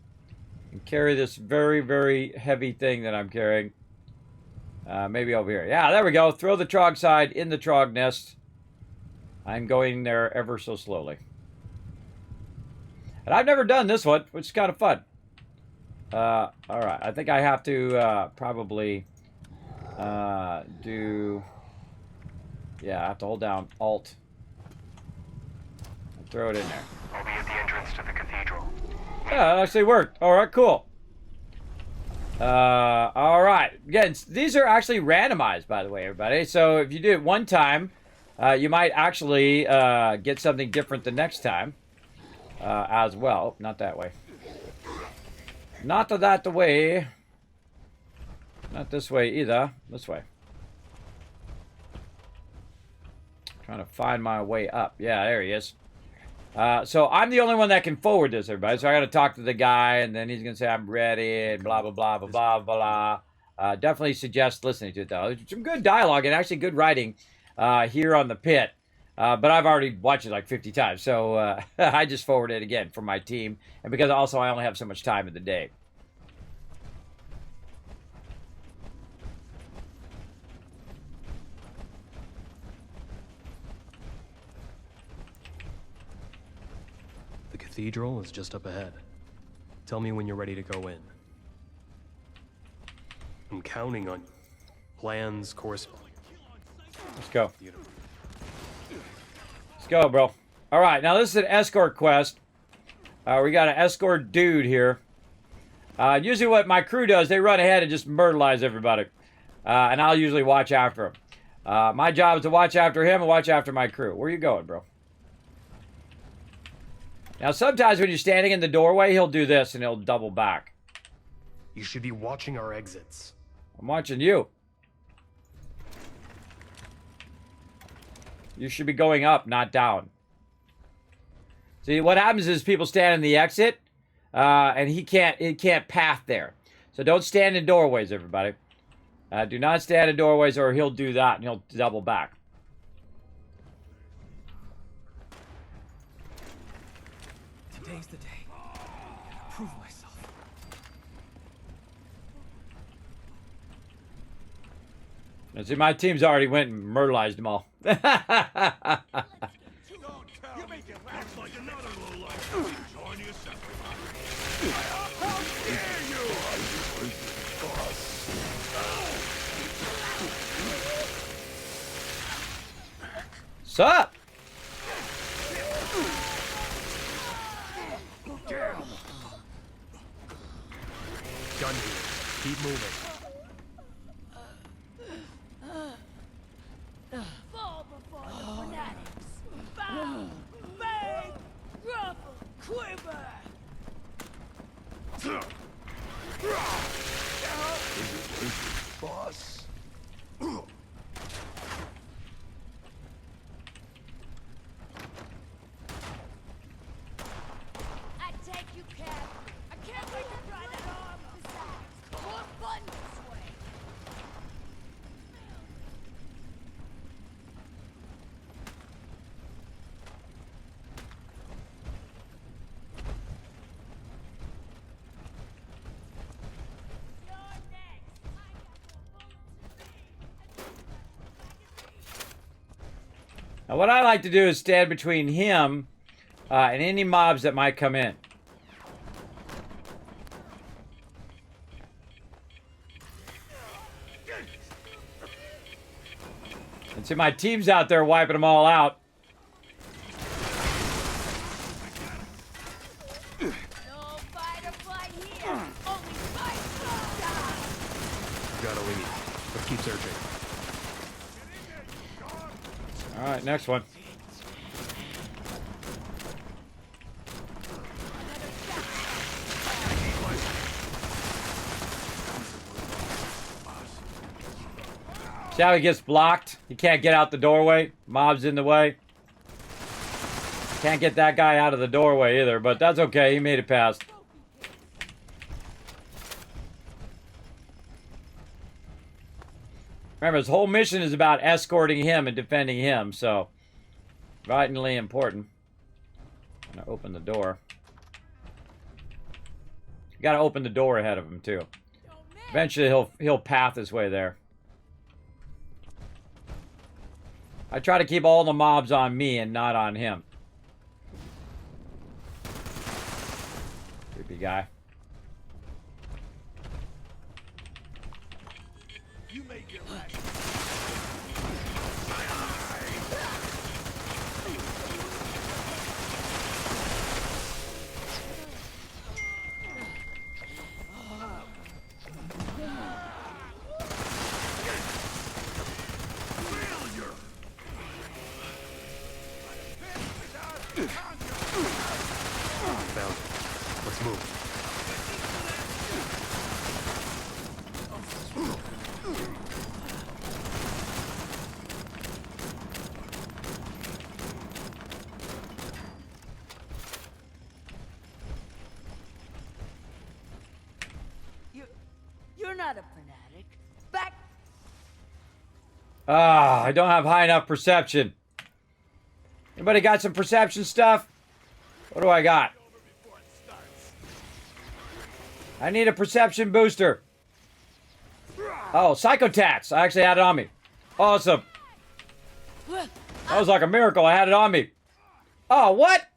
and carry this very, very heavy thing that I'm carrying. Maybe over here. Yeah, there we go. Throw the trog side in the trog nest. I'm going there ever so slowly. And I've never done this one, which is kind of fun. All right. I think I have to probably do... Yeah, I have to hold down Alt. And throw it in there.
I'll be at the entrance to the cathedral.
Yeah, that actually worked. All right, cool. All right. Again, these are actually randomized, by the way, everybody. So if you do it one time, you might actually get something different the next time as well. Not that way. Not that way. Not this way either. This way. Trying to find my way up. Yeah, there he is. So I'm the only one that can forward this, everybody. So I got to talk to the guy, and then he's going to say, I'm ready, and blah, blah, blah, blah, blah, blah. Definitely suggest listening to it, though. There's some good dialogue and actually good writing here on the pit. But I've already watched it like 50 times. So I just forwarded it again for my team. And because also I only have so much time in the day.
The cathedral is just up ahead. Tell me when you're ready to go in. I'm counting on you. Plans correspond.
Let's go. Let's go, bro. All right, now this is an escort quest. We got an escort dude here. Usually what my crew does, they run ahead and just myrtleize everybody. And I'll usually watch after him. My job is to watch after him and watch after my crew. Where you going, bro? Now, sometimes when you're standing in the doorway, he'll do this and he'll double back.
You should be watching our exits.
I'm watching you. You should be going up, not down. See, what happens is people stand in the exit, and he can't path there. So don't stand in doorways, everybody. Do not stand in doorways, or he'll do that and he'll double back.
Today's the day. Prove myself.
And see, my team's already went and myrtleized them all.
You make it act like another lowlife. Join the assembly line. How dare you!
Sup?
Done here. Keep moving.
Fall before the fanatics. Bow, bang, ruffle, quiver.
Boss.
I take you captive. I can't wait to try that arm. Besides, more fun this way.
Now, what I like to do is stand between him and any mobs that might come in. And see, my team's out there wiping them all out.
Gotta leave, but keep searching.
All right, next one. See how he gets blocked? He can't get out the doorway. Mob's in the way. Can't get that guy out of the doorway either, but that's okay. He made it past. Remember, his whole mission is about escorting him and defending him, so vitally important. I'm gonna open the door. You gotta open the door ahead of him too. Eventually he'll path his way there. I try to keep all the mobs on me and not on him. Creepy guy.
You may get right.
Found it. Let's move.
You're not a fanatic. Back.
Ah, I don't have high enough perception. Anybody got some perception stuff? What do I got? I need a perception booster. Oh, Psychotats. I actually had it on me. Awesome. That was like a miracle. I had it on me. Oh, what?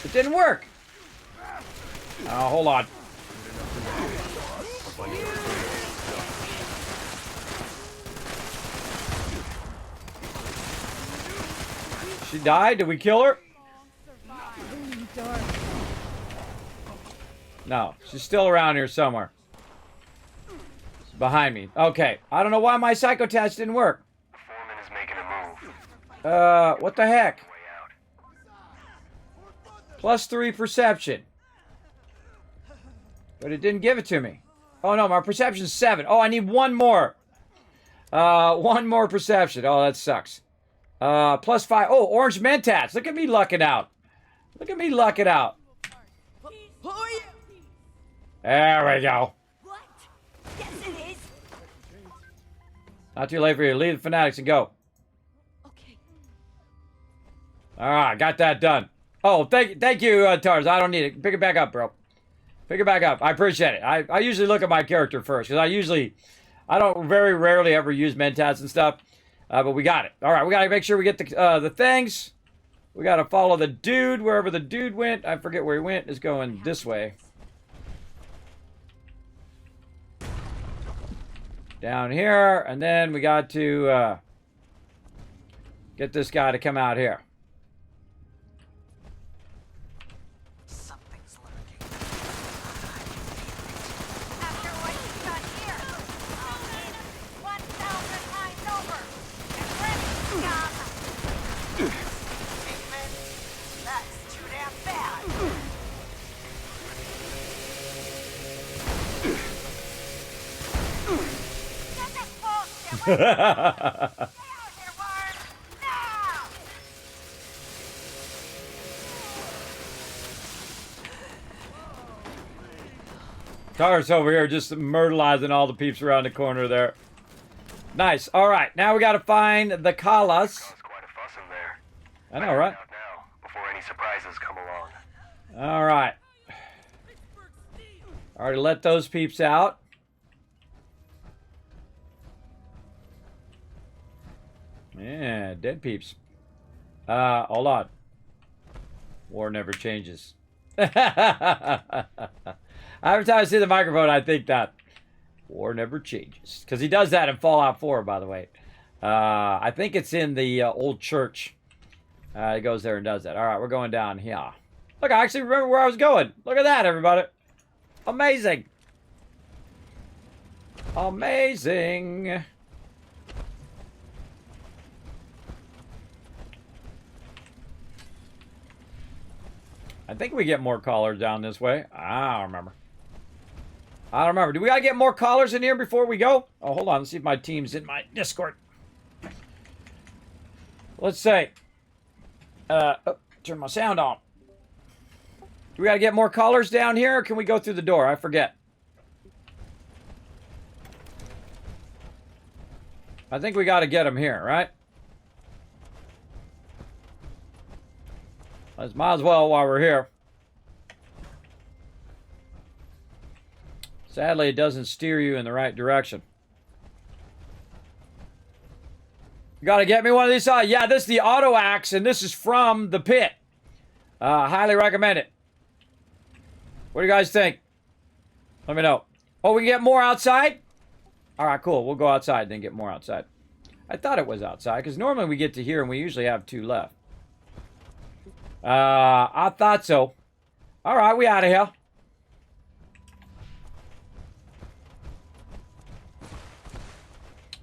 It didn't work. Oh, hold on. She died? Did we kill her? No, she's still around here somewhere. She's behind me. Okay, I don't know why my Psychotats didn't work.
Foreman is making a move.
What the heck? +3 perception. But it didn't give it to me. Oh no, my perception's 7. Oh, I need one more. One more perception. Oh, that sucks. +5. Oh, orange mentats. Look at me lucking out. Look at me lucking out.
Who are you?
There we go.
What? Yes, it is.
Not too late for you. Leave the fanatics and go.
Okay.
All right, got that done. Oh, thank you, Tars. I don't need it. Pick it back up, bro. Pick it back up. I appreciate it. I usually look at my character first because I don't very rarely ever use mentats and stuff. But we got it. All right, we got to make sure we get the things. We got to follow the dude wherever the dude went. I forget where he went. It's going this way. Down here, and then we got to get this guy to come out here.
Something's lurking.
After what you've done here, I'll need it 1,000 times over. And ready, scum!
Amen. That's too damn bad.
Get this bullshit! Get out here, worm! Now!
Tars over here just myrtleizing all the peeps around the corner there. Nice. All right, now we got to find the Kalas.
Quite a fuss in there.
I know, right?
Out now, before any surprises come along.
All right. Already let those peeps out. Yeah, dead peeps. Hold on. War never changes. Every time I see the microphone, I think that. War never changes. Because he does that in Fallout 4, by the way. I think it's in the old church. He goes there and does that. All right, we're going down here. Look, I actually remember where I was going. Look at that, everybody. Amazing. Amazing. I think we get more collars down this way. I don't remember. I don't remember. Do we gotta get more collars in here before we go? Oh, hold on. Let's see if my team's in my Discord. Let's say. Turn my sound on. Do we gotta get more collars down here, or can we go through the door? I forget. I think we gotta get them here, right? Let's might as well while we're here. Sadly, it doesn't steer you in the right direction. You gotta get me one of these. Yeah, this is the auto axe, and this is from the pit. Highly recommend it. What do you guys think? Let me know. Oh, we can get more outside? Alright, cool. We'll go outside and then get more outside. I thought it was outside, because normally we get to here and we usually have 2 left. I thought so. Alright, we out of here.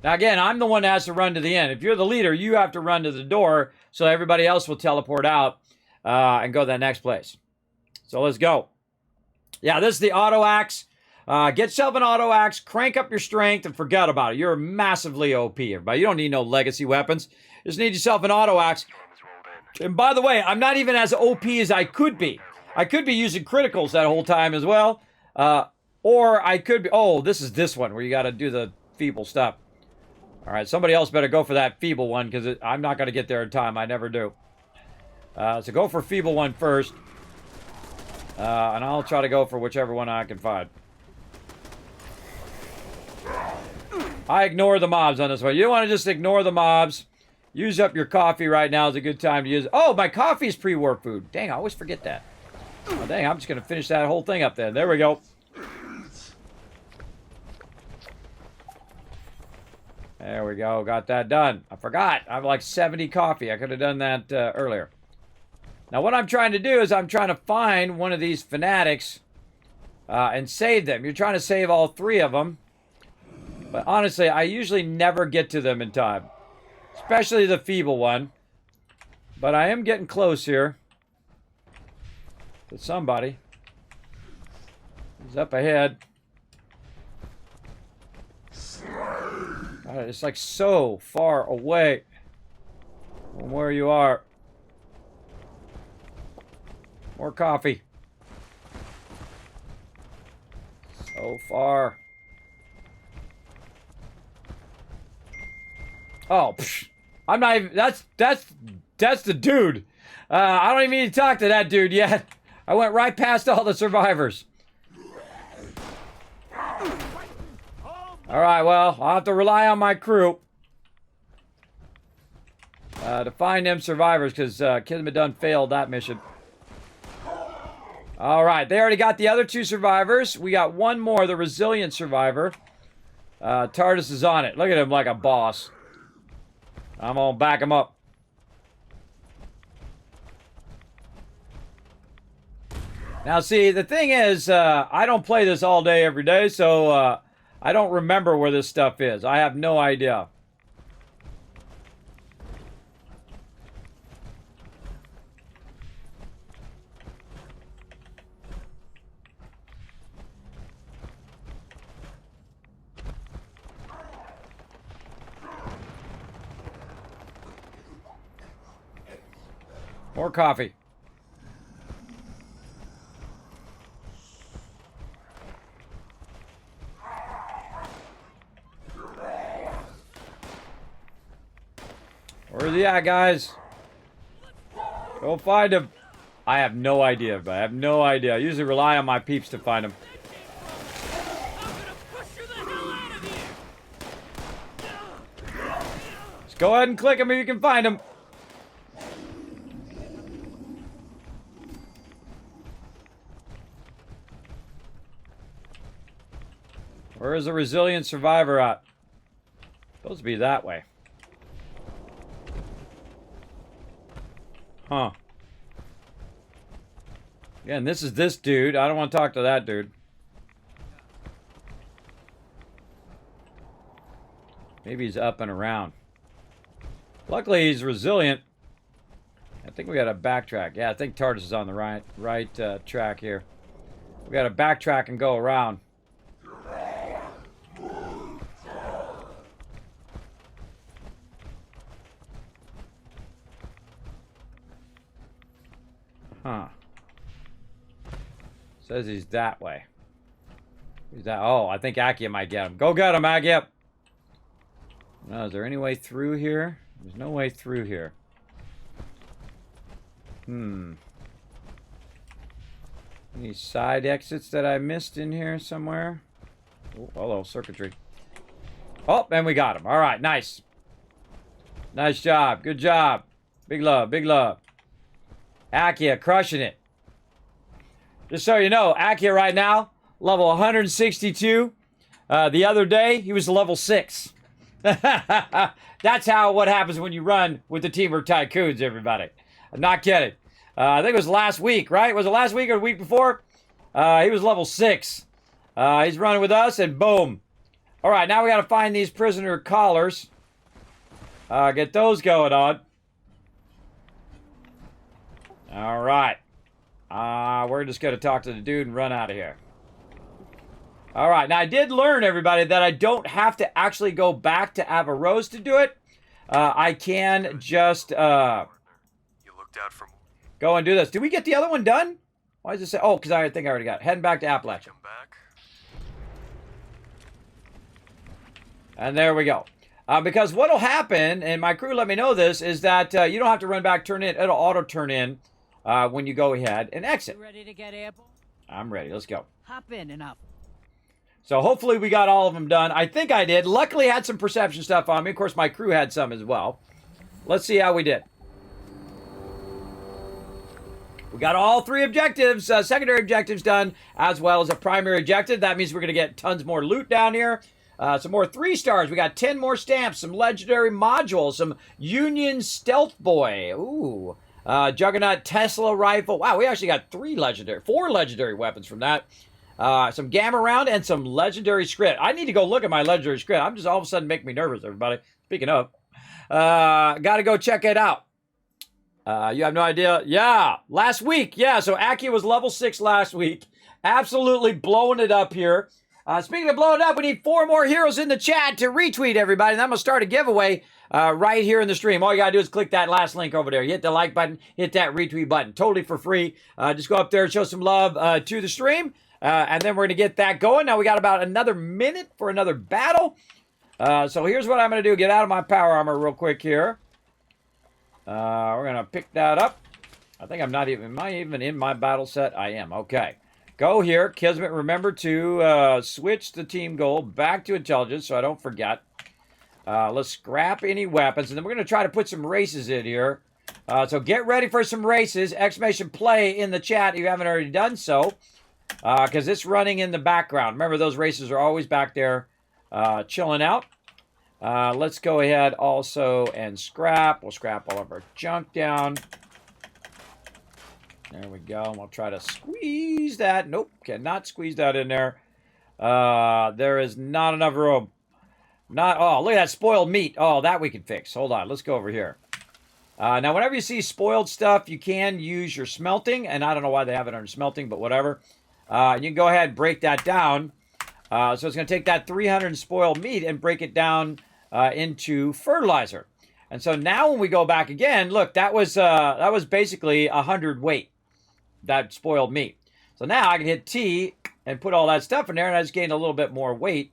Now again, I'm the one that has to run to the end. If you're the leader, you have to run to the door so everybody else will teleport out and go to that next place. So let's go. Yeah, this is the auto axe. Get yourself an auto axe, crank up your strength, and forget about it. You're massively OP, everybody. You don't need no legacy weapons. You just need yourself an auto axe. And by the way, I'm not even as OP as I could be. I could be using criticals that whole time as well. Or I could be... Oh, this is this one where you got to do the feeble stuff. All right, somebody else better go for that feeble one because I'm not going to get there in time. I never do. So go for feeble one first. And I'll try to go for whichever one I can find. I ignore the mobs on this one. You don't want to just ignore the mobs. Use up your coffee right now is a good time to use. Oh, my coffee is pre-war food. Dang, I always forget that. Oh, dang, I'm just going to finish that whole thing up there. There we go. There we go. Got that done. I forgot. I have like 70 coffee. I could have done that earlier. Now, what I'm trying to do is I'm trying to find one of these fanatics and save them. You're trying to save all 3 of them. But honestly, I usually never get to them in time. Especially the feeble one. But I am getting close here. To somebody. He's up ahead. It's like so far away from where you are. More coffee. So far. Oh, psh, I'm not even. That's the dude. I don't even need to talk to that dude yet. I went right past all the survivors. All right, well, I'll have to rely on my crew to find them survivors because Kismet done failed that mission. All right, they already got the other 2 survivors. We got one more, the resilient survivor. TARDIS is on it. Look at him like a boss. I'm gonna back him up. Now, see, the thing is, I don't play this all day, every day, so I don't remember where this stuff is. I have no idea. More coffee. Where's he at, guys? Go find him. I have no idea, but I have no idea. I usually rely on my peeps to find him. Just go ahead and click him if you can find him. Where is the resilient survivor at? Supposed to be that way. Huh. Yeah, and this is this dude. I don't want to talk to that dude. Maybe he's up and around. Luckily, he's resilient. I think we got to backtrack. Yeah, I think TARDIS is on the right track here. We got to backtrack and go around. Huh. Says he's that way. He's that. Oh, I think Akia might get him. Go get him, Akia. No, is there any way through here? There's no way through here. Any side exits that I missed in here somewhere? Oh, hello, circuitry. Oh, and we got him. All right, nice. Nice job. Good job. Big love, big love. Akia crushing it. Just so you know, Akia right now, level 162. The other day, he was level 6. That's what happens when you run with the Teamwork Tycoons, everybody. I'm not kidding. I think it was last week, right? Was it last week or the week before? He was level 6. He's running with us, and boom. All right, now we got to find these prisoner collars. Get those going on. All right. We're just going to talk to the dude and run out of here. All right. Now, I did learn, everybody, that I don't have to actually go back to Averroes to do it. I can just
You looked out for
go and do this. Did we get the other one done? Why does it say? Oh, because I think I already got it. Heading back to Appalachia. And there we go. Because what will happen, and my crew let me know this, is that you don't have to run back, turn in. It'll auto turn in when you go ahead and exit.
You ready to get airborne?
I'm ready. Let's go.
Hop in and up.
So hopefully we got all of them done. I think I did. Luckily, I had some perception stuff on me. Of course, my crew had some as well. Let's see how we did. We got all 3 objectives, secondary objectives done, as well as a primary objective. That means we're going to get tons more loot down here. Some more 3 stars. We got 10 more stamps, some legendary modules, some Union Stealth Boy. Ooh. Juggernaut Tesla rifle. Wow, we actually got 4 legendary weapons from that. Some gamma round and some legendary script. I need to go look at my legendary script. I'm just all of a sudden making me nervous, everybody. Speaking of, got to go check it out. You have no idea? Yeah, last week. Yeah, so Aki was level 6 last week. Absolutely blowing it up here. Speaking of blowing up, we need 4 more heroes in the chat to retweet, everybody. And I'm going to start a giveaway right here in the stream. All you got to do is click that last link over there. You hit the like button, hit that retweet button. Totally for free. Just go up there and show some love to the stream. And then we're going to get that going. Now we got about another minute for another battle. So here's what I'm going to do. Get out of my power armor real quick here. We're going to pick that up. I think am I even in my battle set? I am. Okay. Go here. Kismet, remember to switch the team goal back to intelligence so I don't forget. Let's scrap any weapons. And then we're going to try to put some races in here. So get ready for some races. Exclamation play in the chat if you haven't already done so. Because it's running in the background. Remember, those races are always back there chilling out. Let's go ahead also and scrap. We'll scrap all of our junk down. There we go. We'll try to squeeze that. Nope, cannot squeeze that in there. There is not enough room. Oh, look at that spoiled meat. Oh, that we can fix. Hold on. Let's go over here. Now, whenever you see spoiled stuff, you can use your smelting. And I don't know why they have it under smelting, but whatever. You can go ahead and break that down. So it's going to take that 300 spoiled meat and break it down into fertilizer. And so now when we go back again, look, that was basically 100 weight, that spoiled meat. So now I can hit T and put all that stuff in there, and I just gained a little bit more weight.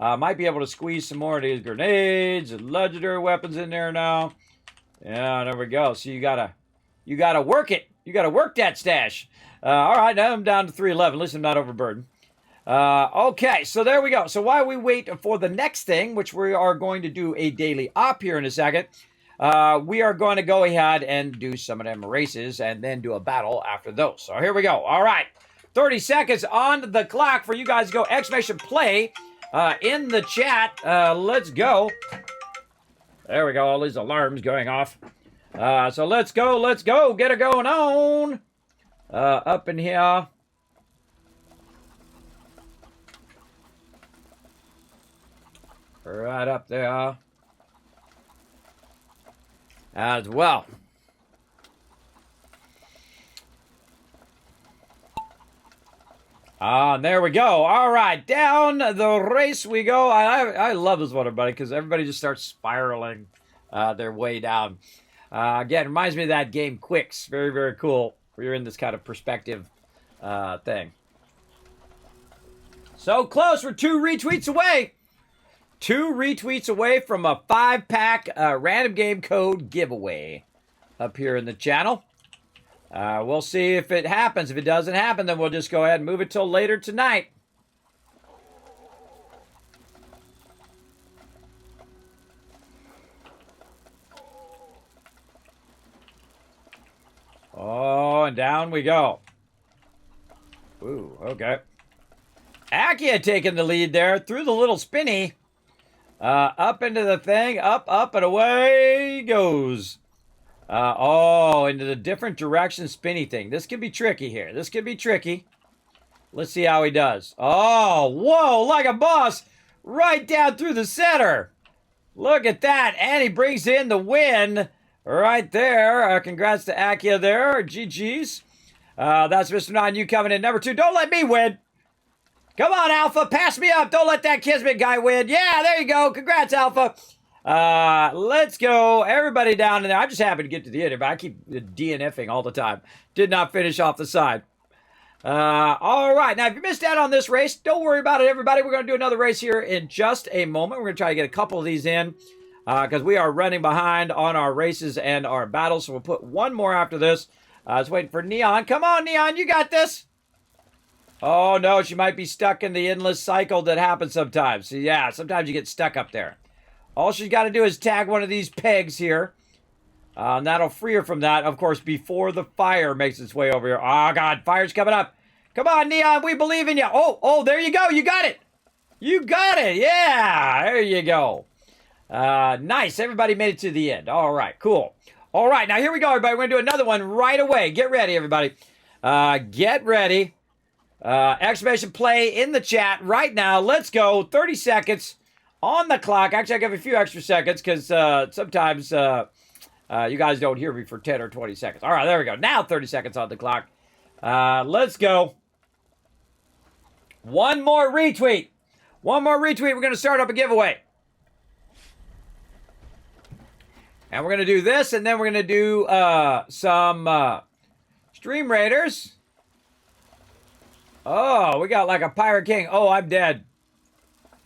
Might be able to squeeze some more of these grenades and legendary weapons in there now. Yeah, there we go. So you gotta work it. You gotta work that stash. All right, now I'm down to 311. At least I'm not overburdened. Okay, so there we go. So while we wait for the next thing, which we are going to do a daily op here in a second, we are going to go ahead and do some of them races and then do a battle after those. So here we go. All right, 30 seconds on the clock for you guys to go exclamation play in the chat. Let's go. There we go. All these alarms going off. So let's go. Let's go. Get it going on. Up in here. Right up there. As well. And there we go. All right, down the race we go. I love this one, everybody, because everybody just starts spiraling their way down. Again, reminds me of that game Quicks. Very, very cool. Where you're in this kind of perspective thing. So close. We're 2 retweets away. 2 retweets away from a 5-pack random game code giveaway up here in the channel. We'll see if it happens. If it doesn't happen, then we'll just go ahead and move it till later tonight. Oh, and down we go. Ooh, okay. Akia taking the lead there through the little spinny. Up into the thing. Up, and away he goes. Into the different direction spinny thing. This could be tricky here. This could be tricky. Let's see how he does. Oh, whoa, like a boss. Right down through the center. Look at that. And he brings in the win right there. Congrats to Akia there. GG's. That's Mr. Non, you coming in number 2. Don't let me win. Come on, Alpha. Pass me up. Don't let that Kismet guy win. Yeah, there you go. Congrats, Alpha. Let's go. Everybody down in there. I'm just happy to get to the end, but I keep DNFing all the time. Did not finish off the side. All right. Now, if you missed out on this race, don't worry about it, everybody. We're going to do another race here in just a moment. We're going to try to get a couple of these in because we are running behind on our races and our battles. So we'll put one more after this. I was waiting for Neon. Come on, Neon. You got this. Oh, no. She might be stuck in the endless cycle that happens sometimes. So, yeah, sometimes you get stuck up there. All she's got to do is tag one of these pegs here. And that'll free her from that, of course, before the fire makes its way over here. Oh, God, fire's coming up. Come on, Neon, we believe in you. Oh, there you go. You got it. You got it. Yeah, there you go. Nice. Everybody made it to the end. All right, cool. All right, now here we go, everybody. We're going to do another one right away. Get ready, everybody. Get ready. Exclamation play in the chat right now. Let's go. 30 seconds on the clock. Actually, I give a few extra seconds because sometimes you guys don't hear me for 10 or 20 seconds. All right, there we go. Now 30 seconds on the clock. Let's go. One more retweet. One more retweet. We're going to start up a giveaway. And we're going to do this, and then we're going to do some Stream Raiders. Oh, we got like a Pirate King. Oh, I'm dead.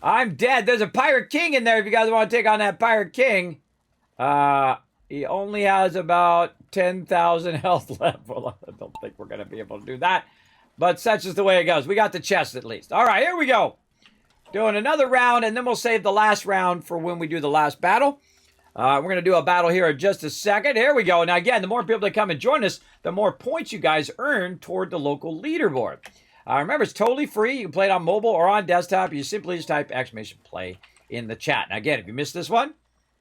I'm dead. There's a Pirate King in there if you guys want to take on that Pirate King. He only has about 10,000 health left. Well, I don't think we're going to be able to do that. But such is the way it goes. We got the chest at least. All right, here we go. Doing another round, and then we'll save the last round for when we do the last battle. We're going to do a battle here in just a second. Here we go. Now, again, the more people that come and join us, the more points you guys earn toward the local leaderboard. Remember, it's totally free. You can play it on mobile or on desktop. You simply just type exclamation play in the chat. Now, again, if you missed this one,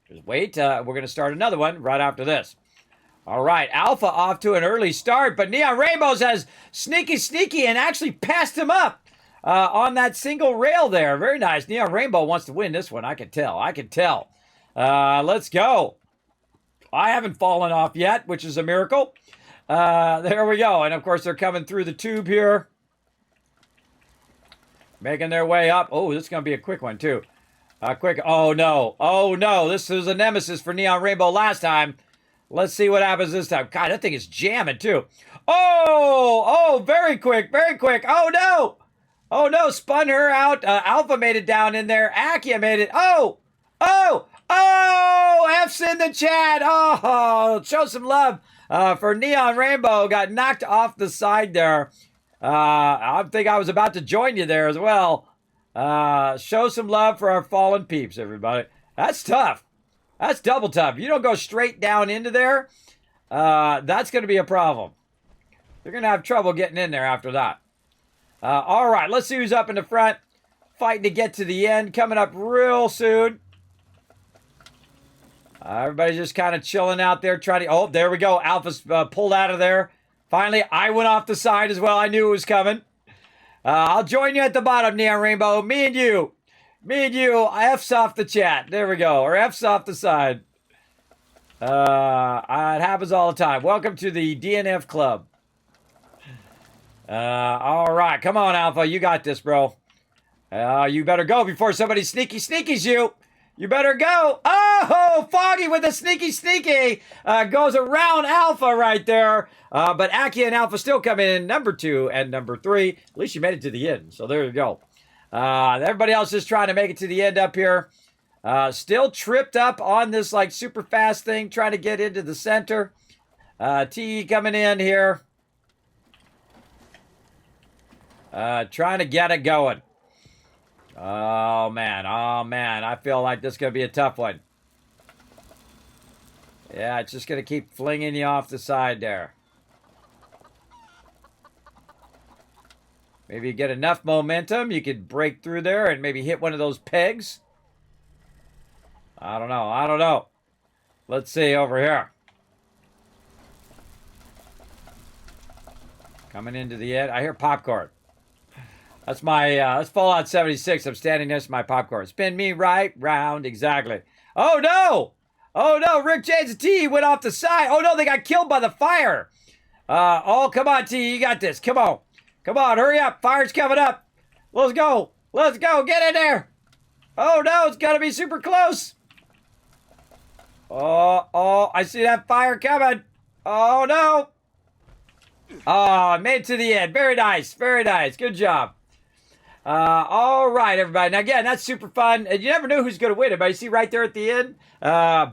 just wait. We're going to start another one right after this. All right, Alpha off to an early start, but Neon Rainbows has sneaky, and actually passed him up on that single rail there. Very nice. Neon Rainbow wants to win this one. I can tell. Let's go. I haven't fallen off yet, which is a miracle. There we go. And, of course, they're coming through the tube here. Making their way up. Oh, this is going to be a quick one, too. Quick. Oh, no. This was a nemesis for Neon Rainbow last time. Let's see what happens this time. God, that thing is jamming, too. Oh, very quick. Oh, no. Spun her out. Alpha made it down in there. Akia made it. Oh, F's in the chat. Oh, show some love for Neon Rainbow. Got knocked off the side there. I think I was about to join you there as well. Show some love for our fallen peeps, everybody. That's tough. That's double tough. You don't go straight down into there, that's going to be a problem. You're going to have trouble getting in there after that. All right, let's see who's up in the front. Fighting to get to the end. Coming up real soon. Everybody's just kind of chilling out there trying to... Oh, there we go. Alpha's pulled out of there. Finally, I went off the side as well. I knew it was coming. I'll join you at the bottom, Neon Rainbow. Me and you. F's off the chat. There we go. Or F's off the side. It happens all the time. Welcome to the DNF club. All right. Come on, Alpha. You got this, bro. You better go before somebody sneakies you. You better go. Oh, Foggy with the sneaky. Goes around Alpha right there. But Aki and Alpha still come in number 2 and number 3. At least you made it to the end. So there you go. Everybody else is trying to make it to the end up here. Still tripped up on this like super fast thing, trying to get into the center. TE coming in here. Trying to get it going. Oh, man. I feel like this is going to be a tough one. Yeah, it's just going to keep flinging you off the side there. Maybe you get enough momentum, you could break through there and maybe hit one of those pegs. I don't know. Let's see over here. Coming into the end. I hear popcorn. That's my, that's Fallout 76. I'm standing next to my popcorn. Spin me right round. Exactly. Oh, no. Oh, no. Rick James and T went off the side. Oh, no. They got killed by the fire. Oh, come on, T. You got this. Come on. Come on. Hurry up. Fire's coming up. Let's go. Let's go. Get in there. Oh, no. It's got to be super close. Oh, I see that fire coming. Oh, no. Oh, I made it to the end. Very nice. Very nice. Good job. All right, everybody. Now, again, that's super fun. And you never knew who's going to win it, but you see right there at the end?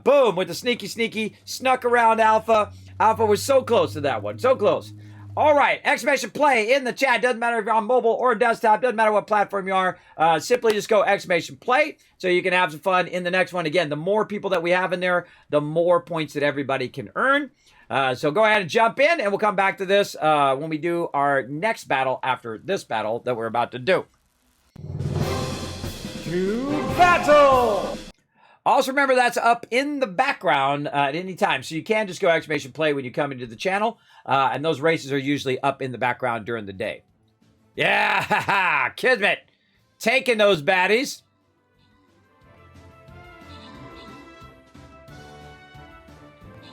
Boom, with the sneaky, snuck around Alpha. Alpha was so close to that one. So close. All right, exclamation play in the chat. Doesn't matter if you're on mobile or desktop. Doesn't matter what platform you are. Simply just go exclamation play so you can have some fun in the next one. Again, the more people that we have in there, the more points that everybody can earn. So go ahead and jump in, and we'll come back to this when we do our next battle after this battle that we're about to do. To battle! Also remember that's up in the background at any time. So you can just go exclamation play when you come into the channel. And those races are usually up in the background during the day. Yeah! Kismet! Taking those baddies.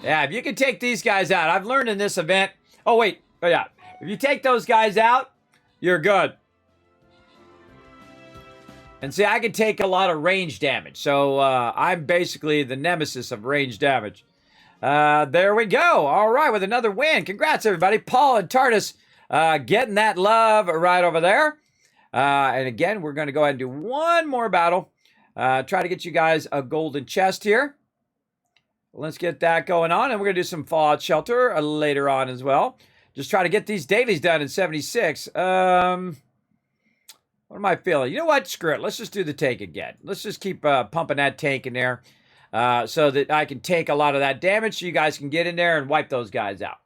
Yeah, if you can take these guys out. I've learned in this event. Oh, wait. Oh, yeah. If you take those guys out, you're good. And see, I can take a lot of range damage. So I'm basically the nemesis of range damage. There we go. All right, with another win. Congrats, everybody. Paul and Tardis getting that love right over there. And again, we're going to go ahead and do one more battle. Try to get you guys a golden chest here. Let's get that going on. And we're going to do some Fallout Shelter later on as well. Just try to get these dailies done in 76. What am I feeling? You know what? Screw it. Let's just do the tank again. Let's just keep pumping that tank in there so that I can take a lot of that damage so you guys can get in there and wipe those guys out.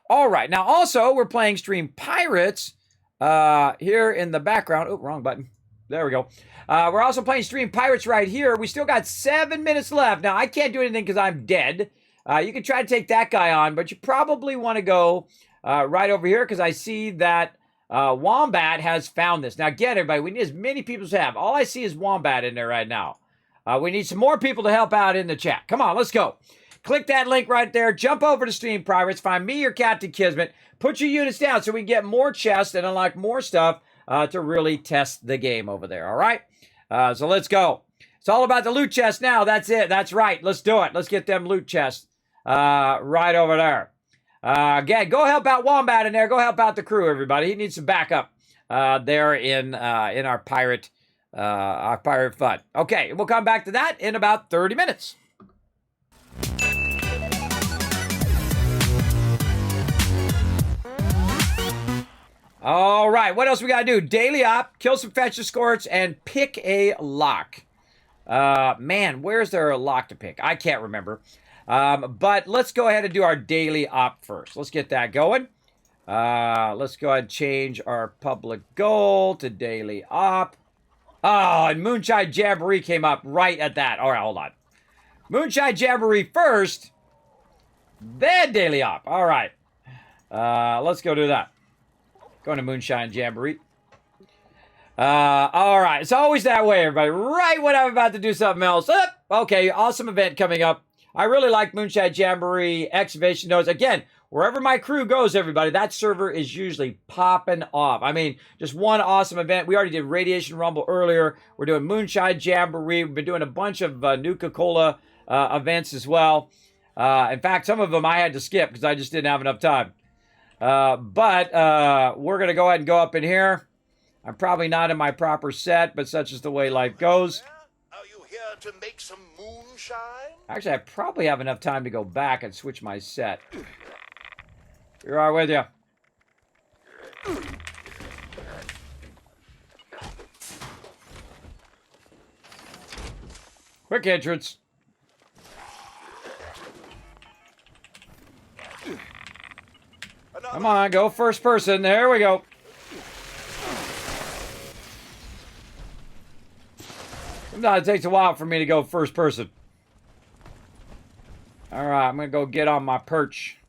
All right. Now, also, we're playing Stream Pirates here in the background. Oh, wrong button. There we go. We're also playing Stream Pirates right here. We still got 7 minutes left. Now, I can't do anything because I'm dead. You can try to take that guy on, but you probably want to go right over here because I see that Wombat has found this. Now, again, everybody, we need as many people as have. All I see is Wombat in there right now. We need some more people to help out in the chat. Come on, let's go. Click that link right there. Jump over to Stream Pirates. Find me or Captain Kismet. Put your units down so we can get more chests and unlock more stuff to really test the game over there, all right? So let's go. It's all about the loot chest now. That's it. That's right. Let's do it. Let's get them loot chests right over there. Again, go help out Wombat in there. Go help out the crew, everybody. He needs some backup there in our pirate fun. Okay, we'll come back to that in about 30 minutes. All right, what else we got to do? Daily op, kill some fetches, Scorched, and pick a lock. Man, where's there a lock to pick? I can't remember. But let's go ahead and do our daily op first. Let's get that going. Let's go ahead and change our public goal to daily op. Oh, and Moonshine Jamboree came up right at that. All right, hold on. Moonshine Jamboree first, then daily op. All right. Let's go do that. Going to Moonshine Jamboree. All right. It's always that way, everybody. Right when I'm about to do something else. Okay, awesome event coming up. I really like Moonshine Jamboree excavation nodes. Again, wherever my crew goes, everybody, that server is usually popping off. I mean, just one awesome event. We already did Radiation Rumble earlier. We're doing Moonshine Jamboree. We've been doing a bunch of Nuka-Cola events as well. In fact, some of them I had to skip because I just didn't have enough time. But we're going to go ahead and go up in here. I'm probably not in my proper set, but such is the way life goes.
Are you here to make some moonshine?
Actually, I probably have enough time to go back and switch my set. Here are with you. Quick entrance. Come on, go first person. There we go. Sometimes it takes a while for me to go first person. All right, I'm going to go get on my perch.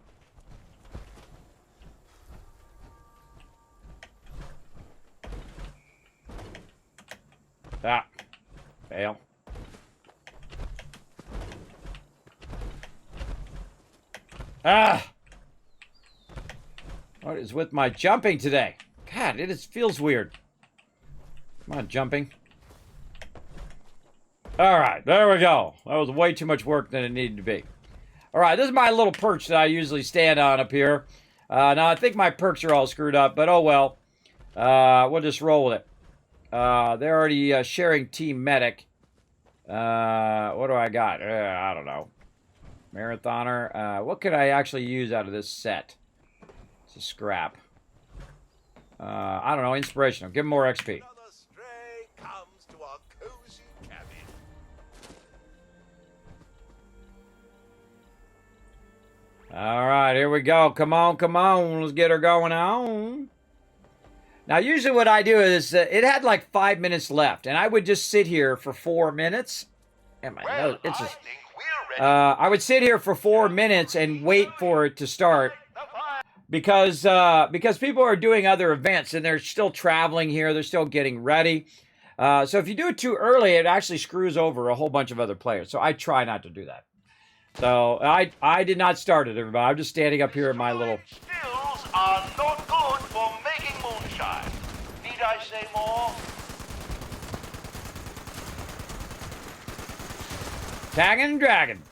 Ah, fail. Ah! What is with my jumping today? God, it feels weird. Come on, jumping. All right, there we go. That was way too much work than it needed to be. All right, this is my little perch that I usually stand on up here. Now, I think my perks are all screwed up, but oh well. We'll just roll with it. They're already sharing Team Medic. What do I got? I don't know. Marathoner. What could I actually use out of this set? It's a scrap. I don't know. Inspirational. Give him more XP. All right, here we go. Come on, come on. Let's get her going on. Now, usually what I do is, it had like 5 minutes left, and I would just sit here for 4 minutes. And my nose, it's just, I would sit here for 4 minutes and wait for it to start. Because people are doing other events, and they're still traveling here. They're still getting ready. So if you do it too early, it actually screws over a whole bunch of other players. So I try not to do that. So I did not start it, everybody. I'm just standing up here in my little...
Stills are not good for making moonshine. Need I say more?
Tagging and dragging.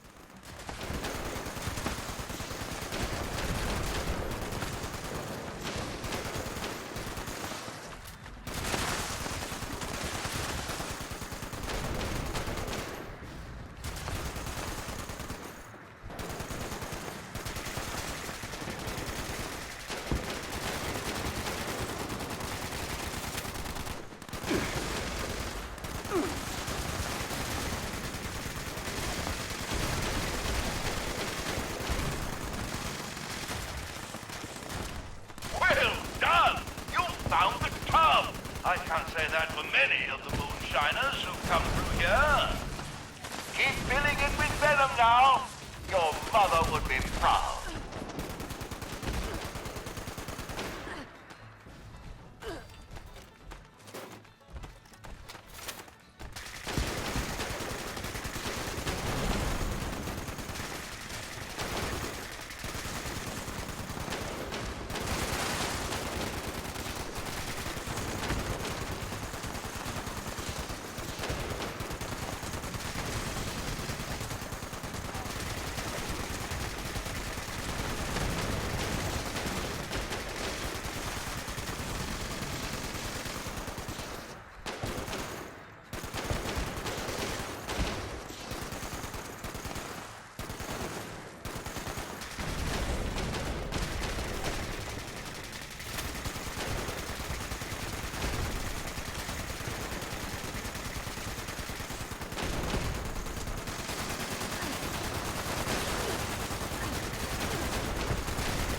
I can't say that for many of the moonshiners who've come through here. Keep filling it with venom now. Your mother would be proud.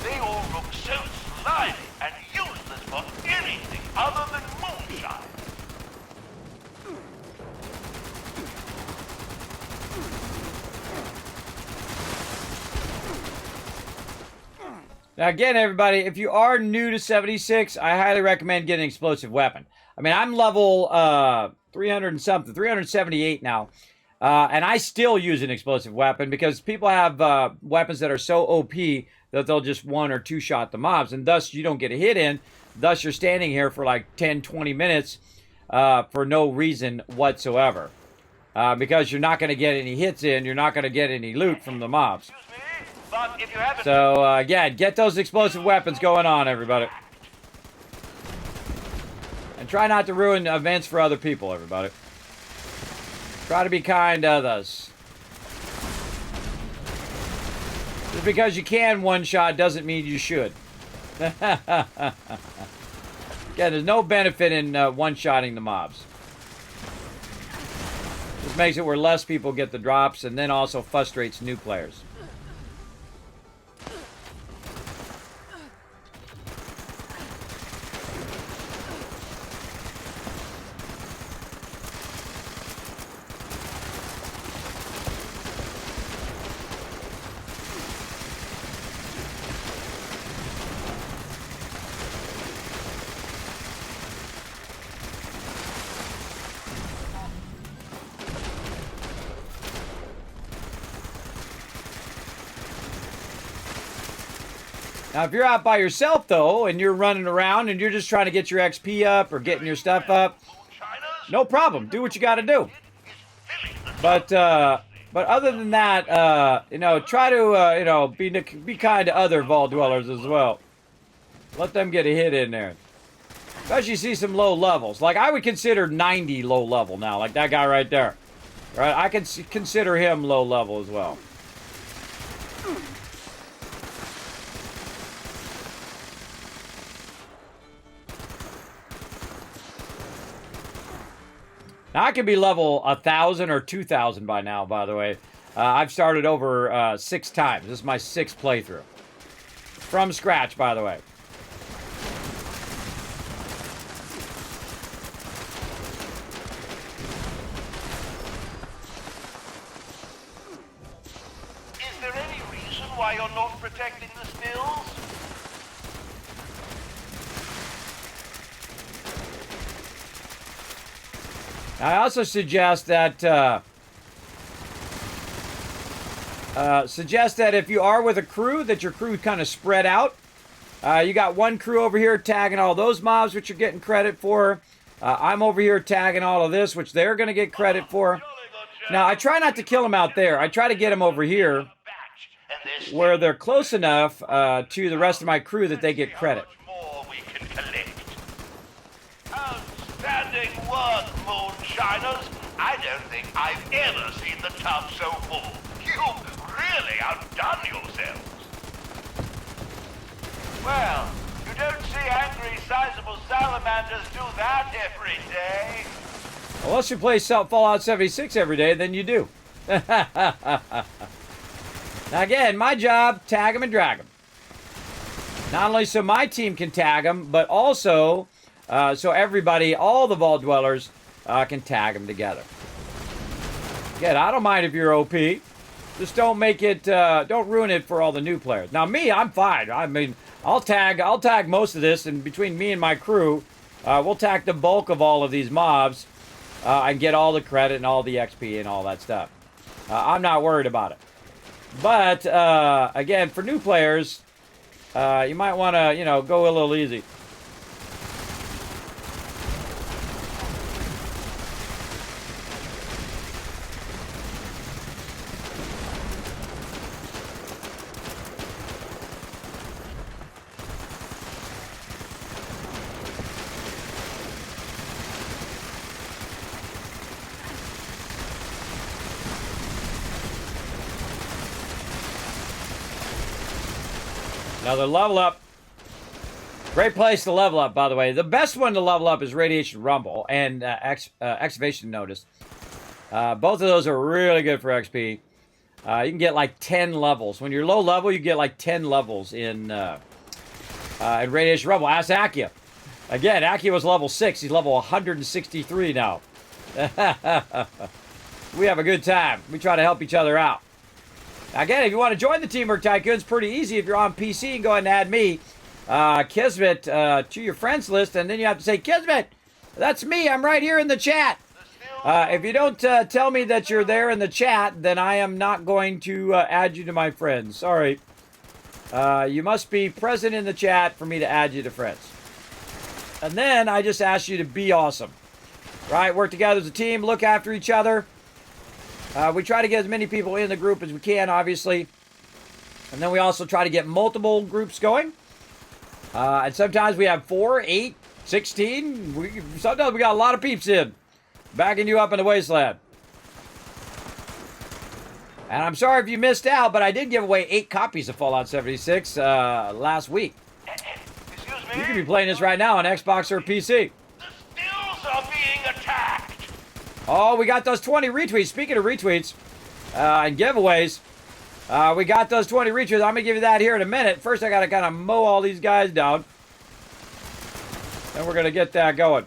They all look so slimy and useless for anything other than moonshine.
Now, again, everybody, if you are new to 76, I highly recommend getting an explosive weapon. I mean, I'm level 300 and something, 378 now. And I still use an explosive weapon because people have weapons that are so OP that they'll just 1 or 2 shot the mobs, and thus you don't get a hit in. Thus you're standing here for like 10, 20 minutes for no reason whatsoever. Because you're not going to get any hits in, you're not going to get any loot from the mobs.
But if you haven't...
So, again, get those explosive weapons going on, everybody. And try not to ruin events for other people, everybody. Try to be kind to others. Just because you can one-shot doesn't mean you should. Again, there's no benefit in one-shotting the mobs. This makes it where less people get the drops and then also frustrates new players. Now, if you're out by yourself, though, and you're running around and you're just trying to get your XP up or getting your stuff up, no problem. Do what you got to do. But other than that, you know, try to, you know, be kind to other vault dwellers as well. Let them get a hit in there. Especially you see some low levels. Like, I would consider 90 low level now, like that guy right there. Right? I can consider him low level as well. Now, I could be level 1,000 or 2,000 by now, by the way. I've started over 6 times. This is my 6th playthrough. From scratch, by the way.
Is there any reason why you're not protecting the stills?
I also suggest that if you are with a crew, that your crew kind of spread out. You got one crew over here tagging all those mobs, which you're getting credit for. I'm over here tagging all of this, which they're going to get credit for. Now, I try not to kill them out there. I try to get them over here where they're close enough to the rest of my crew that they get credit.
Outstanding work, Moonshiners. I don't think I've ever seen the tub so full. You've really outdone yourselves. Well, you don't see angry, sizable salamanders do that every day.
Unless you play Fallout 76 every day, then you do. Now again, my job, tag them and drag them. Not only so my team can tag them, but also so everybody, all the vault dwellers, can tag them together. Again, I don't mind if you're OP. Just don't make it, don't ruin it for all the new players. Now me, I'm fine. I mean, I'll tag most of this, and between me and my crew, we'll tag the bulk of all of these mobs and get all the credit and all the XP and all that stuff. I'm not worried about it. But, again, for new players, you might want to, you know, go a little easy. Now the level up, great place to level up, by the way. The best one to level up is Radiation Rumble and Excavation Notice. Both of those are really good for XP. You can get like 10 levels. When you're low level, you get like 10 levels in Radiation Rumble. Ask Akia. Again, Akia was level 6. He's level 163 now. We have a good time. We try to help each other out. Again, if you want to join the Teamwork Tycoons, pretty easy. If you're on PC, you can go ahead and add me, Kismet, to your friends list, and then you have to say, Kismet, that's me. I'm right here in the chat. If you don't tell me that you're there in the chat, then I am not going to add you to my friends. Sorry. You must be present in the chat for me to add you to friends. And then I just ask you to be awesome. Right? Work together as a team. Look after each other. We try to get as many people in the group as we can, obviously. And then we also try to get multiple groups going. And sometimes we have 4, 8, 16. Sometimes we got a lot of peeps in. Backing you up in the wasteland. And I'm sorry if you missed out, but I did give away 8 copies of Fallout 76 last week. You can be playing this right now on Xbox or PC.
Stills are being attacked.
Oh, we got those 20 retweets. Speaking of retweets and giveaways, we got those 20 retweets. I'm going to give you that here in a minute. First, I got to kind of mow all these guys down. Then we're going to get that going.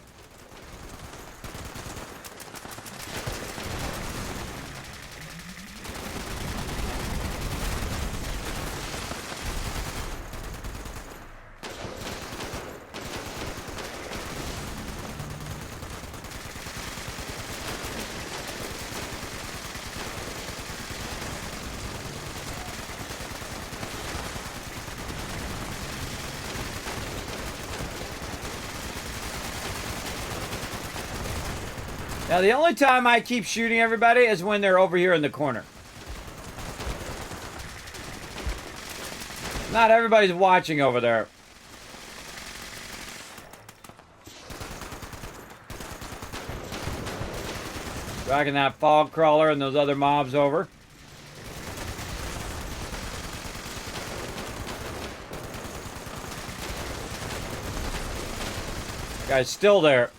Now, the only time I keep shooting everybody is when they're over here in the corner. Not everybody's watching over there. Dragging that fog crawler and those other mobs over. Guy's still there.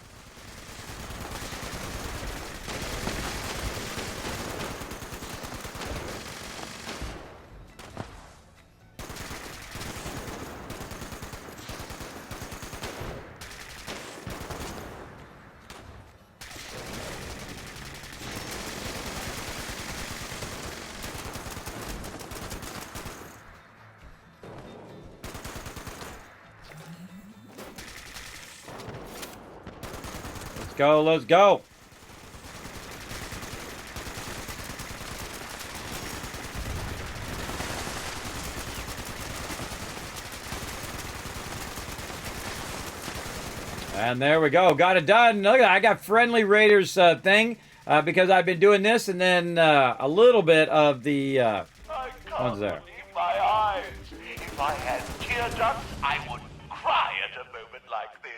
Go, let's go. And there we go. Got it done. Look at that. I got friendly raiders thing because I've been doing this and then a little bit of the ones there.
My eyes. If I had tear ducts, I would cry at a moment like this.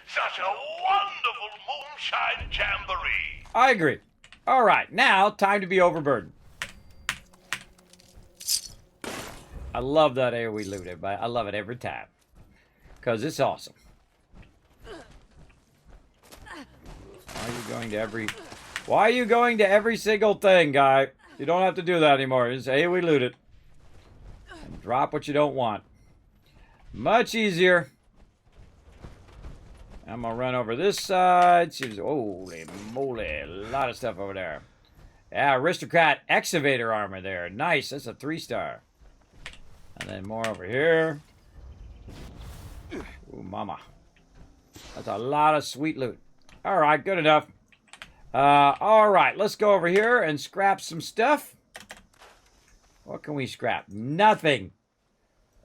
Such a wonderful moonshine jamboree.
I agree. All right, now time to be overburdened. I love that AoE loot, everybody. I love it every time because it's awesome. Why are you going to every? Why are you going to every single thing, guy? You don't have to do that anymore. Just AoE loot it and drop what you don't want. Much easier. I'm gonna run over this side. See, holy moly, a lot of stuff over there. Yeah, aristocrat excavator armor there. Nice, that's a 3-star. And then more over here. Ooh, mama. That's a lot of sweet loot. All right, good enough. All right, let's go over here and scrap some stuff. What can we scrap? Nothing.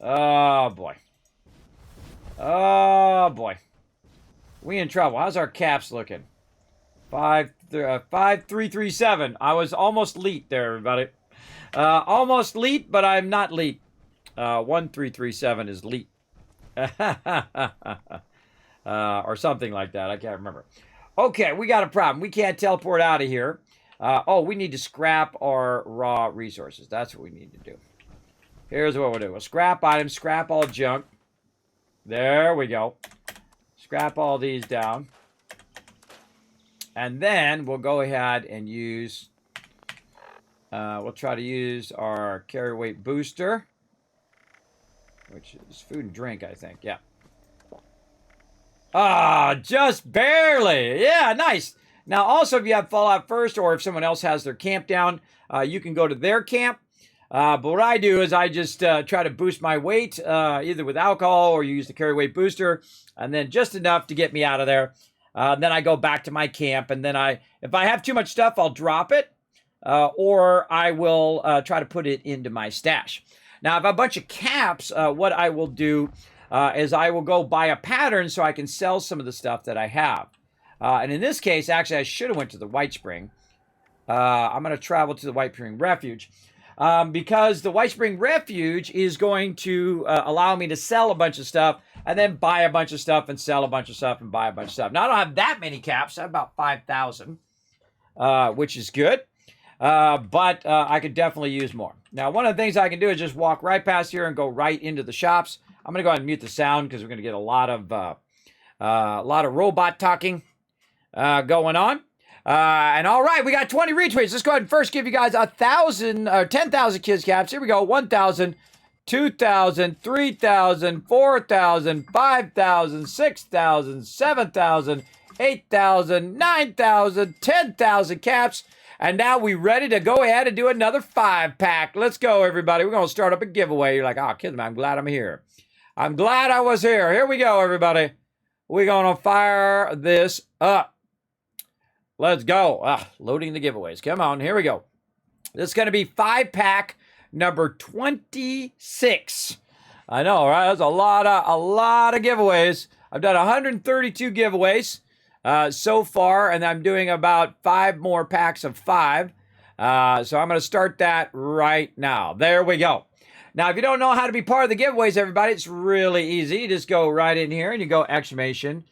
Oh, boy. Oh, boy. We in trouble. How's our caps looking? 5337. I was almost leet there, everybody. Almost leet, but I'm not leet. 1337 is leet. Or something like that. I can't remember. Okay, we got a problem. We can't teleport out of here. Oh, we need to scrap our raw resources. That's what we need to do. Here's what we'll do. We'll scrap items, scrap all junk. There we go. Scrap all these down. And then we'll go ahead and use, we'll try to use our carry weight booster, which is food and drink, I think. Yeah. Ah, just barely. Yeah, nice. Now, also, if you have Fallout First or if someone else has their camp down, you can go to their camp. But what I do is I just try to boost my weight, either with alcohol or use the carry weight booster, and then just enough to get me out of there. Then I go back to my camp, and then if I have too much stuff, I'll drop it, or I will try to put it into my stash. Now, if I have a bunch of caps, what I will do is I will go buy a pattern so I can sell some of the stuff that I have. And in this case, actually, I should have went to the White Spring. I'm going to travel to the White Spring Refuge. Because the White Spring Refuge is going to allow me to sell a bunch of stuff and then buy a bunch of stuff and sell a bunch of stuff and buy a bunch of stuff. Now, I don't have that many caps. I have about 5,000, which is good. But I could definitely use more. Now, one of the things I can do is just walk right past here and go right into the shops. I'm going to go ahead and mute the sound because we're going to get a lot of robot talking going on. And all right, we got 20 retweets. Let's go ahead and first give you guys 1,000 or 10,000 kids caps. Here we go. 1,000, 2,000, 3,000, 4,000, 5,000, 6,000, 7,000, 8,000, 9,000, 10,000 caps. And now we ready to go ahead and do another 5-pack. Let's go, everybody. We're going to start up a giveaway. You're like, oh, kids, man, I'm glad I'm here. I'm glad I was here. Here we go, everybody. We're going to fire this up. Let's go. Loading the giveaways. Come on. Here we go. This is going to be 5-pack number 26. I know, right? That's a lot of giveaways. I've done 132 giveaways so far, and I'm doing about 5 more packs of 5. So I'm going to start that right now. There we go. Now, if you don't know how to be part of the giveaways, everybody, it's really easy. You just go right in here and you go exclamation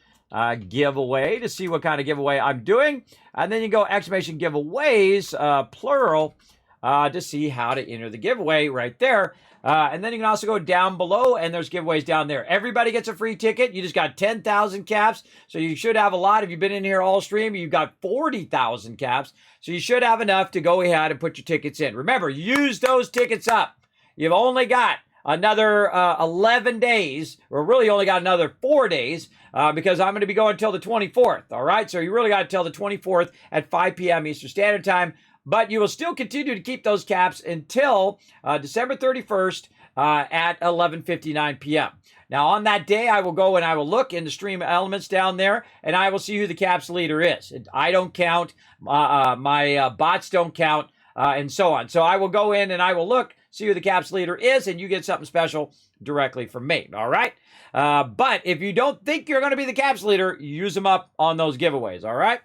giveaway to see what kind of giveaway I'm doing. And then you go exclamation giveaways, plural, to see how to enter the giveaway right there. And then you can also go down below and there's giveaways down there. Everybody gets a free ticket. You just got 10,000 caps. So you should have a lot. If you've been in here all stream, you've got 40,000 caps. So you should have enough to go ahead and put your tickets in. Remember, use those tickets up. You've only got another 11 days, or really only got another 4 days, because I'm going to be going until the 24th, all right? So you really got until the 24th at 5 p.m. Eastern Standard Time, but you will still continue to keep those caps until December 31st at 11:59 p.m. Now, on that day, I will go and I will look in the stream elements down there, and I will see who the caps leader is. I don't count, my bots don't count, and so on. So I will go in and I will look, see who the caps leader is, and you get something special directly from me, all right? But if you don't think you're going to be the caps leader, use them up on those giveaways, all right?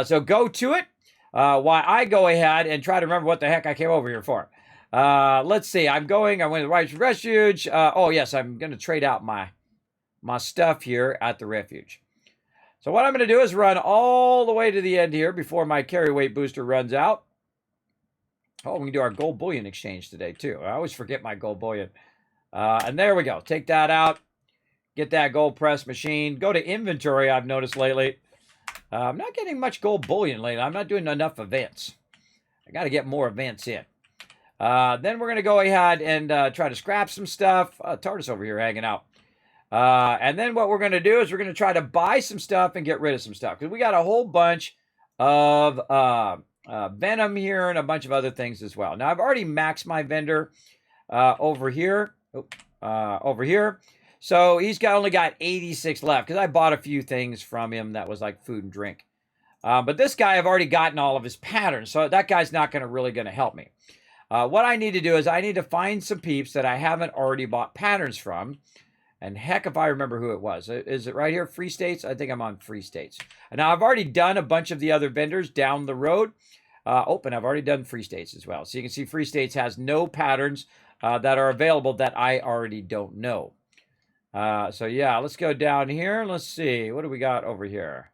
So go to it while I go ahead and try to remember what the heck I came over here for. Let's see. I went to the White Refuge. Oh, yes, I'm going to trade out my stuff here at the Refuge. So what I'm going to do is run all the way to the end here before my carry weight booster runs out. Oh, we can do our gold bullion exchange today, too. I always forget my gold bullion. And there we go. Take that out. Get that gold press machine. Go to inventory, I've noticed lately. I'm not getting much gold bullion lately. I'm not doing enough events. I got to get more events in. Then we're going to go ahead and try to scrap some stuff. TARDIS over here hanging out. And then what we're going to do is we're going to try to buy some stuff and get rid of some stuff. Because we got a whole bunch of Venom here and a bunch of other things as well. Now, I've already maxed my vendor over here. Over here. So he's only got 86 left because I bought a few things from him that was like food and drink. But this guy, I've already gotten all of his patterns. So that guy's not really going to help me. What I need to do is I need to find some peeps that I haven't already bought patterns from. And heck if I remember who it was. Is it right here? Free States? I think I'm on Free States. And now I've already done a bunch of the other vendors down the road. And I've already done Free States as well. So you can see Free States has no patterns that are available that I already don't know. So yeah, let's go down here. Let's see. What do we got over here?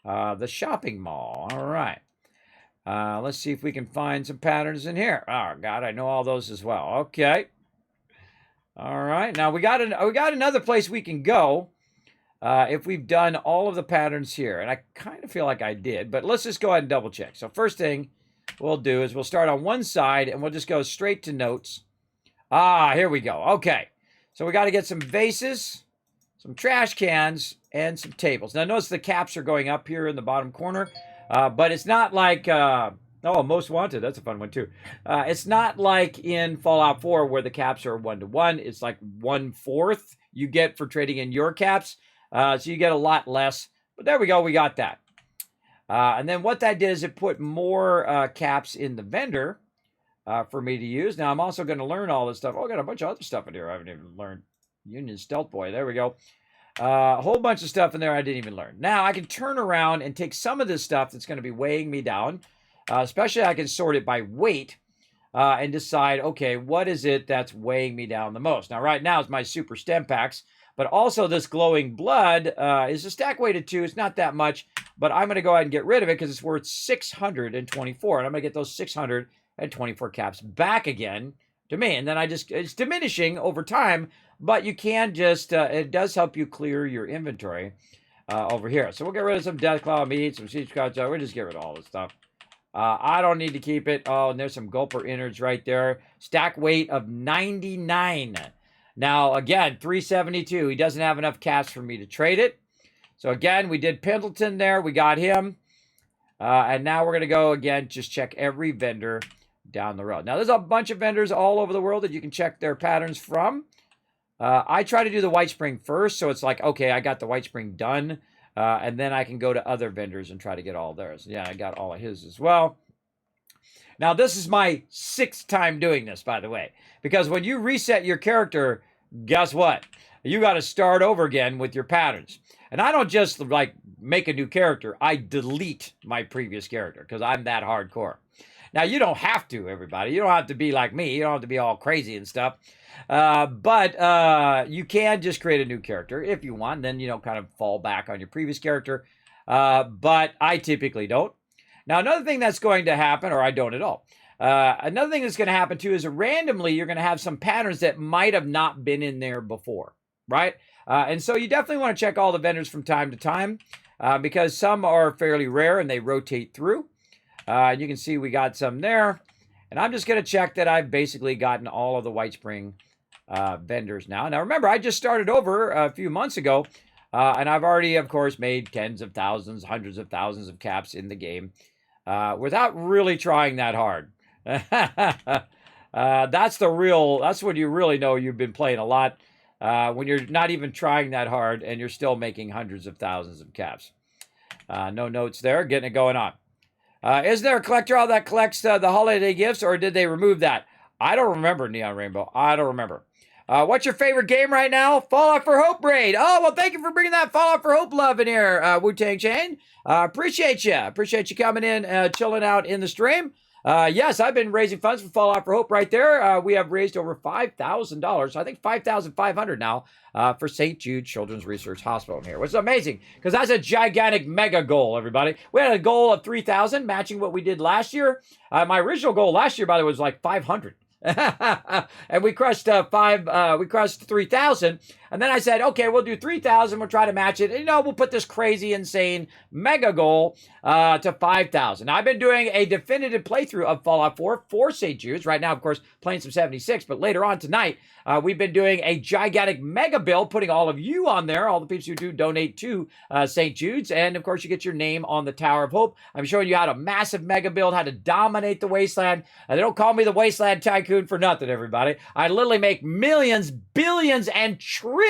The shopping mall. All right. Let's see if we can find some patterns in here. Oh, God, I know all those as well. Okay. All right. Now, we got another place we can go if we've done all of the patterns here. And I kind of feel like I did, but let's just go ahead and double check. So first thing we'll do is we'll start on one side, and we'll just go straight to notes. Here we go. Okay. So we got to get some vases, some trash cans, and some tables. Now, notice the caps are going up here in the bottom corner. But it's not like, Most Wanted. That's a fun one, too. It's not like in Fallout 4 where the caps are 1-to-1. It's like 1/4 you get for trading in your caps. So you get a lot less But there we go. We got that. And then what that did is it put more caps in the vendor for me to use. Now, I'm also going to learn all this stuff. Oh, I got a bunch of other stuff in here I haven't even learned. Union Stealth Boy. There we go. A whole bunch of stuff in there I didn't even learn. Now, I can turn around and take some of this stuff that's going to be weighing me down. Especially, I can sort it by weight and decide, okay, what is it that's weighing me down the most? Now, right now, it's my super stem packs. But also, this glowing blood is a stack weighted 2. It's not that much. But I'm going to go ahead and get rid of it because it's worth 624. And I'm going to get those 624 caps back again to me. And then it's diminishing over time. But you can just, it does help you clear your inventory over here. So we'll get rid of some Deathclaw meat, some Siege Couch. We'll just get rid of all this stuff. I don't need to keep it. Oh, and there's some Gulper innards right there. Stack weight of 99. Now, again, 372. He doesn't have enough caps for me to trade it. So, again, we did Pendleton there. We got him. And now we're going to go, again, just check every vendor down the road. Now, there's a bunch of vendors all over the world that you can check their patterns from. I try to do the White Spring first, so it's like, okay, I got the White Spring done, and then I can go to other vendors and try to get all theirs. Yeah, I got all of his as well. Now, this is my 6th time doing this, by the way, because when you reset your character, guess what? You got to start over again with your patterns. And I don't just, like, make a new character. I delete my previous character because I'm that hardcore. Now, you don't have to, everybody. You don't have to be like me. You don't have to be all crazy and stuff. But you can just create a new character if you want. Then, kind of fall back on your previous character. But I typically don't. Now, another thing that's going to happen, or I don't at all. Another thing that's going to happen, too, is randomly you're going to have some patterns that might have not been in there before, right? And so you definitely want to check all the vendors from time to time because some are fairly rare and they rotate through. You can see we got some there. And I'm just going to check that I've basically gotten all of the White Spring vendors now. Now, remember, I just started over a few months ago. And I've already, of course, made tens of thousands, hundreds of thousands of caps in the game without really trying that hard. That's when you really know you've been playing a lot. When you're not even trying that hard and you're still making hundreds of thousands of caps. No notes there, getting it going on. Is there a collector all that collects the holiday gifts, or did they remove that? I don't remember, Neon Rainbow. I don't remember. What's your favorite game right now? Fallout for Hope raid. Oh, well, thank you for bringing that Fallout for Hope love in here, Wu-Tang Chain. Appreciate you. Appreciate you coming in, chilling out in the stream. Yes, I've been raising funds for Fallout for Hope right there. We have raised over $5,000. I think $5,500 now for St. Jude Children's Research Hospital in here, which is amazing because that's a gigantic mega goal, everybody. We had a goal of 3,000, matching what we did last year. My original goal last year, by the way, was like 500. And we crushed 3,000. And then I said, okay, we'll do 3,000. We'll try to match it. And, we'll put this crazy, insane mega goal to 5,000. Now, I've been doing a definitive playthrough of Fallout 4 for St. Jude's. Right now, of course, playing some 76. But later on tonight, we've been doing a gigantic mega build, putting all of you on there, all the people who do donate to St. Jude's. And, of course, you get your name on the Tower of Hope. I'm showing you how to massive mega build, how to dominate the wasteland. They don't call me the Wasteland Tycoon for nothing, everybody. I literally make millions, billions, and trillions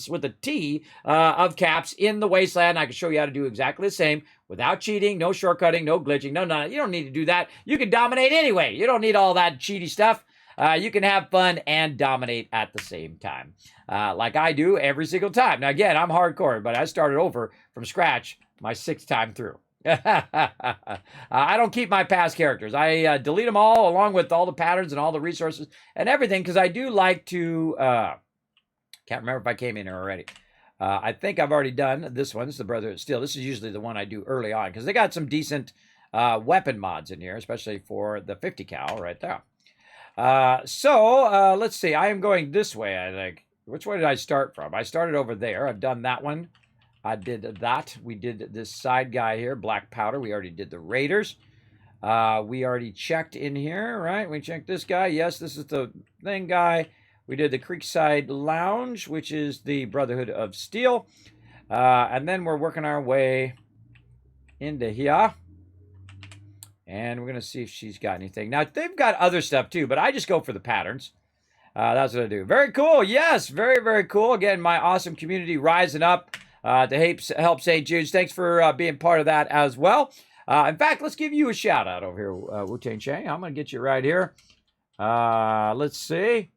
with a T of caps in the wasteland. I can show you how to do exactly the same without cheating, no shortcutting, no glitching, no. You don't need to do that. You can dominate anyway. You don't need all that cheaty stuff. You can have fun and dominate at the same time, like I do every single time. Now, again, I'm hardcore, but I started over from scratch my 6th time through. I don't keep my past characters. I delete them all along with all the patterns and all the resources and everything because I do like to... can't remember if I came in here already. I think I've already done this one. This is the Brother of Steel. This is usually the one I do early on because they got some decent weapon mods in here, especially for the 50 cal right there. So let's see. I am going this way, I think. Which way did I start from? I started over there. I've done that one. I did that. We did this side guy here, Black Powder. We already did the Raiders. We already checked in here, right? We checked this guy. Yes, this is the thing guy. We did the Creekside Lounge, which is the Brotherhood of Steel. And then we're working our way into here. And we're going to see if she's got anything. Now, they've got other stuff too, but I just go for the patterns. That's what I do. Very cool. Yes, very, very cool. Again, my awesome community rising up. help St. Jude's. Thanks for being part of that as well. In fact, let's give you a shout out over here, Wu-Tang Shang. I'm going to get you right here. Let's see.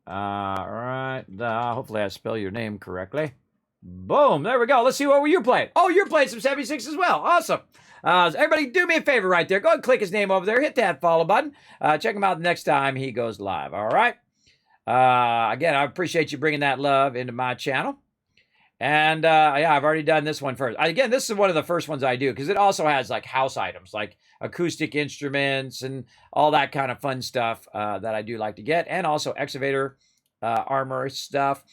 All right. Hopefully I spell your name correctly. Boom. There we go. Let's see what were you playing. Oh, you're playing some 76 as well. Awesome. So everybody do me a favor right there. Go ahead and click his name over there. Hit that follow button. Check him out the next time he goes live. All right. Again, I appreciate you bringing that love into my channel. And yeah, I've already done this one first. Again, this is one of the first ones I do because it also has like house items, like acoustic instruments and all that kind of fun stuff that I do like to get. And also excavator armor stuff.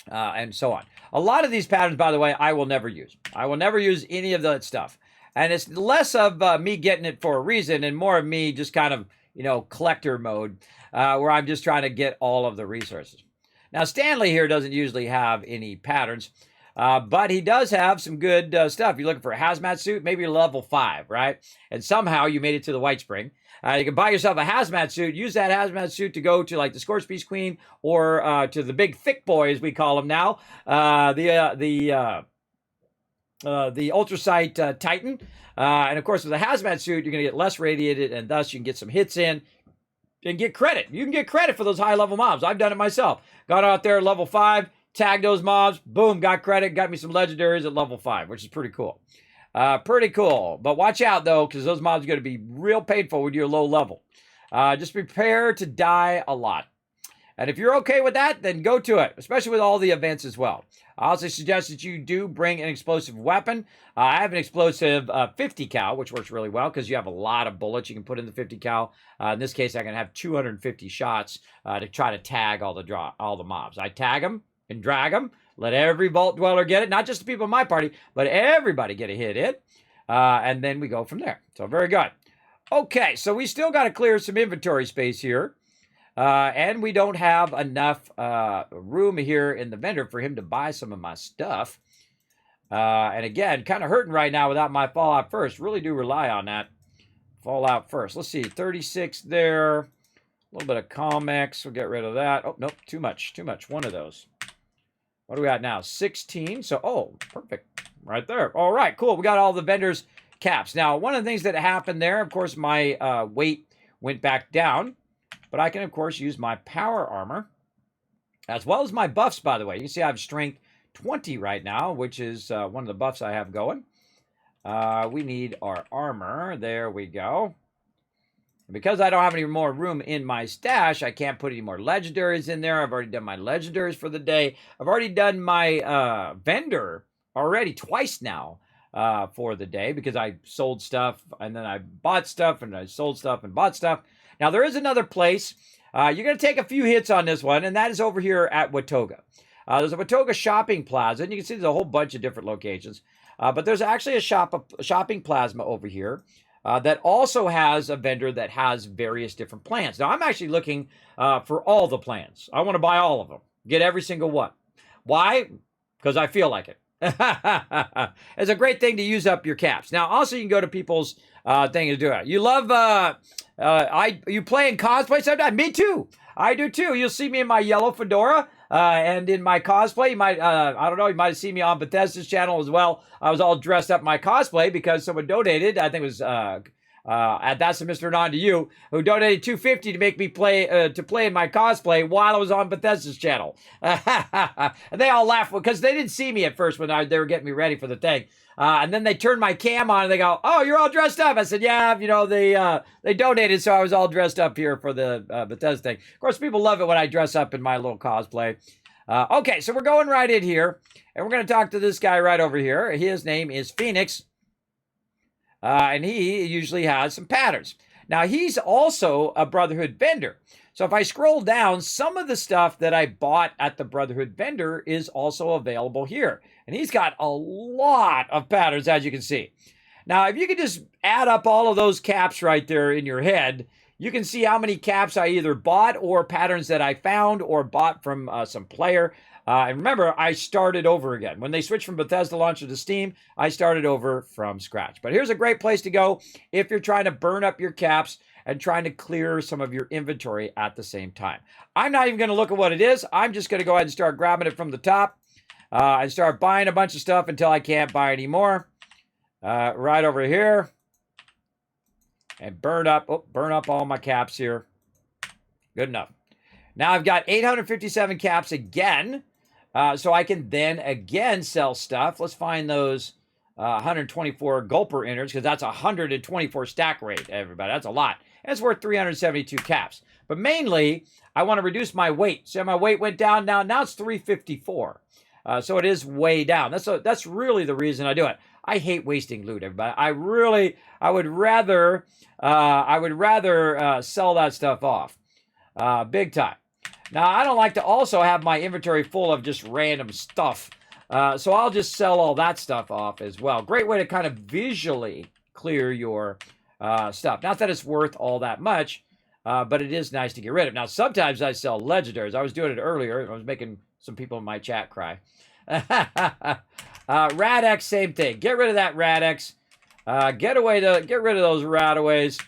And so on. A lot of these patterns, by the way, I will never use. I will never use any of that stuff. And it's less of me getting it for a reason and more of me just kind of, you know, collector mode where I'm just trying to get all of the resources. Now, Stanley here doesn't usually have any patterns, but he does have some good stuff. You're looking for a hazmat suit, maybe you're level 5, right? And somehow you made it to the White Spring. You can buy yourself a hazmat suit, use that hazmat suit to go to like the Scorched Beast Queen or to the big thick boy, as we call them now, the Ultrasight Titan. And of course, with a hazmat suit, you're going to get less radiated and thus you can get some hits in and get credit. You can get credit for those high level mobs. I've done it myself. Got out there level 5, tagged those mobs, boom, got credit, got me some legendaries at level 5, which is pretty cool. Pretty cool. But watch out, though, because those mobs are going to be real painful when you're low level. Just prepare to die a lot. And if you're okay with that, then go to it, especially with all the events as well. I also suggest that you do bring an explosive weapon. I have an explosive 50 cal, which works really well because you have a lot of bullets you can put in the 50 cal. In this case, I can have 250 shots to try to tag all the mobs. I tag them and drag them. Let every Vault Dweller get it. Not just the people in my party, but everybody get a hit it. And then we go from there. So very good. Okay, so we still got to clear some inventory space here. And we don't have enough room here in the vendor for him to buy some of my stuff. And again, kind of hurting right now without my Fallout First. Really do rely on that Fallout First. Let's see, 36 there. A little bit of Comex. We'll get rid of that. Oh, nope, too much, too much. One of those. What do we got now? 16. So, oh, perfect. Right there. All right, cool. We got all the vendors' caps. Now, one of the things that happened there, of course, my weight went back down. But I can, of course, use my power armor, as well as my buffs, by the way. You can see I have strength 20 right now, which is one of the buffs I have going. We need our armor. There we go. And because I don't have any more room in my stash, I can't put any more legendaries in there. I've already done my legendaries for the day. I've already done my vendor already twice now for the day because I sold stuff and then I bought stuff and I sold stuff and bought stuff. Now, there is another place. You're going to take a few hits on this one, and that is over here at Watoga. There's a Watoga shopping plaza, and you can see there's a whole bunch of different locations. But there's actually a shopping plaza over here that also has a vendor that has various different plans. Now, I'm actually looking for all the plans. I want to buy all of them. Get every single one. Why? Because I feel like it. It's a great thing to use up your caps. Now, also, you can go to people's thing to do it. You love... you play in cosplay sometimes? Me too. I do too. You'll see me in my yellow fedora and in my cosplay. You might, I don't know, you might have seen me on Bethesda's channel as well. I was all dressed up in my cosplay because someone donated. I think it was, that's a Mr. Non to you, who donated $250 to make me play in my cosplay while I was on Bethesda's channel. And they all laughed because they didn't see me at first when they were getting me ready for the thing. And then they turned my cam on and they go, "Oh, you're all dressed up." I said, "Yeah, you know, they donated, so I was all dressed up here for the Bethesda thing." Of course, people love it when I dress up in my little cosplay. Okay, so we're going right in here, and we're going to talk to this guy right over here. His name is Phoenix, and he usually has some patterns. Now, he's also a Brotherhood vendor. So if I scroll down, some of the stuff that I bought at the Brotherhood vendor is also available here. And he's got a lot of patterns, as you can see. Now, if you could just add up all of those caps right there in your head, you can see how many caps I either bought or patterns that I found or bought from some player. And remember, I started over again. When they switched from Bethesda Launcher to Steam, I started over from scratch. But here's a great place to go if you're trying to burn up your caps and trying to clear some of your inventory at the same time. I'm not even going to look at what it is. I'm just going to go ahead and start grabbing it from the top. and start buying a bunch of stuff until I can't buy anymore. Right over here. And burn up all my caps here. Good enough. Now I've got 857 caps again. So I can then again sell stuff. Let's find those 124 gulper innards, because that's 124 stack rate, everybody. That's a lot. And it's worth 372 caps. But mainly, I want to reduce my weight. So my weight went down now. Now it's 354. So it is way down. That's really the reason I do it. I hate wasting loot, everybody. I would rather sell that stuff off. Big time. Now, I don't like to also have my inventory full of just random stuff. So I'll just sell all that stuff off as well. Great way to kind of visually clear your stuff. Not that it's worth all that much, but it is nice to get rid of. Now, sometimes I sell legendaries. I was doing it earlier. I was making some people in my chat cry. Rad-X, same thing. Get rid of that Rad-X. Get rid of those Radaways.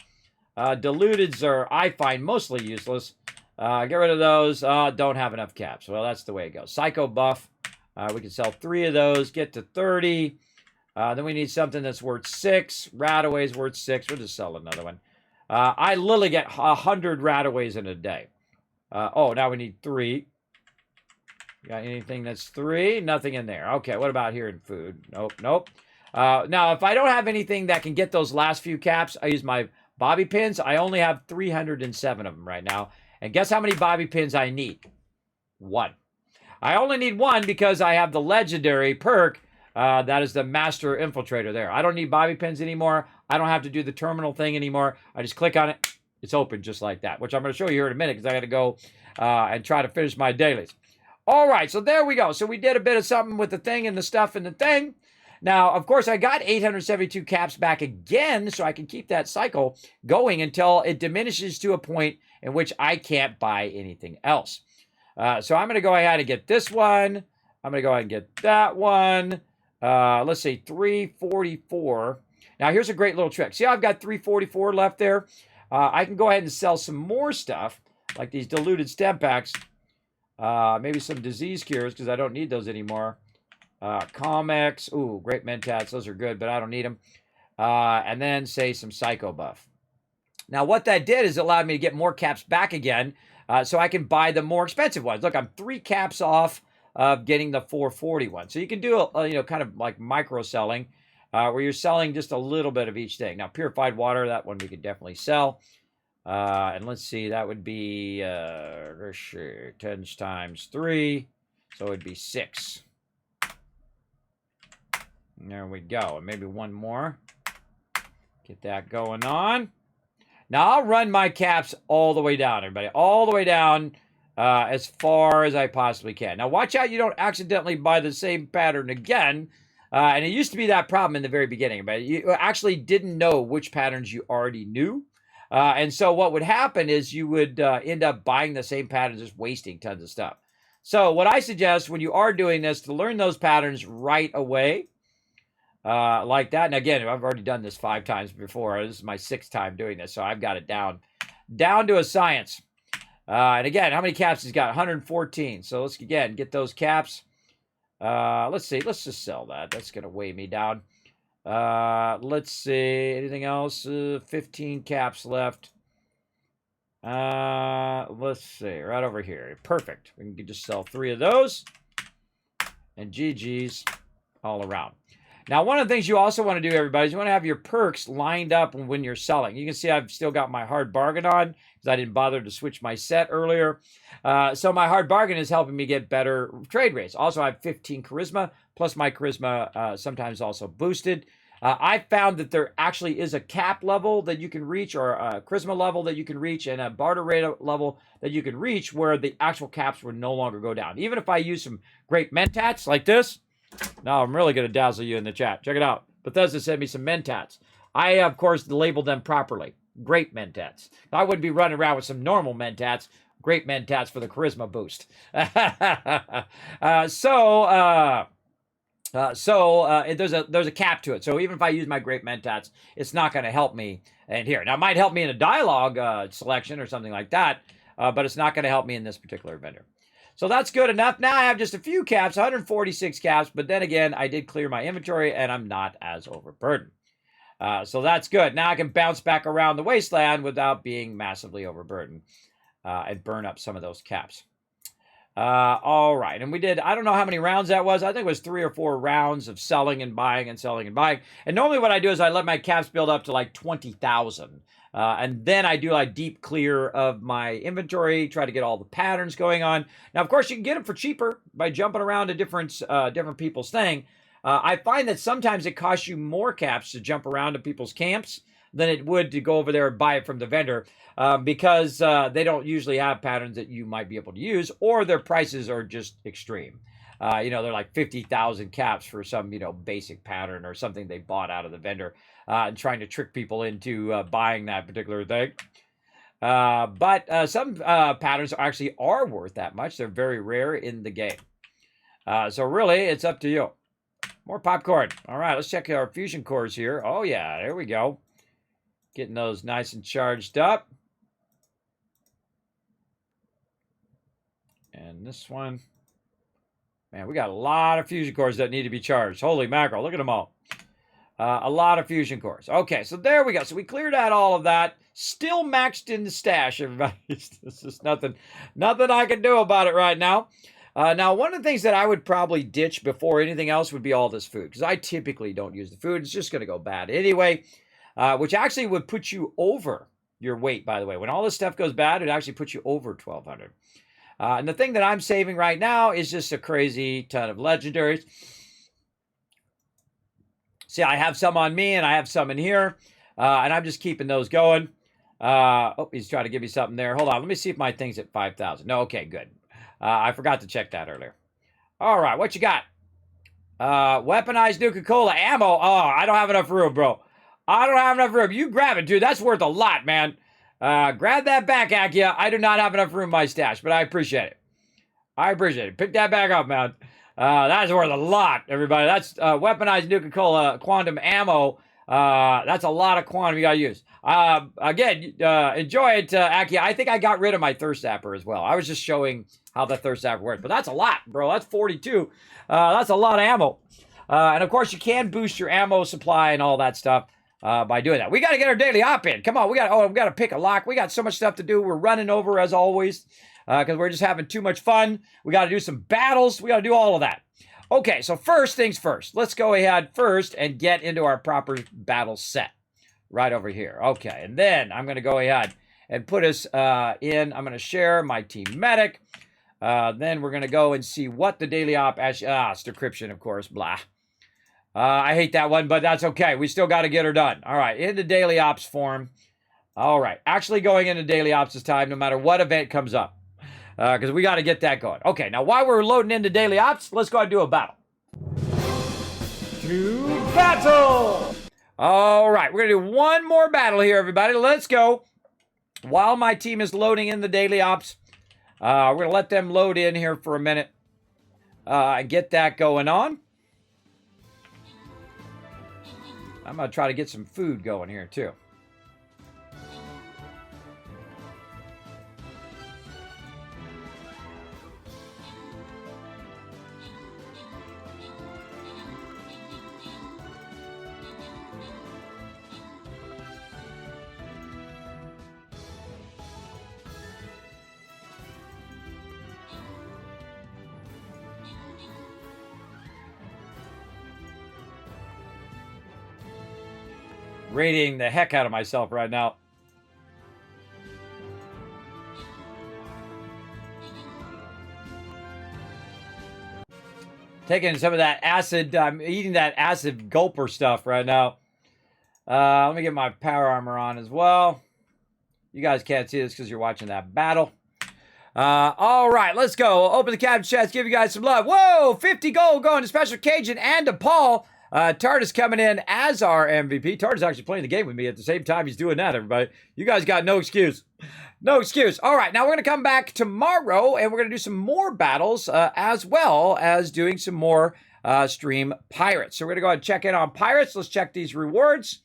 Diluteds are, I find, mostly useless. Get rid of those. Don't have enough caps. Well, that's the way it goes. Psycho buff. We can sell 3 of those. Get to 30. Then we need something that's worth 6. Radaways worth 6. We'll just sell another one. I literally get 100 Radaways in a day. Oh, now we need 3. Got anything that's 3? Nothing in there. Okay, what about here in food? Nope. Now, if I don't have anything that can get those last few caps, I use my bobby pins. I only have 307 of them right now. And guess how many bobby pins I need? 1. I only need 1 because I have the legendary perk. That is the Master Infiltrator there. I don't need bobby pins anymore. I don't have to do the terminal thing anymore. I just click on it. It's open just like that, which I'm going to show you here in a minute because I got to go and try to finish my dailies. All right, so there we go. So we did a bit of something with the thing and the stuff and the thing. Now, of course, I got 872 caps back again, so I can keep that cycle going until it diminishes to a point in which I can't buy anything else. So I'm going to go ahead and get this one. I'm going to go ahead and get that one. Let's see, 344. Now, here's a great little trick. See how I've got 344 left there? I can go ahead and sell some more stuff, like these diluted stem packs. Maybe some disease cures, because I don't need those anymore. Comics. Ooh, great mentats. Those are good, but I don't need them. And then, say, some psycho buff. Now, what that did is it allowed me to get more caps back again, so I can buy the more expensive ones. Look, I'm 3 caps off of getting the 441. So you can do, kind of like micro selling, where you're selling just a little bit of each thing. Now, purified water, that one we could definitely sell. And let's see, that would be 10 times 3, so it'd be 6. There we go. And maybe one more. Get that going on. Now, I'll run my caps all the way down, everybody. All the way down as far as I possibly can. Now, watch out you don't accidentally buy the same pattern again. And it used to be that problem in the very beginning, but you actually didn't know which patterns you already knew. And so what would happen is you would end up buying the same patterns, just wasting tons of stuff. So what I suggest when you are doing this, to learn those patterns right away, like that. And again, I've already done this 5 times before. This is my 6th time doing this, so I've got it down to a science. And again, how many caps he's got? 114. So let's, again, get those caps. Let's see. Let's just sell that. That's going to weigh me down. Let's see. Anything else? 15 caps left. Let's see. Right over here. Perfect. We can just sell 3 of those. And GG's all around. Now, one of the things you also want to do, everybody, is you want to have your perks lined up when you're selling. You can see I've still got my hard bargain on because I didn't bother to switch my set earlier. So my hard bargain is helping me get better trade rates. Also, I have 15 charisma, plus my charisma sometimes also boosted. I found that there actually is a cap level that you can reach, or a charisma level that you can reach, and a barter rate level that you can reach where the actual caps would no longer go down. Even if I use some great mentats like this. Now I'm really going to dazzle you in the chat. Check it out. Bethesda sent me some mentats. I, of course, labeled them properly. Great mentats. I wouldn't be running around with some normal mentats. Great mentats for the charisma boost. There's a cap to it. So even if I use my great mentats, it's not going to help me in here. Now, it might help me in a dialogue selection or something like that, but it's not going to help me in this particular vendor. So that's good enough. Now I have just a few caps, 146 caps, but then again, I did clear my inventory and I'm not as overburdened. So that's good. Now I can bounce back around the wasteland without being massively overburdened and burn up some of those caps. All right. And we did, I don't know how many rounds that was. I think it was 3 or 4 rounds of selling and buying and selling and buying. And normally what I do is I let my caps build up to like 20,000. And then I do like deep clear of my inventory, try to get all the patterns going on. Now, of course, you can get them for cheaper by jumping around to different people's thing. I find that sometimes it costs you more caps to jump around to people's camps than it would to go over there and buy it from the vendor because they don't usually have patterns that you might be able to use, or their prices are just extreme. They're like 50,000 caps for some, basic pattern or something they bought out of the vendor and trying to trick people into buying that particular thing. But some patterns actually are worth that much. They're very rare in the game. So really, it's up to you. More popcorn. All right, let's check our fusion cores here. Oh, yeah, there we go. Getting those nice and charged up. And this one. Man, we got a lot of fusion cores that need to be charged. Holy mackerel, look at them all. A lot of fusion cores. Okay, so there we go. So we cleared out all of that. Still maxed in the stash, everybody. This is nothing I can do about it right now. Now, one of the things that I would probably ditch before anything else would be all this food, because I typically don't use the food. It's just going to go bad anyway, which actually would put you over your weight, by the way. When all this stuff goes bad, it actually puts you over 1,200. And the thing that I'm saving right now is just a crazy ton of legendaries. See, I have some on me, and I have some in here, and I'm just keeping those going. Oh, he's trying to give me something there. Hold on. Let me see if my thing's at 5,000. No, okay, good. I forgot to check that earlier. All right, what you got? Weaponized Nuka-Cola ammo. Oh, I don't have enough room, bro. I don't have enough room. You grab it, dude. That's worth a lot, man. Grab that back, Akia. I do not have enough room in my stash, but I appreciate it. I appreciate it. Pick that back up, man. That's worth a lot, everybody. That's weaponized Nuka-Cola quantum ammo. That's a lot of quantum you got to use. Again, enjoy it, Akia. I think I got rid of my thirst zapper as well. I was just showing how the thirst zapper works. But that's a lot, bro. That's 42. That's a lot of ammo. And, of course, you can boost your ammo supply and all that stuff by doing that. We got to get our daily op in. Come on. We got to pick a lock. We got so much stuff to do. We're running over, as always, because we're just having too much fun. We got to do some battles. We got to do all of that. Okay, so first things first. Let's go ahead first and get into our proper battle set right over here. Okay, and then I'm going to go ahead and put us in. I'm going to share my team medic. Then we're going to go and see what the daily op actually... it's decryption, of course. Blah. I hate that one, but that's okay. We still got to get her done. All right, into daily ops form. All right, actually going into daily ops this time, no matter what event comes up. Because we got to get that going. Okay, now while we're loading into daily ops, let's go ahead and do a battle. To battle! All right, we're going to do one more battle here, everybody. Let's go. While my team is loading in the daily ops, we're going to let them load in here for a minute and get that going on. I'm going to try to get some food going here, too. Radiating the heck out of myself right now. Taking some of that acid. I'm eating that acid gulper stuff right now. Let me get my power armor on as well. You guys can't see this because you're watching that battle. All right, let's go. Open the captain chest. Give you guys some love. Whoa, 50 gold going to Special Cajun and to Paul. Tart is coming in as our MVP. Tart is actually playing the game with me at the same time he's doing that, everybody. You guys got no excuse. No excuse. All right, now we're going to come back tomorrow, and we're going to do some more battles as well as doing some more stream pirates. So we're going to go ahead and check in on pirates. Let's check these rewards.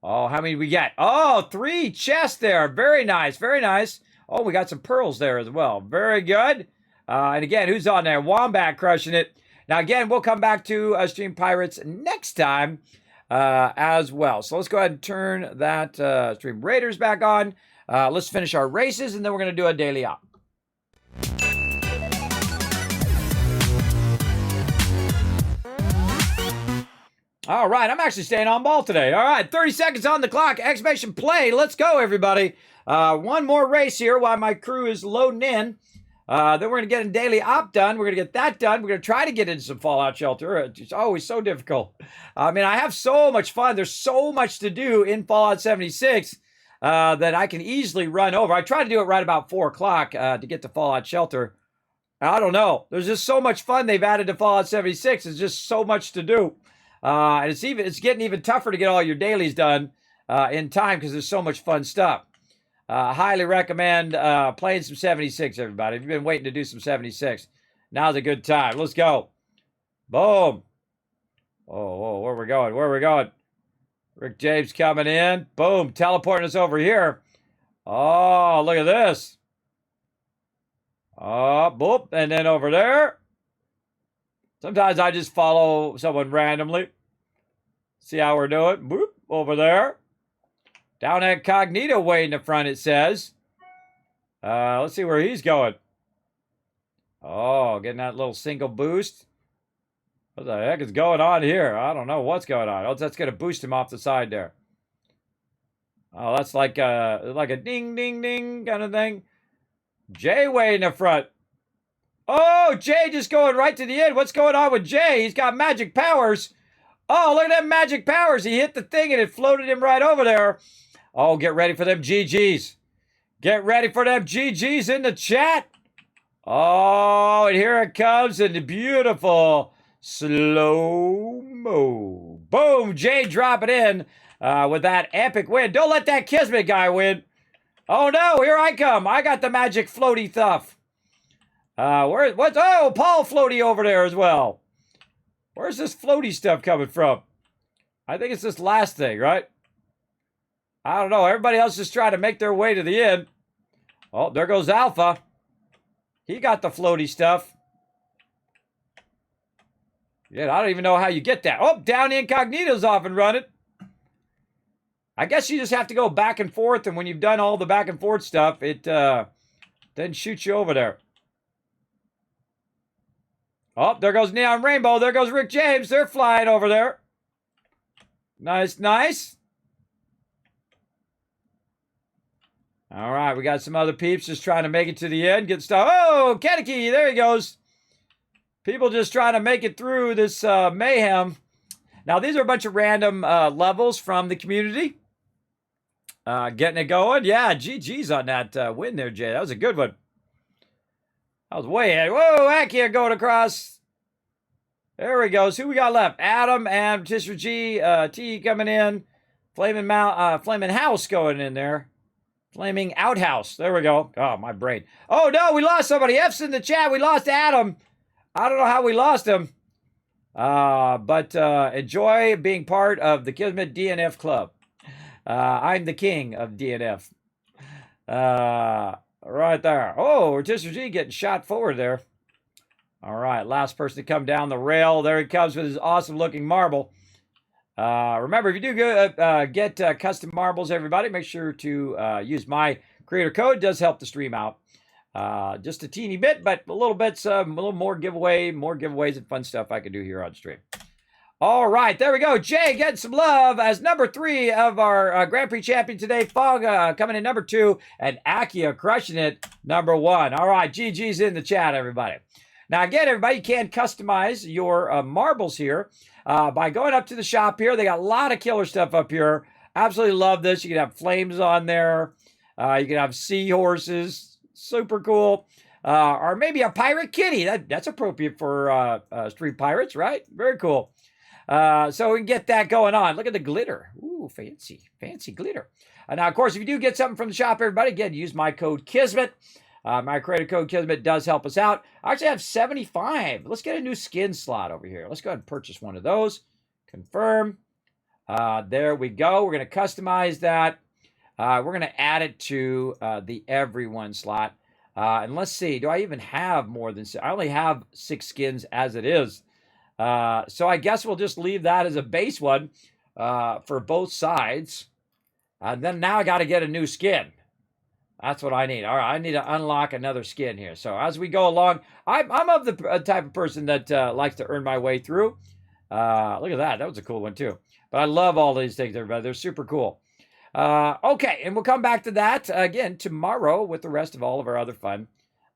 Oh, how many we get? Oh, 3 chests there. Very nice, very nice. Oh, we got some pearls there as well. Very good. And again, who's on there? Wombat crushing it. Now, again, we'll come back to Stream Pirates next time as well. So let's go ahead and turn that Stream Raiders back on. Let's finish our races, and then we're going to do a daily op. All right, I'm actually staying on ball today. All right, 30 seconds on the clock. Exclamation play. Let's go, everybody. One more race here while my crew is loading in. Then we're going to get a daily op done. We're going to get that done. We're going to try to get into some Fallout Shelter. It's always so difficult. I mean, I have so much fun. There's so much to do in Fallout 76 that I can easily run over. I try to do it right about 4 o'clock to get to Fallout Shelter. I don't know. There's just so much fun they've added to Fallout 76. There's just so much to do. And it's getting even tougher to get all your dailies done in time because there's so much fun stuff. Highly recommend playing some 76, everybody. If you've been waiting to do some 76, now's a good time. Let's go. Boom. Oh, where are we going? Where are we going? Rick James coming in. Boom. Teleporting us over here. Oh, look at this. Oh, boop. And then over there. Sometimes I just follow someone randomly. See how we're doing. Boop. Over there. Down at Cognito way in the front, it says. Let's see where he's going. Oh, getting that little single boost. What the heck is going on here? I don't know what's going on. Oh, that's going to boost him off the side there. Oh, that's like a ding, ding, ding kind of thing. Jay way in the front. Oh, Jay just going right to the end. What's going on with Jay? He's got magic powers. Oh, look at them magic powers. He hit the thing and it floated him right over there. Oh, get ready for them GGs. Get ready for them GGs in the chat. Oh, and here it comes in the beautiful slow-mo. Boom, Jay drop it in with that epic win. Don't let that Kismet guy win. Oh, no, here I come. I got the magic floaty stuff. Oh, Paul floaty over there as well. Where's this floaty stuff coming from? I think it's this last thing, right? I don't know. Everybody else is trying to make their way to the end. Oh, there goes Alpha. He got the floaty stuff. Yeah, I don't even know how you get that. Oh, down Incognito's off and running. I guess you just have to go back and forth, and when you've done all the back and forth stuff, it then shoots you over there. Oh, there goes Neon Rainbow. There goes Rick James. They're flying over there. Nice, nice. All right, we got some other peeps just trying to make it to the end. Get stuff. Oh, Kaneki, there he goes. People just trying to make it through this mayhem. Now, these are a bunch of random levels from the community. Getting it going. Yeah, GG's on that win there, Jay. That was a good one. I was way ahead. Whoa, Akia going across. There we go. So who we got left? Adam and Tisser G. T coming in. Flaming House going in there. Flaming Outhouse. There we go. Oh, my brain. Oh, no, we lost somebody. F's in the chat. We lost Adam. I don't know how we lost him. But enjoy being part of the Kismet DNF Club. I'm the king of DNF. Right there. Oh, Rotisserie G getting shot forward there. All right, last person to come down the rail. There he comes with his awesome-looking marble. Remember, if you do get custom marbles, everybody, make sure to use my creator code. It does help the stream out. Just a teeny bit, but a little more giveaways and fun stuff I can do here on stream. All right, there we go. Jay getting some love as number 3 of our Grand Prix champion today. Fog coming in number 2, and Akia crushing it number 1. All right, GG's in the chat, everybody. Now, again, everybody, you can customize your marbles here by going up to the shop here. They got a lot of killer stuff up here. Absolutely love this. You can have flames on there. You can have seahorses. Super cool. Or maybe a pirate kitty. That's appropriate for Street Pirates, right? Very cool. So we can get that going on. Look at the glitter. Ooh, fancy. Fancy glitter. Now, of course, if you do get something from the shop, everybody, again, use my code Kismet. My creator code Kismet does help us out. I actually have 75. Let's get a new skin slot over here. Let's go ahead and purchase one of those. Confirm. There we go. We're going to customize that. We're going to add it to the everyone slot. And let's see, do I even have more than six? I only have 6 skins as it is. So I guess we'll just leave that as a base one for both sides. And then now I got to get a new skin. That's what I need. All right, I need to unlock another skin here. So as we go along, I'm of the type of person that likes to earn my way through. Look at that. That was a cool one too. But I love all these things, everybody. They're super cool. Okay, and we'll come back to that again tomorrow with the rest of all of our other fun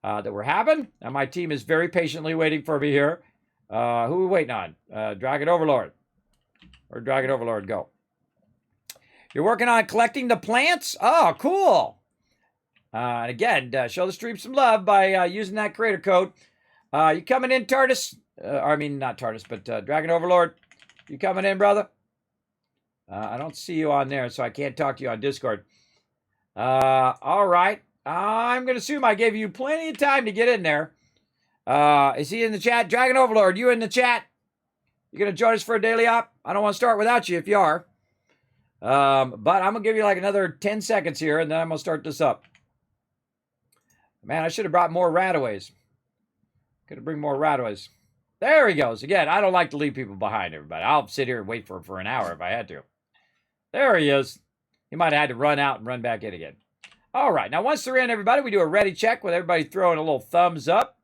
that we're having. And my team is very patiently waiting for me here. Who are we waiting on? Dragon Overlord. Where'd Dragon Overlord go? You're working on collecting the plants? Oh, cool. And again, show the stream some love by using that creator code. You coming in, TARDIS? I mean, not TARDIS, but Dragon Overlord. You coming in, brother? I don't see you on there, so I can't talk to you on Discord. All right. I'm going to assume I gave you plenty of time to get in there. Is he in the chat? Dragon Overlord, you in the chat? You going to join us for a daily op? I don't want to start without you if you are. But I'm going to give you like another 10 seconds here, and then I'm going to start this up. Man, I should have brought more rataways. Could have bring more rataways. There he goes. Again, I don't like to leave people behind, everybody. I'll sit here and wait for him for an hour if I had to. There he is. He might have had to run out and run back in again. All right. Now, once they're in, everybody, we do a ready check with everybody throwing a little thumbs up.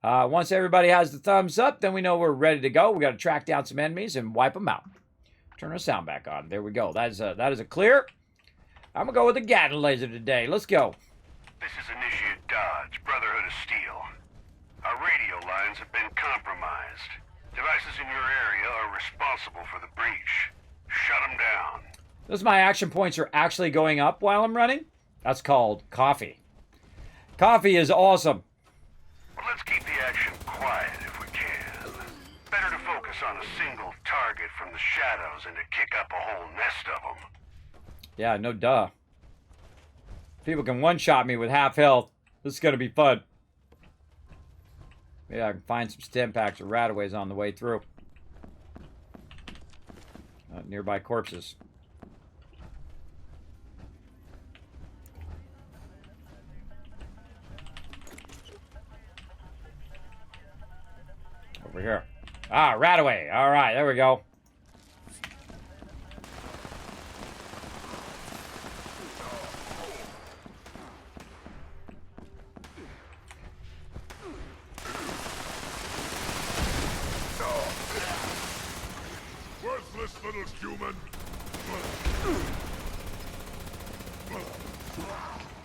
Once everybody has the thumbs up, then we know we're ready to go. We got to track down some enemies and wipe them out. Turn our sound back on. There we go. That is a clear. I'm going to go with the Gatling laser today. Let's go.
This is Initiate Dodge, Brotherhood of Steel. Our radio lines have been compromised. Devices in your area are responsible for the breach. Shut them down.
Those my action points are actually going up while I'm running. That's called coffee. Coffee is awesome.
Well, let's keep the action quiet if we can. Better to focus on a single target from the shadows than to kick up a whole nest of them.
Yeah, no duh. People can one-shot me with half health. This is going to be fun. Maybe I can find some stem packs or rataways on the way through. Nearby corpses. Over here. Ah, rataway. All right, there we go.
Worthless little human.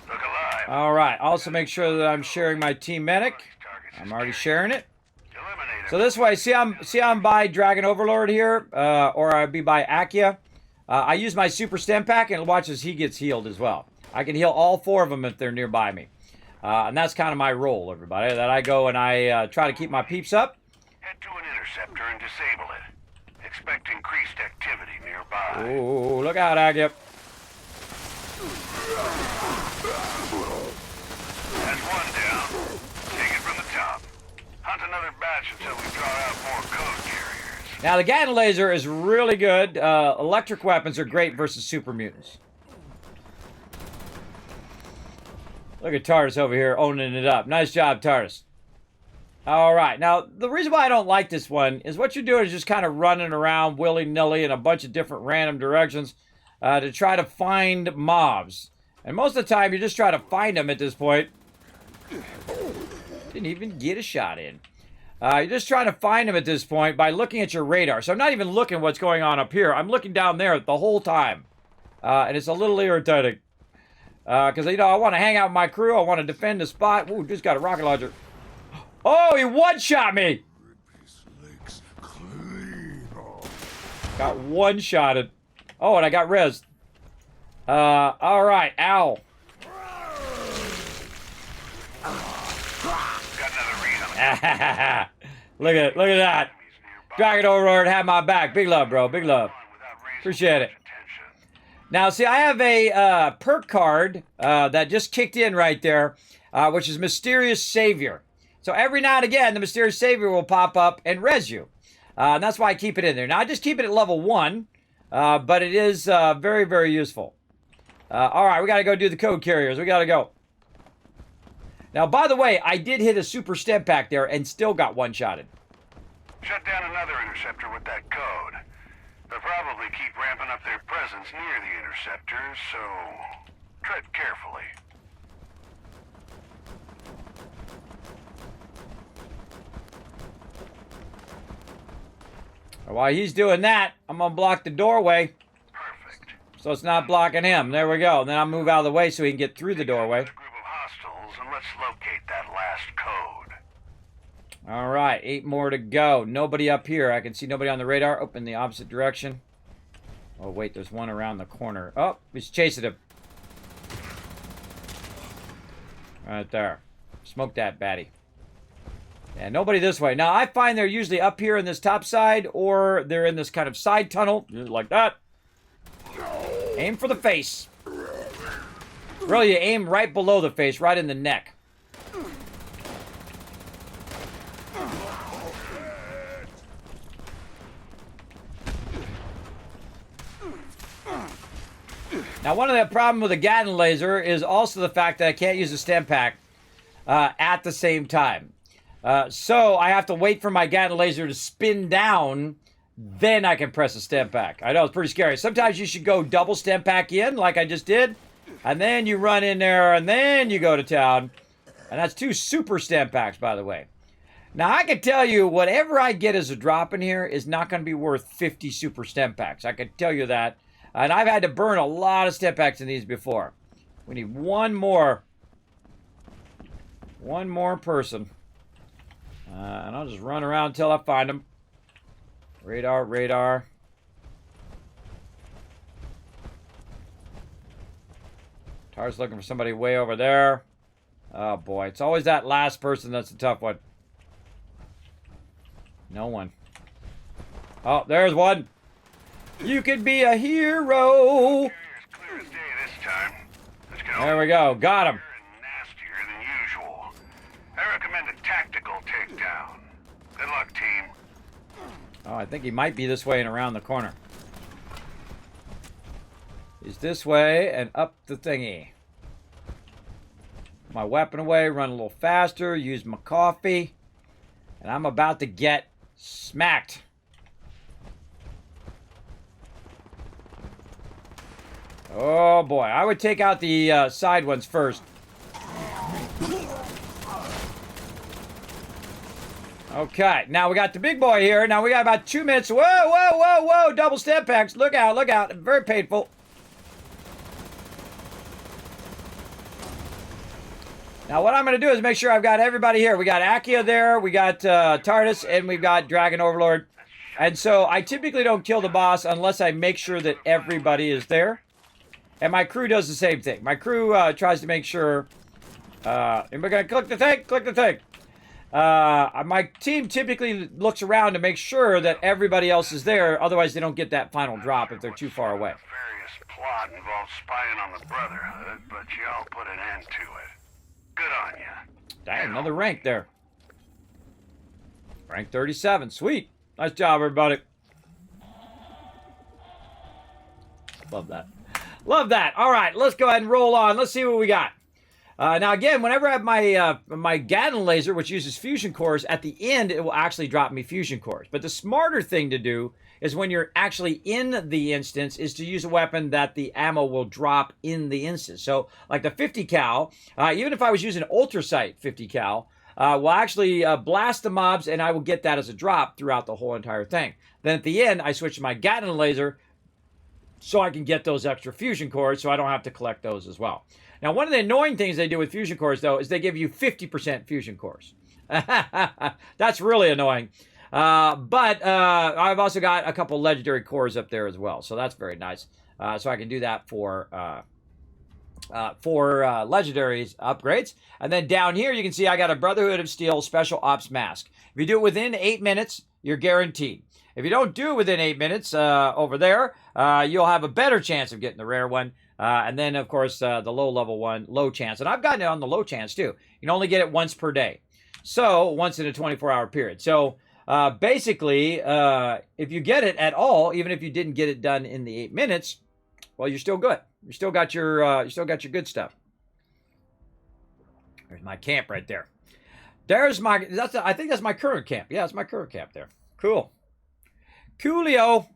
Look alive.
All right. Also make sure that I'm sharing my team medic. I'm already sharing it. So this way, see I'm by Dragon Overlord here, or I'd be by Akia. I use my super stem pack and watch as he gets healed as well. I can heal all 4 of them if they're nearby me. And that's kind of my role, everybody. That I go and I try to keep my peeps up.
Head to an interceptor and disable it. Expect increased activity nearby.
Ooh, look out, Akia.
That's one down. Take it from the top. Hunt another batch until we draw out more code carriers.
Now, the Gatling laser is really good. Electric weapons are great versus super mutants. Look at TARDIS over here owning it up. Nice job, TARDIS. All right. Now, the reason why I don't like this one is what you're doing is just kind of running around willy-nilly in a bunch of different random directions to try to find mobs. And most of the time, you just try to find them at this point. Didn't even get a shot in. You're just trying to find them at this point by looking at your radar. So I'm not even looking what's going on up here. I'm looking down there the whole time. And it's a little irritating. Because, you know, I want to hang out with my crew. I want to defend the spot. Ooh, just got a rocket launcher. Oh, he one-shot me! Got one-shotted. Oh, and I got rezzed. All right, ow. Look at that. Dragon Overlord had my back. Big love, bro. Big love. Appreciate it. Now, see, I have a perk card that just kicked in right there, which is Mysterious Savior. So every now and again, the Mysterious Savior will pop up and res you. And that's why I keep it in there. Now, I just keep it at level 1, but it is very, very useful. All right, we got to go do the code carriers. We got to go. Now, by the way, I did hit a super stem pack there and still got one-shotted.
Shut down another interceptor with that code. They'll probably keep ramping up their presence near the interceptors, so tread carefully.
While he's doing that, I'm going to block the doorway.
Perfect.
So it's not blocking him. There we go. And then I'll move out of the way so he can get through the doorway.
Group of hostiles, and let's locate that last code.
All right, 8 more to go. Nobody up here. I can see nobody on the radar. Oh, in the opposite direction. Oh, wait, there's one around the corner. Oh, he's chasing him. Right there. Smoke that baddie. Yeah, nobody this way. Now, I find they're usually up here in this top side, or they're in this kind of side tunnel, like that. Aim for the face. Really, you aim right below the face, right in the neck. Now, one of the problems with a Gatling laser is also the fact that I can't use a stem pack at the same time. So I have to wait for my Gatling laser to spin down, then I can press a stem pack. I know, it's pretty scary. Sometimes you should go double stem pack in, like I just did, and then you run in there, and then you go to town. And that's 2 super stem packs, by the way. Now, I can tell you, whatever I get as a drop in here is not going to be worth 50 super stem packs. I can tell you that. And I've had to burn a lot of stem packs in these before. We need one more person. And I'll just run around until I find them. Radar, radar. Tar's looking for somebody way over there. Oh, boy. It's always that last person that's a tough one. No one. Oh, there's one. You could be a hero.
Clear as day this time.
There we go. Got him.
Nastier than usual. I recommend a tactical takedown. Good luck, team.
Oh, I think he might be this way and around the corner. He's this way and up the thingy. My weapon away, run a little faster, use my coffee, and I'm about to get smacked. Oh boy, I would take out the side ones first. Okay, now we got the big boy here. Now we got about 2 minutes. Whoa, whoa, whoa, whoa, double stem packs. Look out, look out. Very painful. Now what I'm going to do is make sure I've got everybody here. We got Akia there, we got TARDIS, and we've got Dragon Overlord. And so I typically don't kill the boss unless I make sure that everybody is there. And my crew does the same thing. My crew tries to make sure... and we're going to click the thing, click the thing. My team typically looks around to make sure that everybody else is there. Otherwise, they don't get that final drop if they're too far away.
Nefarious plot involves spying on the Brotherhood, but y'all put an end to it. Good on ya.
Dang, another rank there. Rank 37. Sweet. Nice job, everybody. Love that. Love that. All right, let's go ahead and roll on. Let's see what we got. Now, again, whenever I have my Gatling laser, which uses fusion cores, at the end, it will actually drop me fusion cores. But the smarter thing to do is when you're actually in the instance is to use a weapon that the ammo will drop in the instance. So, like the 50 cal, even if I was using Ultrasight 50 cal, will actually blast the mobs, and I will get that as a drop throughout the whole entire thing. Then at the end, I switch to my Gatling laser so I can get those extra fusion cores so I don't have to collect those as well. Now, one of the annoying things they do with fusion cores, though, is they give you 50% fusion cores. That's really annoying. But I've also got a couple legendary cores up there as well, so that's very nice. So I can do that for legendaries upgrades. And then down here, you can see I got a Brotherhood of Steel Special Ops Mask. If you do it within 8 minutes, you're guaranteed. If you don't do it within 8 minutes over there, you'll have a better chance of getting the rare one. And then, of course, the low-level one, low chance. And I've gotten it on the low chance, too. You can only get it once per day. So, once in a 24-hour period. So, basically, if you get it at all, even if you didn't get it done in the 8 minutes, well, you're still good. You still got your good stuff. There's my camp right there. There's my, I think that's my current camp. Yeah, it's my current camp there. Cool. Coolio.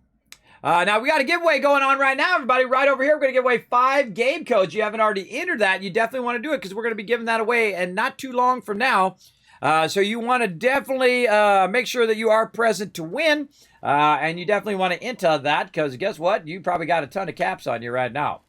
Now, we got a giveaway going on right now, everybody. Right over here, we're going to give away 5 game codes. You haven't already entered that. You definitely want to do it because we're going to be giving that away and not too long from now. So you want to definitely make sure that you are present to win. And you definitely want to enter that because guess what? You probably got a ton of caps on you right now.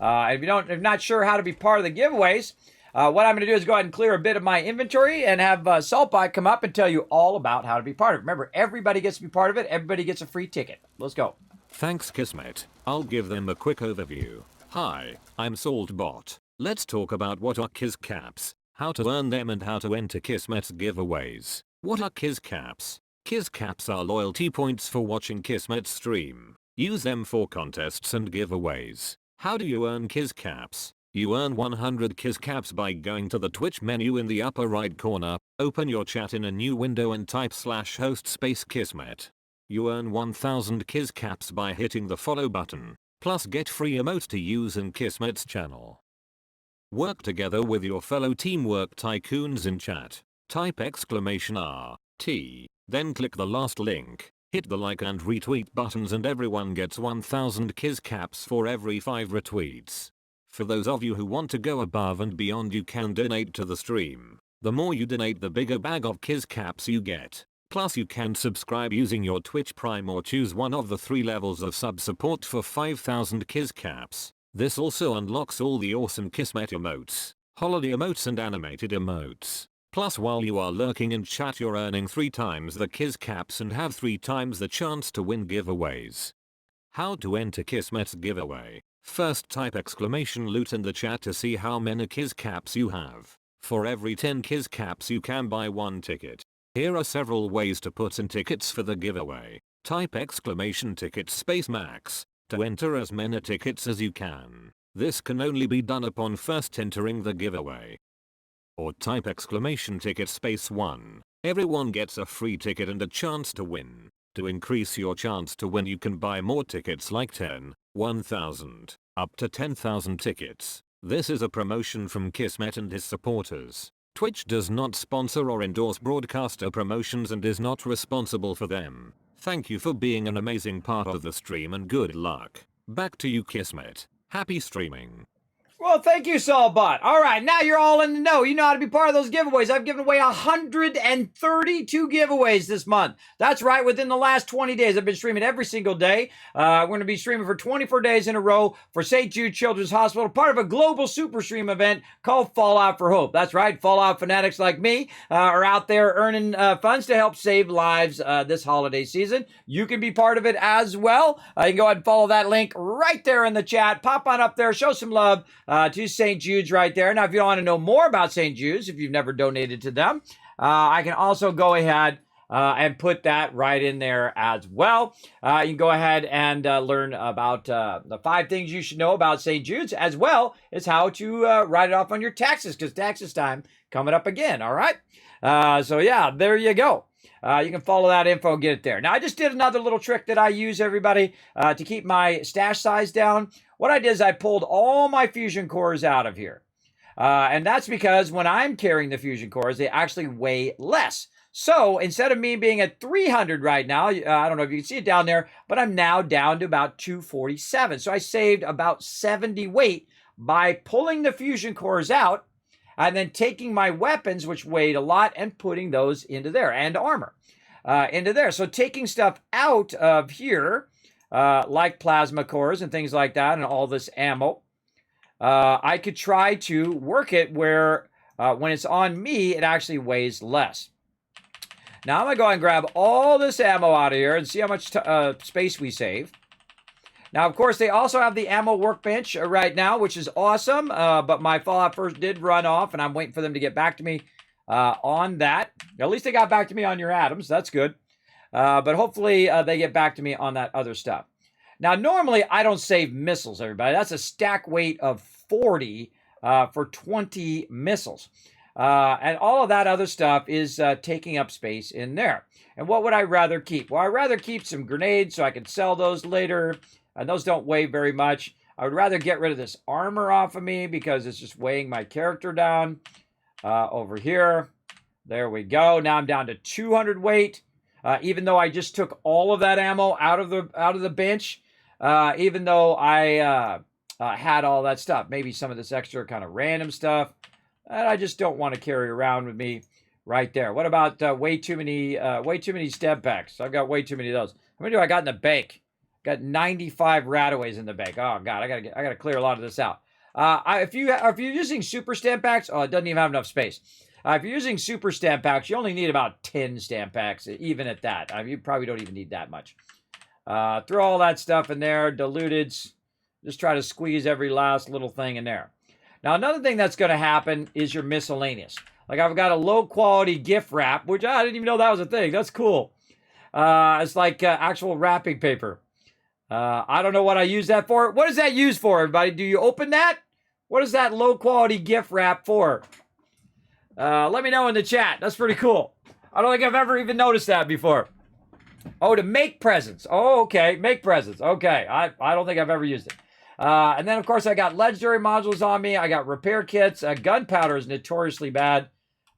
If you're not sure how to be part of the giveaways, what I'm going to do is go ahead and clear a bit of my inventory and have Saltbot come up and tell you all about how to be part of it. Remember, everybody gets to be part of it. Everybody gets a free ticket. Let's go.
Thanks, Kismet. I'll give them a quick overview. Hi, I'm Saltbot. Let's talk about what are Kiz Caps, how to earn them and how to enter Kismet's giveaways. What are Kiz Caps? Kiz Caps are loyalty points for watching Kismet's stream. Use them for contests and giveaways. How do you earn Kiz Caps? You earn 100 Kiz Caps by going to the Twitch menu in the upper right corner, open your chat in a new window and type /host space Kismet. You earn 1000 Kiz Caps by hitting the follow button, plus get free emotes to use in Kismet's channel. Work together with your fellow Teamwork Tycoons in chat. Type !RT, then click the last link, hit the like and retweet buttons and everyone gets 1000 Kiz Caps for every 5 retweets. For those of you who want to go above and beyond, you can donate to the stream. The more you donate, the bigger bag of Kiz Caps you get. Plus you can subscribe using your Twitch Prime or choose one of the 3 levels of sub support for 5000 Kiz Caps. This also unlocks all the awesome Kismet emotes, holiday emotes and animated emotes. Plus while you are lurking in chat, you're earning 3 times the Kiz Caps and have 3 times the chance to win giveaways. How to enter Kismet's giveaway? First type !loot in the chat to see how many Kiz Caps you have. For every 10 Kiz Caps you can buy 1 ticket. Here are several ways to put in tickets for the giveaway. Type !ticket space max to enter as many tickets as you can. This can only be done upon first entering the giveaway. Or type !ticket space 1. Everyone gets a free ticket and a chance to win. To increase your chance to win, you can buy more tickets like 10, 1000, up to 10,000 tickets. This is a promotion from Kismet and his supporters. Twitch does not sponsor or endorse broadcaster promotions and is not responsible for them. Thank you for being an amazing part of the stream and good luck. Back to you, Kismet. Happy streaming.
Well, thank you, Saulbot. All right, now you're all in the know. You know how to be part of those giveaways. I've given away 132 giveaways this month. That's right, within the last 20 days. I've been streaming every single day. We're going to be streaming for 24 days in a row for St. Jude Children's Hospital, part of a global super stream event called Fallout for Hope. That's right, Fallout fanatics like me are out there earning funds to help save lives this holiday season. You can be part of it as well. You can go ahead and follow that link right there in the chat. Pop on up there, show some love to St. Jude's right there. Now, if you want to know more about St. Jude's, if you've never donated to them, I can also go ahead and put that right in there as well. You can go ahead and learn about the 5 things you should know about St. Jude's, as well as how to write it off on your taxes, because taxes time coming up again, all right? So, yeah, there you go. You can follow that info and get it there. Now, I just did another little trick that I use, everybody, to keep my stash size down. What I did is I pulled all my fusion cores out of here. And that's because when I'm carrying the fusion cores, they actually weigh less. So instead of me being at 300 right now, I don't know if you can see it down there, but I'm now down to about 247. So I saved about 70 weight by pulling the fusion cores out and then taking my weapons, which weighed a lot, and putting those into there, and armor into there. So taking stuff out of here, like plasma cores and things like that, and all this ammo, I could try to work it where when it's on me, it actually weighs less. Now I'm going to go ahead and grab all this ammo out of here and see how much space we save. Now, of course, they also have the ammo workbench right now, which is awesome, but my Fallout First did run off, and I'm waiting for them to get back to me on that. At least they got back to me on your atoms. That's good. But hopefully they get back to me on that other stuff. Now, normally I don't save missiles, everybody. That's a stack weight of 40 for 20 missiles. And all of that other stuff is taking up space in there. And what would I rather keep? Well, I'd rather keep some grenades so I can sell those later. And those don't weigh very much. I would rather get rid of this armor off of me because it's just weighing my character down. over here. There we go. Now I'm down to 200 weight. Even though I just took all of that ammo out of the bench, even though I had all that stuff, maybe some of this extra kind of random stuff that I just don't want to carry around with me right there. What about way too many step packs? I've got way too many of those. How many do I got in the bank? Got 95 Rataways in the bank. Oh God, I gotta clear a lot of this out. If you're using super stamp packs, oh, it doesn't even have enough space. If you're using super stamp packs, you only need about 10 stamp packs, even at that. You probably don't even need that much. Throw all that stuff in there, diluted. Just try to squeeze every last little thing in there. Now, another thing that's going to happen is your miscellaneous. Like I've got a low-quality gift wrap, which I didn't even know that was a thing. That's cool. It's like actual wrapping paper. I don't know what I use that for. What is that used for, everybody? Do you open that? What is that low-quality gift wrap for? Let me know in the chat. That's pretty cool. I don't think I've ever even noticed that before. Oh, to make presents. Oh, okay. Make presents. Okay. I don't think I've ever used it. And then, of course, I got legendary modules on me. I got repair kits. Gunpowder is notoriously bad.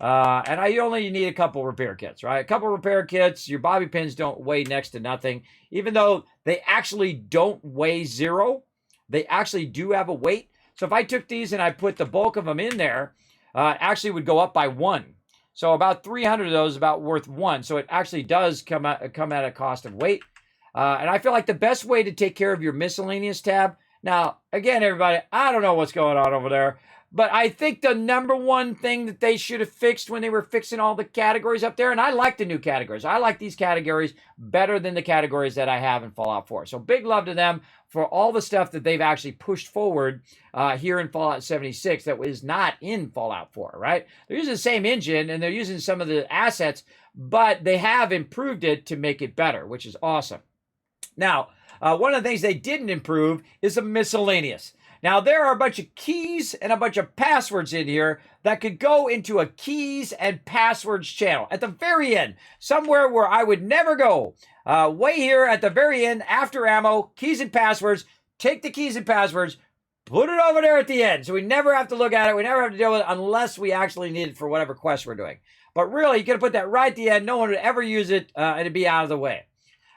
And I only need a couple repair kits, right? A couple repair kits. Your bobby pins don't weigh next to nothing. Even though they actually don't weigh 0, they actually do have a weight. So if I took these and I put the bulk of them in there, actually would go up by 1. So about 300 of those is about worth 1. So it actually does come at a cost of weight. And I feel like the best way to take care of your miscellaneous tab. Now, again, everybody, I don't know what's going on over there, but I think the number one thing that they should have fixed when they were fixing all the categories up there, and I like the new categories. I like these categories better than the categories that I have in Fallout 4. So big love to them for all the stuff that they've actually pushed forward here in Fallout 76 that was not in Fallout 4, right? They're using the same engine, and they're using some of the assets, but they have improved it to make it better, which is awesome. Now, one of the things they didn't improve is the miscellaneous. Now, there are a bunch of keys and a bunch of passwords in here that could go into a keys and passwords channel at the very end, somewhere where I would never go. Way here at the very end, after ammo, keys and passwords, take the keys and passwords, put it over there at the end. So we never have to look at it. We never have to deal with it unless we actually need it for whatever quest we're doing. But really, you could have put that right at the end. No one would ever use it, and it'd be out of the way.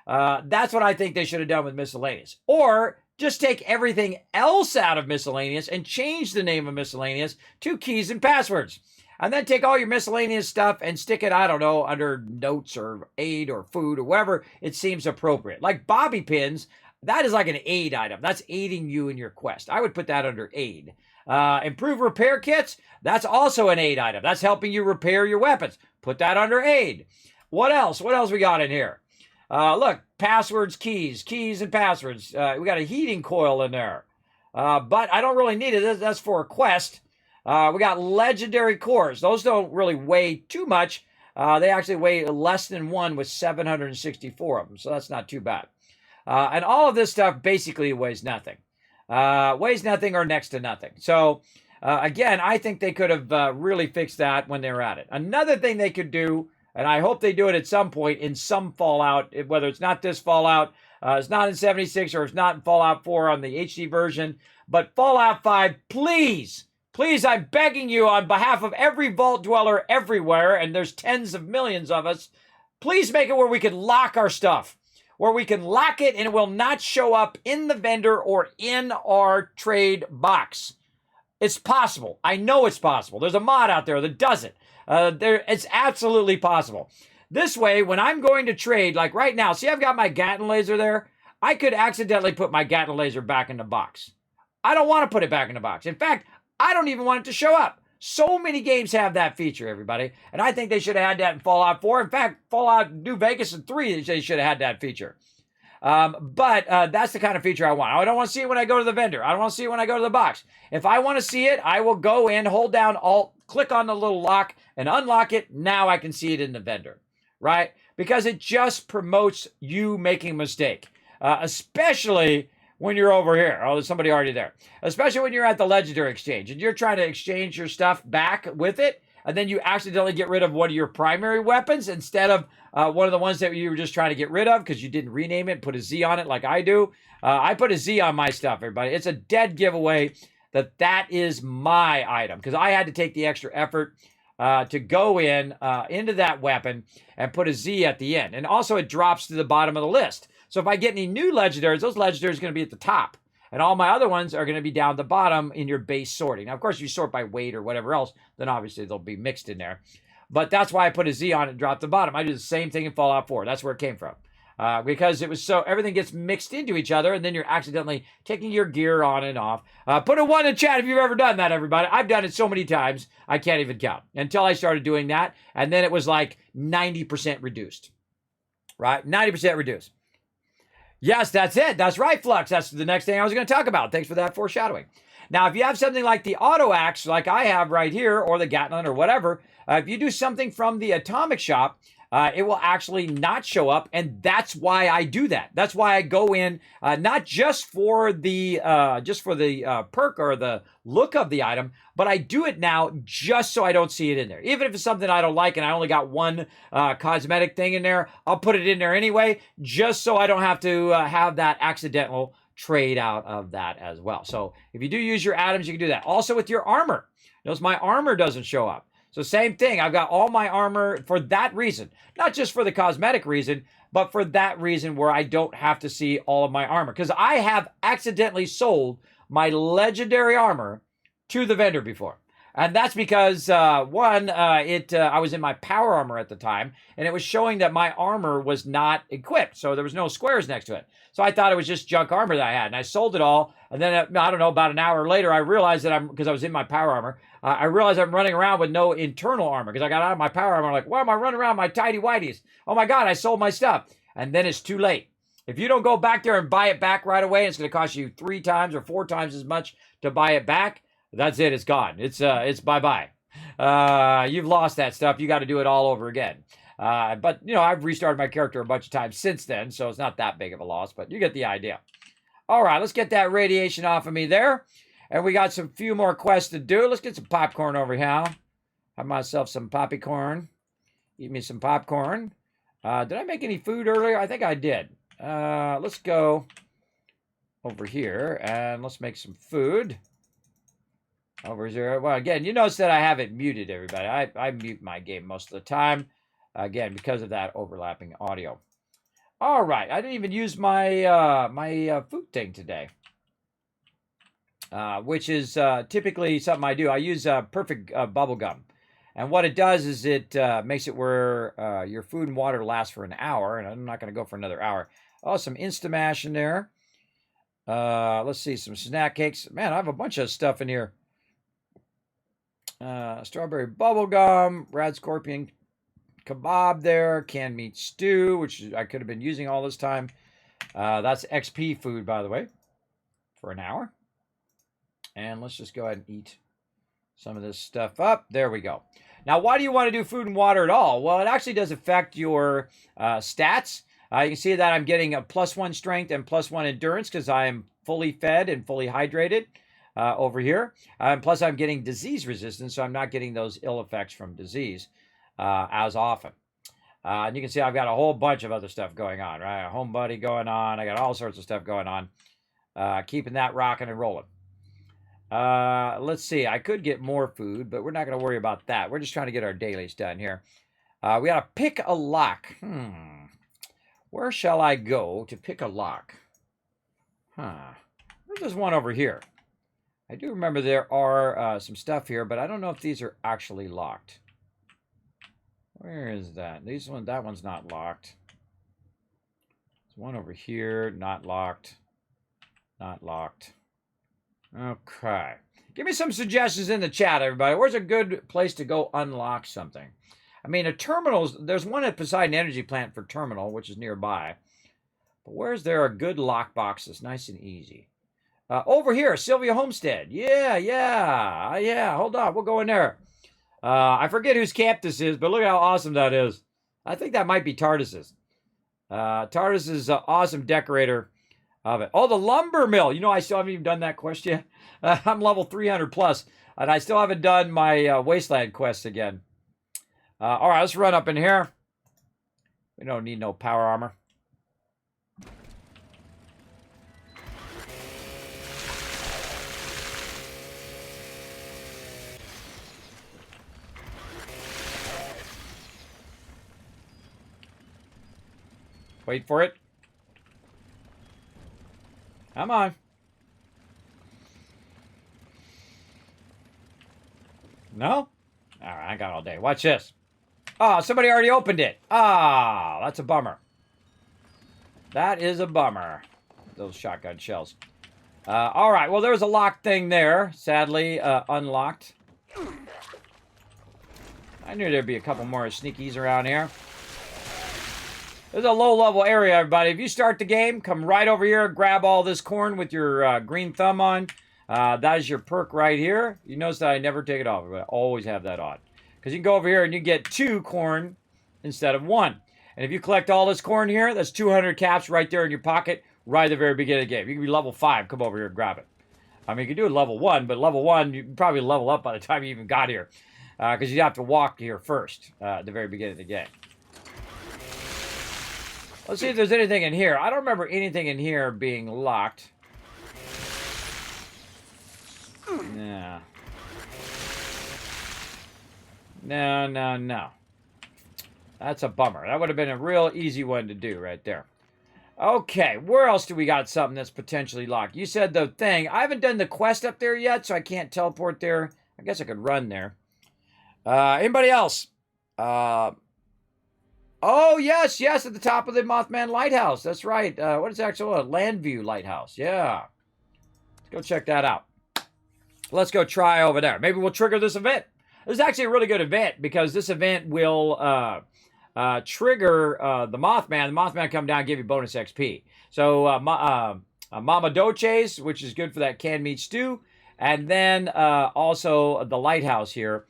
That's what I think they should have done with miscellaneous. Or just take everything else out of miscellaneous and change the name of miscellaneous to keys and passwords. And then take all your miscellaneous stuff and stick it, I don't know, under notes or aid or food or wherever it seems appropriate. Like bobby pins, that is like an aid item. That's aiding you in your quest. I would put that under aid. Improved repair kits, that's also an aid item. That's helping you repair your weapons. Put that under aid. What else? What else we got in here? Look, passwords, keys and passwords. We got a heating coil in there. But I don't really need it. That's for a quest. We got legendary cores. Those don't really weigh too much. They actually weigh less than 1 with 764 of them. So that's not too bad. And all of this stuff basically weighs nothing. Weighs nothing or next to nothing. So, again, I think they could have really fixed that when they were at it. Another thing they could do, and I hope they do it at some point in some Fallout, whether it's not this Fallout, it's not in 76, or it's not in Fallout 4 on the HD version, but Fallout 5, please, I'm begging you on behalf of every Vault Dweller everywhere, and there's tens of millions of us, please make it where we can lock our stuff, where we can lock it and it will not show up in the vendor or in our trade box. It's possible. I know it's possible. There's a mod out there that does it. It's absolutely possible. This way, when I'm going to trade, like right now, see I've got my Gatling laser there? I could accidentally put my Gatling laser back in the box. I don't want to put it back in the box. In fact, I don't even want it to show up. So many games have that feature, everybody. And I think they should have had that in Fallout 4. In fact, Fallout New Vegas and 3, they should have had that feature. But that's the kind of feature I want. I don't want to see it when I go to the vendor. I don't want to see it when I go to the box. If I want to see it, I will go in, hold down Alt, click on the little lock, and unlock it. Now I can see it in the vendor, right? Because it just promotes you making a mistake, especially when you're over here. Oh, there's somebody already there. Especially when you're at the Legendary Exchange and you're trying to exchange your stuff back with it, and then you accidentally get rid of one of your primary weapons instead of one of the ones that you were just trying to get rid of because you didn't rename it and put a Z on it like I do. I put a Z on my stuff, everybody. It's a dead giveaway that is my item because I had to take the extra effort to go in into that weapon and put a Z at the end. And also it drops to the bottom of the list. So if I get any new legendaries, those legendaries are going to be at the top. And all my other ones are going to be down the bottom in your base sorting. Now, of course, if you sort by weight or whatever else, then obviously they'll be mixed in there. But that's why I put a Z on it and dropped the bottom. I do the same thing in Fallout 4. That's where it came from. Because it was so everything gets mixed into each other, and then you're accidentally taking your gear on and off. Put a 1 in chat if you've ever done that, everybody. I've done it so many times, I can't even count. Until I started doing that, and then it was like 90% reduced. Right? 90% reduced. Yes, that's it. That's right, Flux. That's the next thing I was going to talk about. Thanks for that foreshadowing. Now, if you have something like the auto axe, like I have right here, or the Gatlin or whatever, if you do something from the atomic shop, it will actually not show up, and that's why I do that. That's why I go in not just for the perk or the look of the item, but I do it now just so I don't see it in there. Even if it's something I don't like and I only got one cosmetic thing in there, I'll put it in there anyway, just so I don't have to have that accidental trade out of that as well. So if you do use your atoms, you can do that. Also with your armor. Notice my armor doesn't show up. So same thing, I've got all my armor for that reason. Not just for the cosmetic reason, but for that reason where I don't have to see all of my armor. Because I have accidentally sold my legendary armor to the vendor before. And that's because, I was in my power armor at the time, and it was showing that my armor was not equipped. So there was no squares next to it. So I thought it was just junk armor that I had, and I sold it all. And then, I don't know, about an hour later, I realized that because I was in my power armor, I realized I'm running around with no internal armor because I got out of my power armor. I'm like, why am I running around my tidy whities? Oh my God, I sold my stuff. And then it's too late. If you don't go back there and buy it back right away, it's going to cost you 3 times or 4 times as much to buy it back. That's it. It's gone. It's bye-bye. You've lost that stuff. You got to do it all over again. But, I've restarted my character a bunch of times since then, so it's not that big of a loss, but you get the idea. All right, let's get that radiation off of me there. And we got some few more quests to do. Let's get some popcorn over here. Have myself some poppy corn. Eat me some popcorn. Did I make any food earlier? I think I did. Let's go over here and let's make some food. Over here. Well, again, you notice that I have it muted, everybody. I mute my game most of the time. Again, because of that overlapping audio. All right. I didn't even use my my food thing today. Which is typically something I do. I use perfect bubble gum. And what it does is it makes it where your food and water lasts for an hour. And I'm not going to go for another hour. Oh, some Instamash in there. Let's see, some snack cakes. Man, I have a bunch of stuff in here. Strawberry bubble gum, rad scorpion kebab there, canned meat stew, which I could have been using all this time. That's XP food, by the way, for an hour. And let's just go ahead and eat some of this stuff up. There we go. Now, why do you want to do food and water at all? Well, it actually does affect your stats. You can see that I'm getting a +1 strength and +1 endurance because I am fully fed and fully hydrated over here. Plus, I'm getting disease resistance, so I'm not getting those ill effects from disease as often. And you can see I've got a whole bunch of other stuff going on, right? A home buddy going on. I got all sorts of stuff going on. Keeping that rocking and rolling. Let's see. I could get more food, but we're not going to worry about that. We're just trying to get our dailies done here. We got to pick a lock. Where shall I go to pick a lock? There's one over here. I do remember there are some stuff here, but I don't know if these are actually locked. Where is that? That one's not locked. There's one over here, not locked. Not locked. Okay. Give me some suggestions in the chat, everybody. Where's a good place to go unlock something? I mean, a terminal, there's one at Poseidon Energy Plant for terminal, which is nearby. But where's there a good lockbox that's nice and easy? Over here, Sylvia Homestead. Yeah. Hold on, we'll go in there. I forget whose camp this is, but look at how awesome that is. I think that might be Tardis's. Tardis is an awesome decorator of it. Oh, the lumber mill. You know, I still haven't even done that quest yet. I'm level 300 plus, and I still haven't done my Wasteland quest again. All right, let's run up in here. We don't need no power armor. Wait for it. Come on. No? All right, I got all day. Watch this. Oh, somebody already opened it. Ah, that's a bummer. That is a bummer. Those shotgun shells. All right, well, there was a locked thing there. Sadly, unlocked. I knew there'd be a couple more sneakies around here. This is a low-level area, everybody. If you start the game, come right over here, grab all this corn with your green thumb on. That is your perk right here. You notice that I never take it off, but I always have that on. Because you can go over here and you get 2 corn instead of 1. And if you collect all this corn here, that's 200 caps right there in your pocket right at the very beginning of the game. You can be level 5, come over here and grab it. I mean, you can do it level 1, but level 1, you can probably level up by the time you even got here. Because you have to walk here first at the very beginning of the game. Let's see if there's anything in here. I don't remember anything in here being locked. No. No. That's a bummer. That would have been a real easy one to do right there. Okay, where else do we got something that's potentially locked? You said the thing. I haven't done the quest up there yet, so I can't teleport there. I guess I could run there. Anybody else? Oh, yes, at the top of the Mothman Lighthouse. That's right. What is actually a Landview Lighthouse? Yeah. Let's go check that out. Let's go try over there. Maybe we'll trigger this event. This is actually a really good event because this event will trigger the Mothman. The Mothman come down and give you bonus XP. So Mama Doches, which is good for that canned meat stew. And then also the Lighthouse here,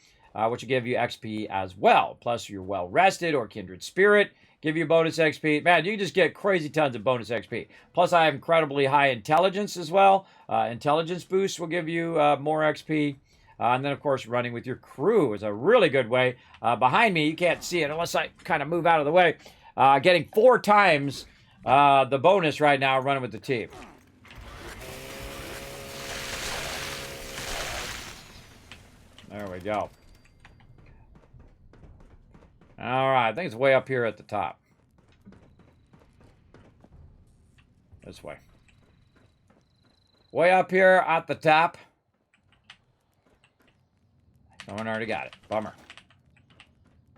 which will give you XP as well. Plus, you're well rested or kindred spirit, give you bonus XP. Man, you just get crazy tons of bonus XP. Plus, I have incredibly high intelligence as well. Intelligence boost will give you more XP. And then, of course, running with your crew is a really good way. Behind me, you can't see it unless I kind of move out of the way. Getting 4 times the bonus right now running with the team. There we go. All right, I think it's way up here at the top. This way. Way up here at the top. Someone already got it. Bummer.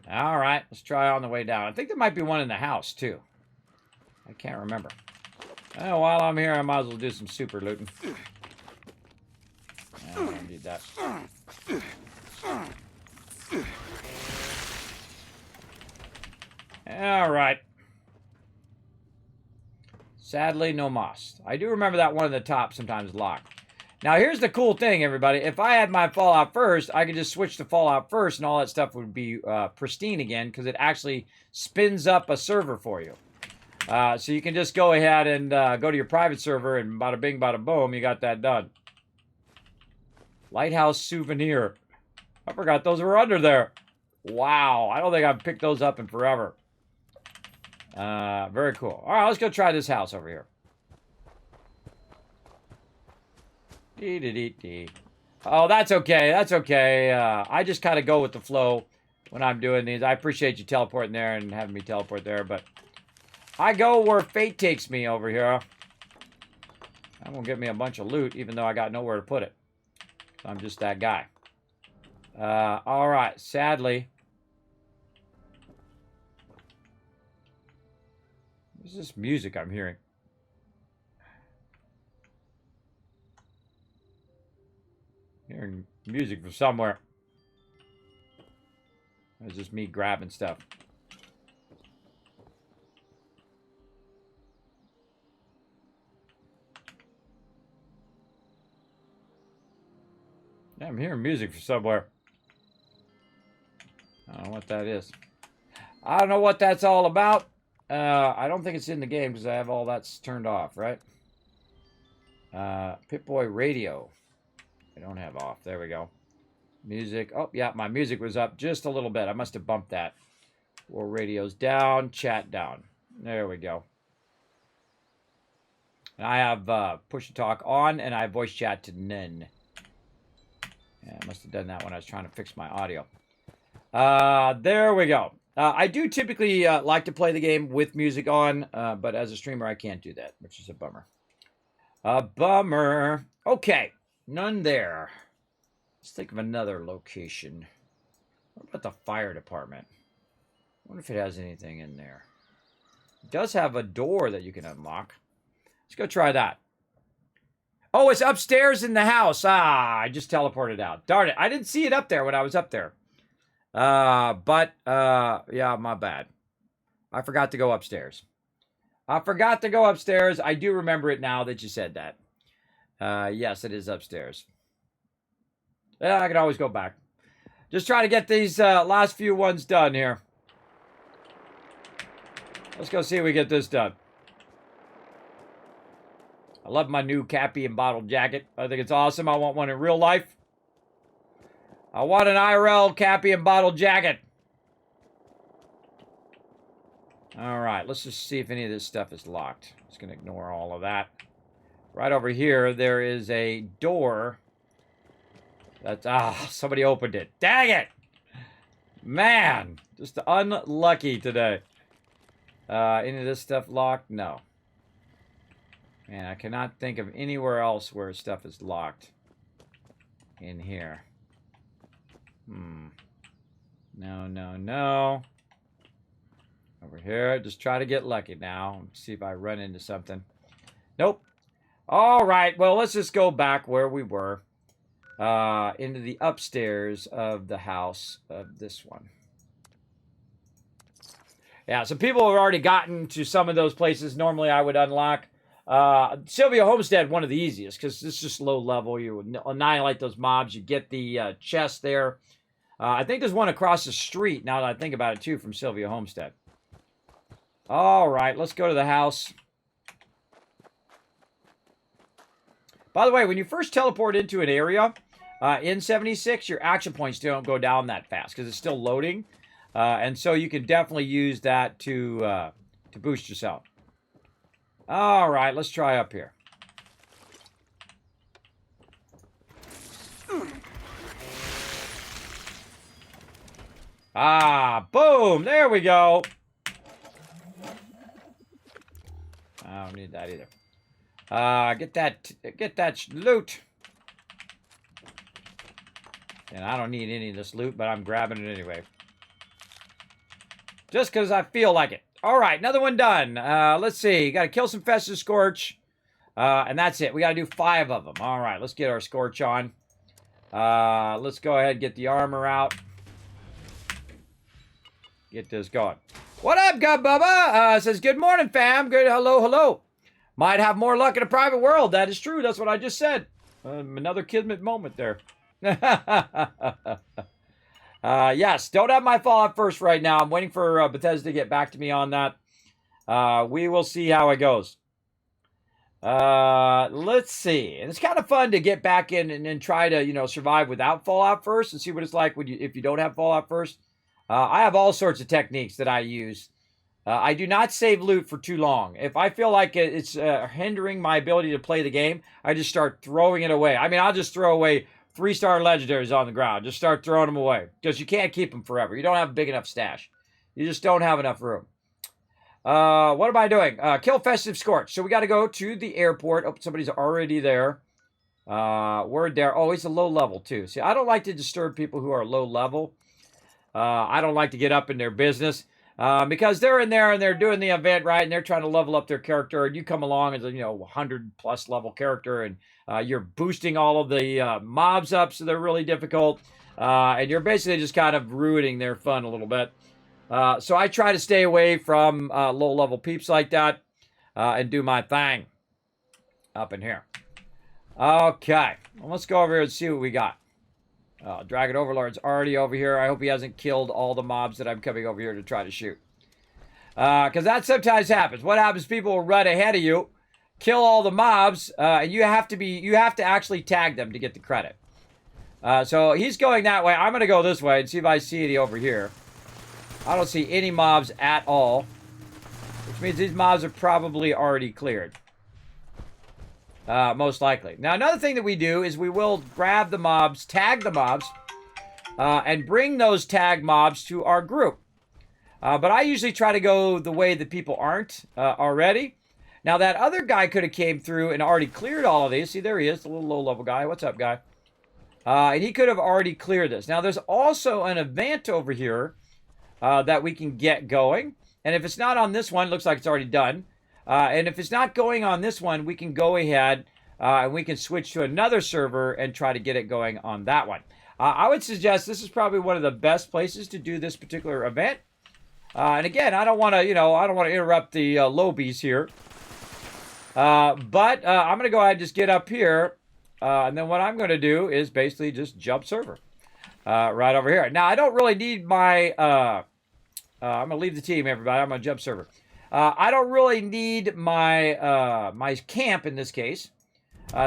All right, let's try on the way down. I think there might be one in the house, too. I can't remember. Oh, while I'm here, I might as well do some super looting. I don't need that. All right. Sadly, no moss. I do remember that one at the top sometimes locked. Now, here's the cool thing, everybody. If I had my Fallout first, I could just switch to Fallout first, and all that stuff would be pristine again, because it actually spins up a server for you. So you can just go ahead and go to your private server, and bada bing, bada boom, you got that done. Lighthouse souvenir. I forgot those were under there. Wow, I don't think I've picked those up in forever. Very cool. All right, let's go try this house over here. Oh, that's okay. That's okay. I just kind of go with the flow when I'm doing these. I appreciate you teleporting there and having me teleport there, but I go where fate takes me over here. I'm going to get me a bunch of loot, even though I got nowhere to put it. I'm just that guy. All right. Sadly. What's this music I'm hearing? Hearing music from somewhere. It's just me grabbing stuff. Yeah, I'm hearing music from somewhere. I don't know what that is. I don't know what that's all about. I don't think it's in the game because I have all that's turned off, right? Pip-Boy Radio. I don't have off. There we go. Music. Oh, yeah, my music was up just a little bit. I must have bumped that. War radio's down, chat down. There we go. And I have push to talk on, and I have voice chat to none. Yeah, I must have done that when I was trying to fix my audio. There we go. I do typically like to play the game with music on, but as a streamer, I can't do that, which is a bummer. A bummer. Okay, none there. Let's think of another location. What about the fire department? I wonder if it has anything in there. It does have a door that you can unlock. Let's go try that. Oh, it's upstairs in the house. Ah, I just teleported out. Darn it. I didn't see it up there when I was up there. Yeah, my bad. I forgot to go upstairs. I forgot to go upstairs. I do remember it now that you said that. Yes, it is upstairs. Yeah, I can always go back. Just try to get these last few ones done here. Let's go see if we get this done. I love my new Cappy and bottle jacket. I think it's awesome. I want one in real life. I want an IRL Cappy and bottle jacket. All right, let's just see if any of this stuff is locked. Just going to ignore all of that. Right over here, there is a door. That's, somebody opened it. Dang it! Man, just unlucky today. Any of this stuff locked? No. Man, I cannot think of anywhere else where stuff is locked in here. No, no, no. Over here, just try to get lucky now. See if I run into something. Nope. All right, well, let's just go back where we were. Into the upstairs of the house of this one. Yeah, so people have already gotten to some of those places normally I would unlock. Sylvia Homestead, one of the easiest, because it's just low level. You annihilate those mobs. You get the chest there. I think there's one across the street, now that I think about it, too, from Sylvia Homestead. All right, let's go to the house. By the way, when you first teleport into an area in 76, your action points don't go down that fast, because it's still loading. And so you can definitely use that to boost yourself. All right, let's try up here. Boom! There we go. I don't need that either. Get that loot. And I don't need any of this loot, but I'm grabbing it anyway. Just because I feel like it. All right, another one done. Let's see. Got to kill some Festive Scorch. And that's it. We got to do 5 of them. All right, let's get our Scorch on. Let's go ahead and get the armor out. Get this going. What up, God Bubba? Says, good morning, fam. Good, hello, hello. Might have more luck in a private world. That is true. That's what I just said. Another Kismet moment there. Yes, don't have my Fallout first right now. I'm waiting for Bethesda to get back to me on that. We will see how it goes. Let's see. And it's kind of fun to get back in and try to, survive without Fallout first and see what it's like if you don't have Fallout first. I have all sorts of techniques that I use. I do not save loot for too long. If I feel like it's hindering my ability to play the game, I just start throwing it away. I mean, I'll just throw away 3-star legendaries on the ground. Just start throwing them away. Because you can't keep them forever. You don't have a big enough stash. You just don't have enough room. What am I doing? Kill Festive Scorch. So we got to go to the airport. Oh, somebody's already there. Word there. Oh, he's a low level too. See, I don't like to disturb people who are low level. I don't like to get up in their business. Because they're in there and they're doing the event, right? And they're trying to level up their character. And you come along as a, 100+ level character. And you're boosting all of the mobs up so they're really difficult. And you're basically just kind of ruining their fun a little bit. So I try to stay away from low-level peeps like that and do my thing up in here. Okay. Well, let's go over here and see what we got. Dragon Overlord's already over here. I hope he hasn't killed all the mobs that I'm coming over here to try to shoot. Because that sometimes happens. What happens, people will run ahead of you, kill all the mobs, and you have to actually tag them to get the credit. So he's going that way. I'm going to go this way and see if I see any over here. I don't see any mobs at all, which means these mobs are probably already cleared. Most likely. Now, another thing that we do is we will grab the mobs, tag the mobs, and bring those tag mobs to our group. But I usually try to go the way that people aren't already. Now, that other guy could have came through and already cleared all of these. See, there he is, the little low-level guy. What's up, guy? And he could have already cleared this. Now, there's also an event over here that we can get going. And if it's not on this one, it looks like it's already done. And if it's not going on this one, we can go ahead and we can switch to another server and try to get it going on that one. I would suggest this is probably one of the best places to do this particular event. And again, I don't want to, I don't want to interrupt the lobies here. But I'm going to go ahead and just get up here. And then what I'm going to do is basically just jump server right over here. Now, I don't really need my... I'm going to leave the team, everybody. I'm going to jump server. I don't really need my my camp in this case.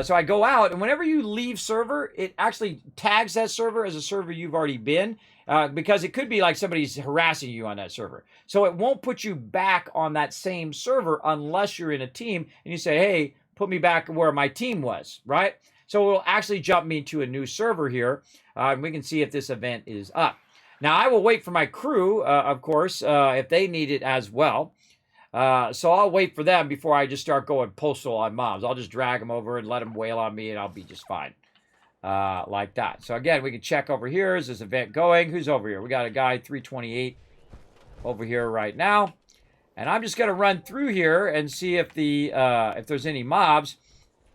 So I go out, and whenever you leave server, it actually tags that server as a server you've already been, because it could be like somebody's harassing you on that server. So it won't put you back on that same server unless you're in a team, and you say, hey, put me back where my team was, right? So it will actually jump me to a new server here, and we can see if this event is up. Now, I will wait for my crew, of course, if they need it as well. So I'll wait for them before I just start going postal on mobs. I'll just drag them over and let them wail on me, and I'll be just fine. Like that. So again, we can check over here. Is this event going? Who's over here? We got a guy, 328, over here right now. And I'm just going to run through here and see if if there's any mobs.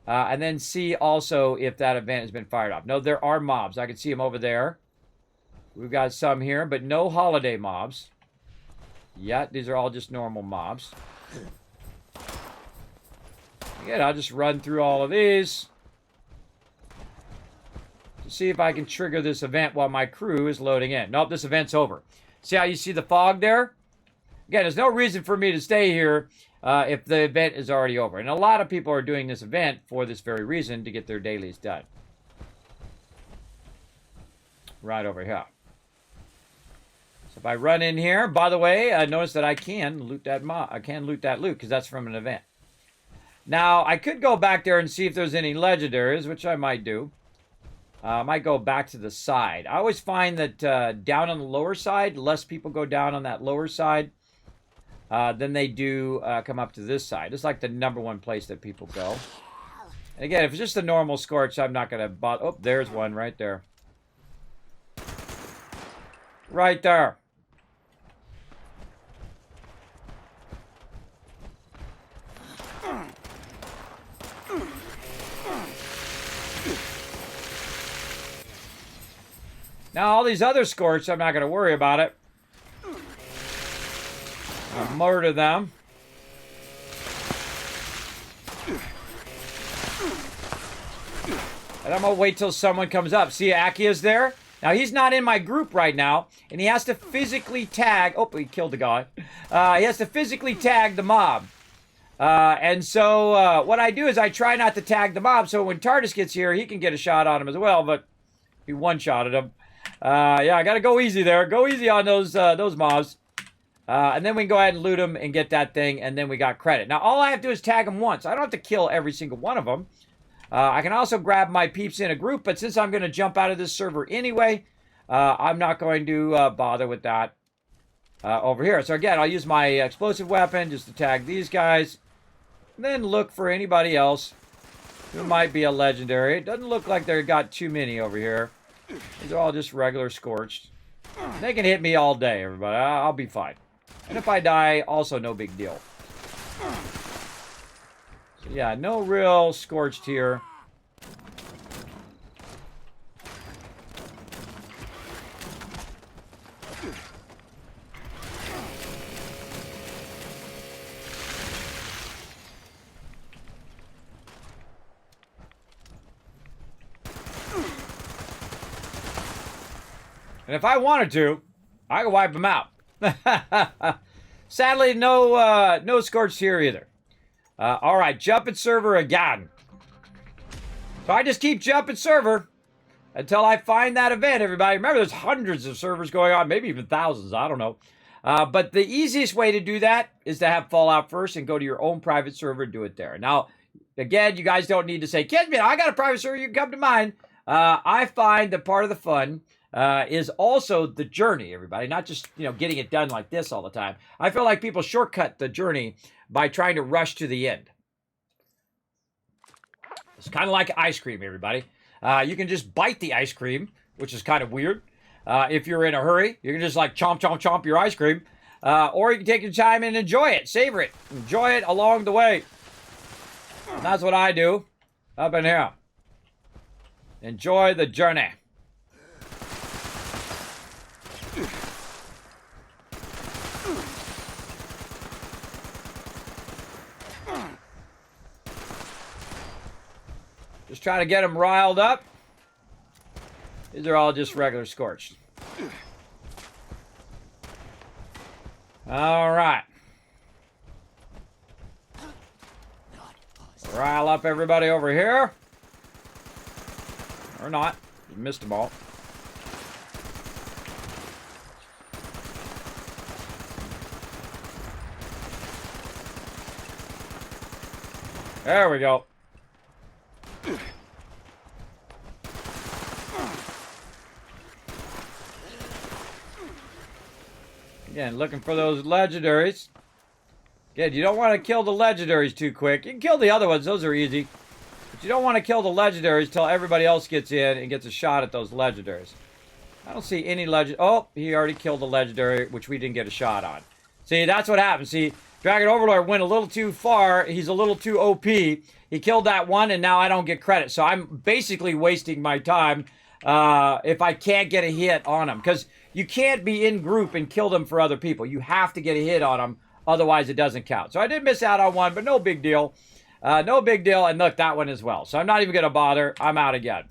And then see also if that event has been fired off. No, there are mobs. I can see them over there. We've got some here, but no holiday mobs. Yeah, these are all just normal mobs. Again, I'll just run through all of these to see if I can trigger this event while my crew is loading in. Nope, this event's over. See how you see the fog there? Again, there's no reason for me to stay here if the event is already over. And a lot of people are doing this event for this very reason, to get their dailies done. Right over here. If I run in here, by the way, notice that I can loot that loot because that's from an event. Now, I could go back there and see if there's any legendaries, which I might do. I might go back to the side. I always find that down on the lower side, less people go down on that lower side than they do come up to this side. It's like the #1 place that people go. And again, if it's just a normal Scorched, I'm not going to bother. Oh, there's one right there. Right there. Now, all these other Scorched, I'm not going to worry about it. I'll murder them. And I'm going to wait till someone comes up. See, Akia's there. Now, he's not in my group right now, and he has to physically tag... Oh, he killed the guy. He has to physically tag the mob. And so what I do is I try not to tag the mob, so when TARDIS gets here, he can get a shot on him as well, but he one-shotted him. Yeah, I got to go easy there. Go easy on those mobs. And then we can go ahead and loot them and get that thing, and then we got credit. Now, all I have to do is tag them once. I don't have to kill every single one of them. I can also grab my peeps in a group, but since I'm going to jump out of this server anyway, I'm not going to bother with that over here. So again, I'll use my explosive weapon just to tag these guys, and then look for anybody else who might be a legendary. It doesn't look like they've got too many over here. These are all just regular Scorched. They can hit me all day, everybody. I'll be fine. And if I die, also no big deal. So yeah, no real Scorched here. And if I wanted to, I could wipe them out. Sadly, no Scorched here either. All right, jumping server again. So I just keep jumping server until I find that event, everybody. Remember, there's hundreds of servers going on, maybe even thousands, I don't know. But the easiest way to do that is to have Fallout first and go to your own private server and do it there. Now, again, you guys don't need to say, Kismet, I got a private server, you can come to mine. I find that part of the fun is also the journey, everybody, not just, getting it done like this all the time. I feel like people shortcut the journey by trying to rush to the end. It's kind of like ice cream, everybody. You can just bite the ice cream, which is kind of weird. If you're in a hurry, you can just like chomp, chomp, chomp your ice cream. Or you can take your time and enjoy it, savor it, enjoy it along the way. And that's what I do up in here. Enjoy the journey. Just trying to get them riled up. These are all just regular Scorched. All right. Rile up everybody over here. Or not. You missed them all. There we go. Again, looking for those legendaries. Again, you don't want to kill the legendaries too quick. You can kill the other ones. Those are easy. But you don't want to kill the legendaries till everybody else gets in and gets a shot at those legendaries. I don't see any legend. Oh, he already killed the legendary, which we didn't get a shot on. See, that's what happened. See, Dragon Overlord went a little too far. He's a little too OP. He killed that one, and now I don't get credit. So I'm basically wasting my time if I can't get a hit on him. Because you can't be in group and kill them for other people. You have to get a hit on them. Otherwise, it doesn't count. So I did miss out on one, but no big deal. No big deal. And look, that one as well. So I'm not even going to bother. I'm out again.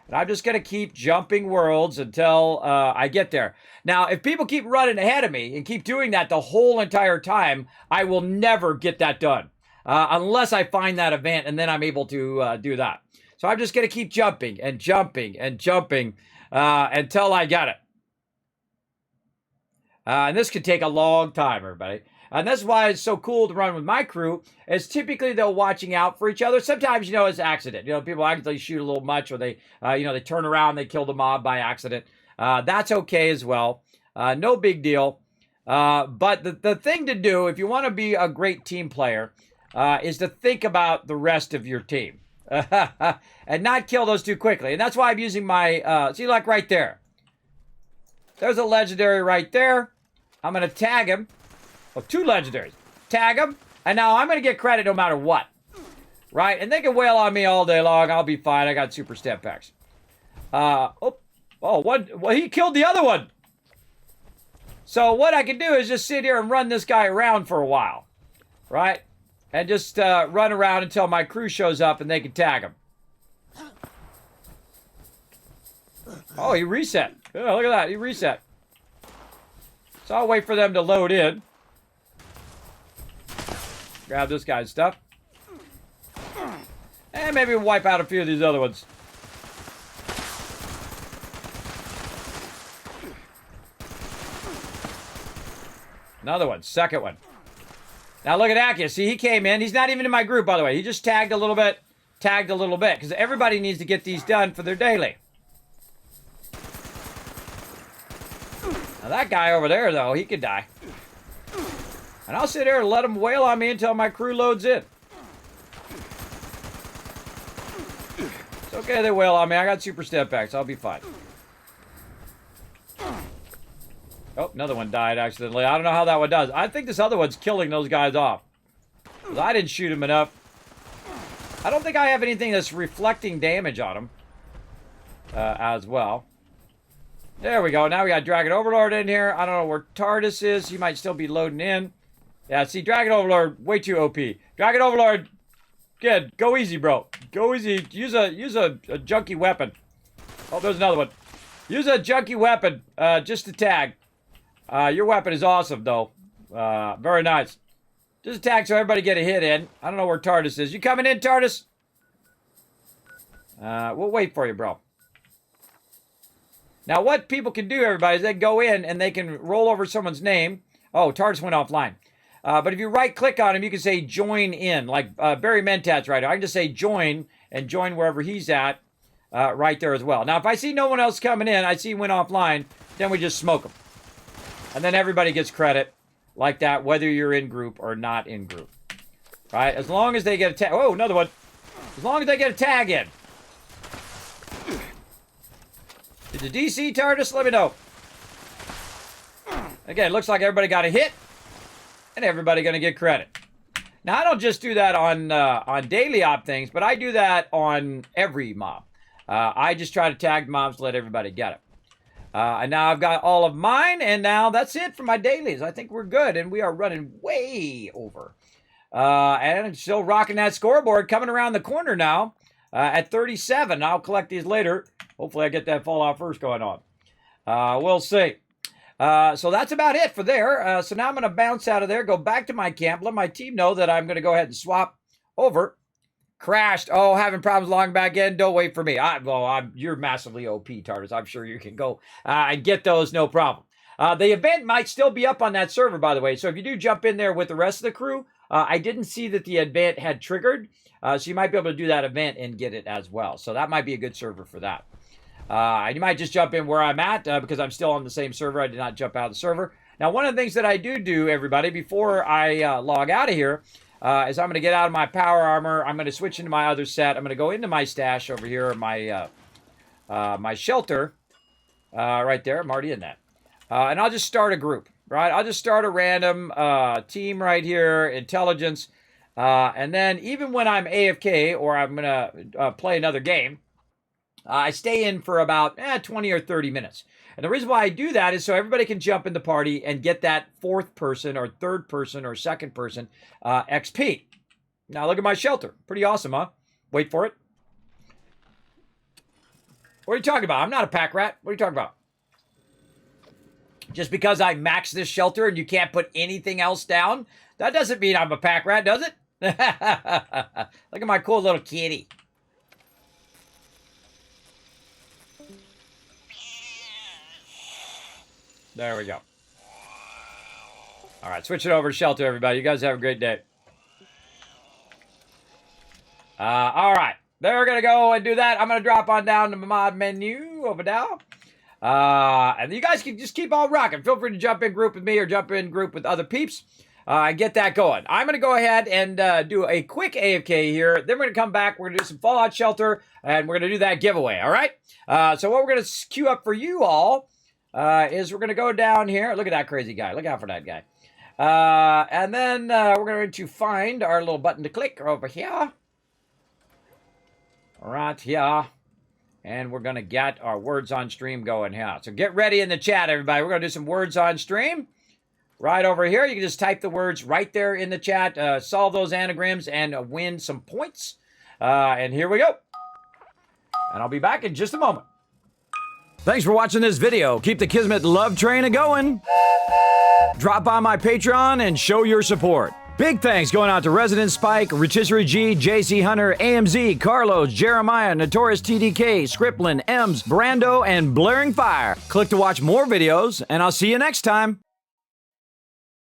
And I'm just going to keep jumping worlds until I get there. Now, if people keep running ahead of me and keep doing that the whole entire time, I will never get that done. Unless I find that event, and then I'm able to do that. So I'm just going to keep jumping and jumping and jumping until I get it. And this could take a long time, everybody. And that's why it's so cool to run with my crew, is typically they're watching out for each other. Sometimes, it's accident. People accidentally shoot a little much, or they, they turn around, they kill the mob by accident. That's okay as well. No big deal. But the thing to do, if you want to be a great team player, is to think about the rest of your team. And not kill those too quickly. And that's why I'm using my, see, like right there. There's a legendary right there. I'm going to tag him. Oh, 2 legendaries. Tag him. And now I'm going to get credit no matter what. Right? And they can wail on me all day long. I'll be fine. I got super step packs. Well, he killed the other one. So what I can do is just sit here and run this guy around for a while. Right? And just run around until my crew shows up and they can tag him. Oh, he reset. Oh, look at that. He reset. So I'll wait for them to load in. Grab this guy's stuff. And maybe wipe out a few of these other ones. Another one. Second one. Now look at Akia. See, he came in. He's not even in my group, by the way. He just tagged a little bit. Tagged a little bit. Because everybody needs to get these done for their daily. Now that guy over there, though, he could die. And I'll sit here and let him wail on me until my crew loads in. It's okay they wail on me. I got super step packs. I'll be fine. Oh, another one died accidentally. I don't know how that one does. I think this other one's killing those guys off. Because I didn't shoot him enough. I don't think I have anything that's reflecting damage on him. As well. There we go. Now we got Dragon Overlord in here. I don't know where TARDIS is. He might still be loading in. Yeah, see, Dragon Overlord, way too OP. Dragon Overlord, good. Go easy, bro. Go easy. Use a junky weapon. Oh, there's another one. Use a junky weapon just to tag. Your weapon is awesome, though. Very nice. Just tag so everybody get a hit in. I don't know where TARDIS is. You coming in, TARDIS? We'll wait for you, bro. Now, what people can do, everybody, is they go in and they can roll over someone's name. Oh, TARDIS went offline. But if you right-click on him, you can say join in, like Barry Mentat's right now. I can just say join and join wherever he's at. right there as well. Now, if I see no one else coming in, I see went offline, then we just smoke them. And then everybody gets credit like that, whether you're in group or not in group. Right? As long as they get a tag. Oh, another one. As long as they get a tag in. Did the DC TARDIS? Let me know. Again, looks like everybody got a hit. And everybody going to get credit. Now, I don't just do that on daily op things, but I do that on every mob. I just try to tag mobs to let everybody get it. And now I've got all of mine, and now that's it for my dailies. I think we're good, and we are running way over. And I'm still rocking that scoreboard, coming around the corner now at 37. I'll collect these later. Hopefully I get that Fallout first going on. We'll see. So that's about it for there. So now I'm going to bounce out of there, go back to my camp, let my team know that I'm going to go ahead and swap over. Crashed. Oh, having problems logging back in. Don't wait for me. You're massively OP, TARDIS. I'm sure you can go and get those, no problem. The event might still be up on that server, by the way. So if you do jump in there with the rest of the crew, I didn't see that the event had triggered. So you might be able to do that event and get it as well. So that might be a good server for that. You might just jump in where I'm at because I'm still on the same server. I did not jump out of the server. Now, one of the things that I do, everybody, before I log out of here, is I'm going to get out of my power armor. I'm going to switch into my other set. I'm going to go into my stash over here, my my shelter, right there. I'm already in that. And I'll just start a group, right? I'll just start a random team right here, intelligence. And then even when I'm AFK or I'm going to play another game, I stay in for about 20 or 30 minutes. And the reason why I do that is so everybody can jump in the party and get that fourth person or third person or second person XP. Now look at my shelter. Pretty awesome, huh? Wait for it. What are you talking about? I'm not a pack rat. What are you talking about? Just because I max this shelter and you can't put anything else down, that doesn't mean I'm a pack rat, does it? Look at my cool little kitty. There we go. All right, switch it over to shelter, everybody. You guys have a great day. All right, they're going to go and do that. I'm going to drop on down to my mod menu over there. And you guys can just keep on rocking. Feel free to jump in group with me or jump in group with other peeps. And get that going. I'm going to go ahead and do a quick AFK here. Then we're going to come back. We're going to do some Fallout Shelter, and we're going to do that giveaway, all right? So what we're going to queue up for you all is we're going to go down here. Look at that crazy guy. Look out for that guy. And then we're going to find our little button to click over here. Right here. And we're going to get our words on stream going here. So get ready in the chat, everybody. We're going to do some words on stream. Right over here. You can just type the words right there in the chat. Solve those anagrams and win some points. And here we go. And I'll be back in just a moment. Thanks for watching this video. Keep the Kismet love train a-going. Drop by my Patreon and show your support. Big thanks going out to Resident Spike, Rotisserie G, JC Hunter, AMZ, Carlos, Jeremiah, Notorious TDK, Scriplin, Ems, Brando, and Blaring Fire. Click to watch more videos, and I'll see you next time.